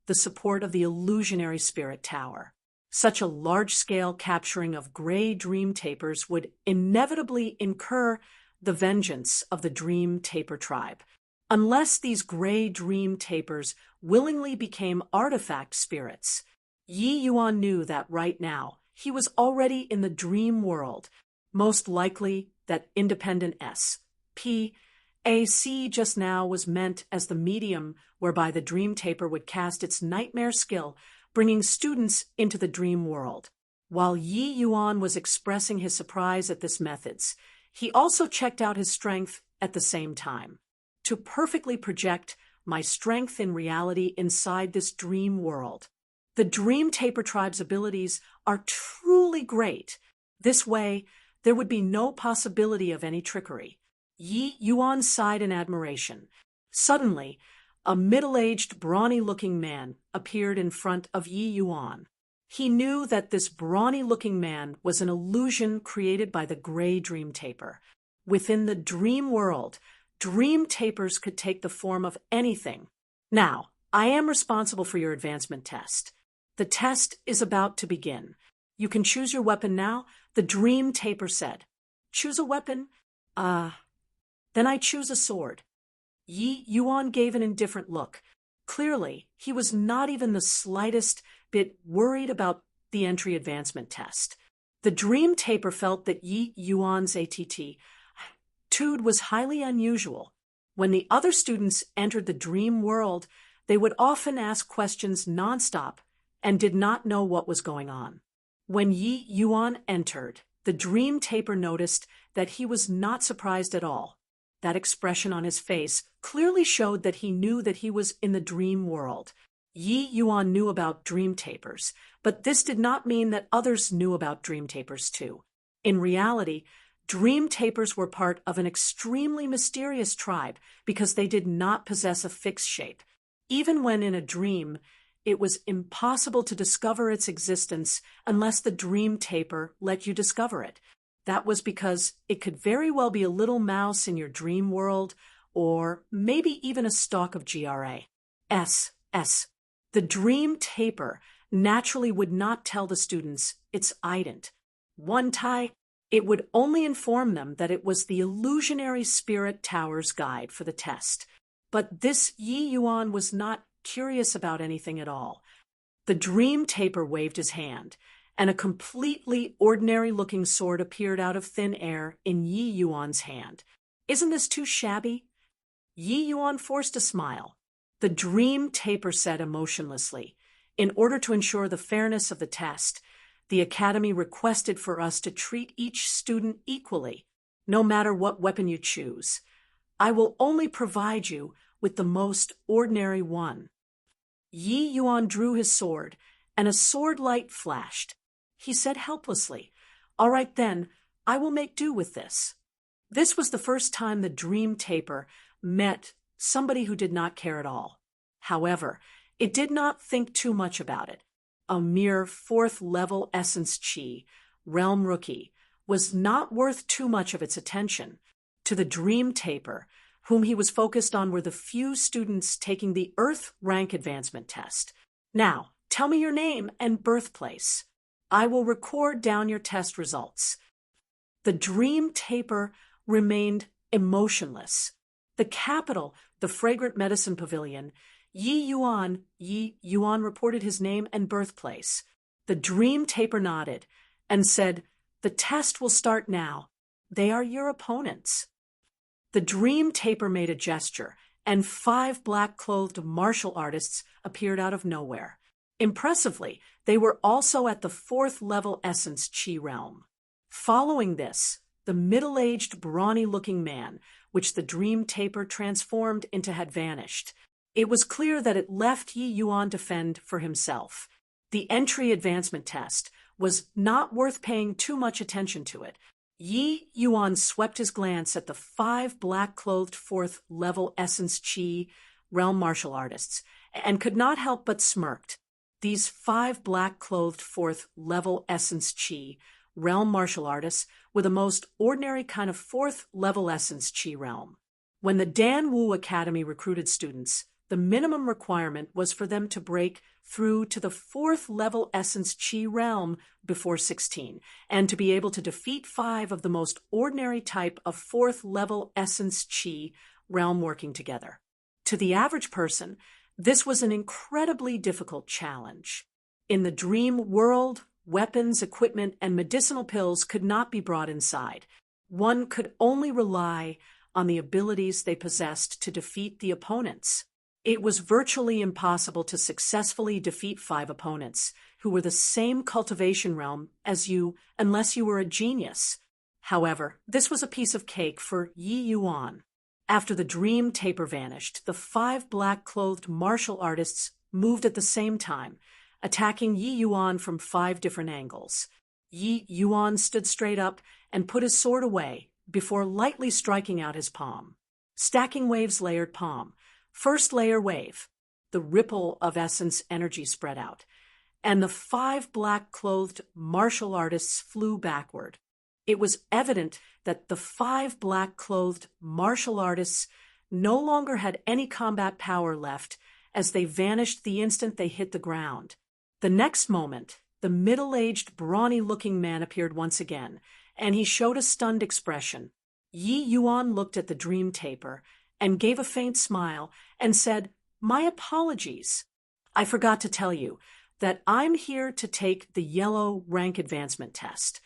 the support of the illusionary spirit tower. Such a large-scale capturing of gray dream tapers would inevitably incur the vengeance of the dream taper tribe. Unless these gray dream tapers willingly became artifact spirits, Yi Yuan knew that right now he was already in the dream world, most likely that independent SPAC just now was meant as the medium whereby the dream taper would cast its nightmare skill, bringing students into the dream world. While Yi Yuan was expressing his surprise at this methods, he also checked out his strength at the same time. To perfectly project my strength in reality inside this dream world. The Dream Taper Tribe's abilities are truly great. This way, there would be no possibility of any trickery. Yi Yuan sighed in admiration. Suddenly, a middle-aged, brawny-looking man appeared in front of Yi Yuan. He knew that this brawny-looking man was an illusion created by the gray dream taper. Within the dream world, dream tapers could take the form of anything. Now, I am responsible for your advancement test. The test is about to begin. You can choose your weapon now, the dream taper said. Choose a weapon? Then I choose a sword. Yi Yuan gave an indifferent look. Clearly, he was not even the slightest bit worried about the entry advancement test. The dream taper felt that Yi Yuan's attitude was highly unusual. When the other students entered the dream world, they would often ask questions nonstop and did not know what was going on. When Yi Yuan entered, the dream taper noticed that he was not surprised at all. That expression on his face clearly showed that he knew that he was in the dream world. Yi Yuan knew about dream tapers, but this did not mean that others knew about dream tapers too. In reality, dream tapers were part of an extremely mysterious tribe because they did not possess a fixed shape. Even when in a dream, it was impossible to discover its existence unless the dream taper let you discover it. That was because it could very well be a little mouse in your dream world, or maybe even a stalk of grass. The dream taper naturally would not tell the students its ident. One time, it would only inform them that it was the illusionary spirit tower's guide for the test. But this Yi Yuan was not curious about anything at all. The dream taper waved his hand, and a completely ordinary-looking sword appeared out of thin air in Yi Yuan's hand. Isn't this too shabby? Yi Yuan forced a smile. The dream taper said emotionlessly, "In order to ensure the fairness of the test, the Academy requested for us to treat each student equally, no matter what weapon you choose. I will only provide you with the most ordinary one." Yi Yuan drew his sword, and a sword light flashed. He said helplessly, "All right then, I will make do with this." This was the first time the dream taper met somebody who did not care at all. However, it did not think too much about it. A mere 4th level essence chi, realm rookie, was not worth too much of its attention. To the dream taper, whom he was focused on were the few students taking the Earth rank advancement test. "Now, tell me your name and birthplace. I will record down your test results." The dream taper remained emotionless. The capital, the Fragrant Medicine Pavilion, Yi Yuan reported his name and birthplace. The dream taper nodded and said, "The test will start now. They are your opponents." The dream taper made a gesture, and 5 black-clothed martial artists appeared out of nowhere. Impressively, they were also at the 4th level essence chi realm. Following this, the middle-aged, brawny-looking man, which the dream taper transformed into, had vanished. It was clear that it left Yi Yuan to fend for himself. The entry advancement test was not worth paying too much attention to it. Yi Yuan swept his glance at the 5 black-clothed 4th level essence chi realm martial artists, and could not help but smirked. These 5 black-clothed 4th level essence chi realm martial artists were the most ordinary kind of 4th level essence chi realm. When the Dan Wu Academy recruited students, the minimum requirement was for them to break through to the 4th level essence chi realm before 16, and to be able to defeat 5 of the most ordinary type of 4th level essence chi realm working together. To the average person, this was an incredibly difficult challenge. In the dream world, weapons, equipment, and medicinal pills could not be brought inside. One could only rely on the abilities they possessed to defeat the opponents. It was virtually impossible to successfully defeat 5 opponents who were the same cultivation realm as you unless you were a genius. However, this was a piece of cake for Yi Yuan. After the dream taper vanished, the 5 black-clothed martial artists moved at the same time, attacking Yi Yuan from 5 different angles. Yi Yuan stood straight up and put his sword away before lightly striking out his palm. Stacking waves layered palm. First layer wave. The ripple of essence energy spread out, and the 5 black-clothed martial artists flew backward. It was evident that the 5 black-clothed martial artists no longer had any combat power left, as they vanished the instant they hit the ground. The next moment, the middle-aged, brawny-looking man appeared once again, and he showed a stunned expression. Yi Yuan looked at the dream taper and gave a faint smile and said, "My apologies. I forgot to tell you that I'm here to take the yellow rank advancement test.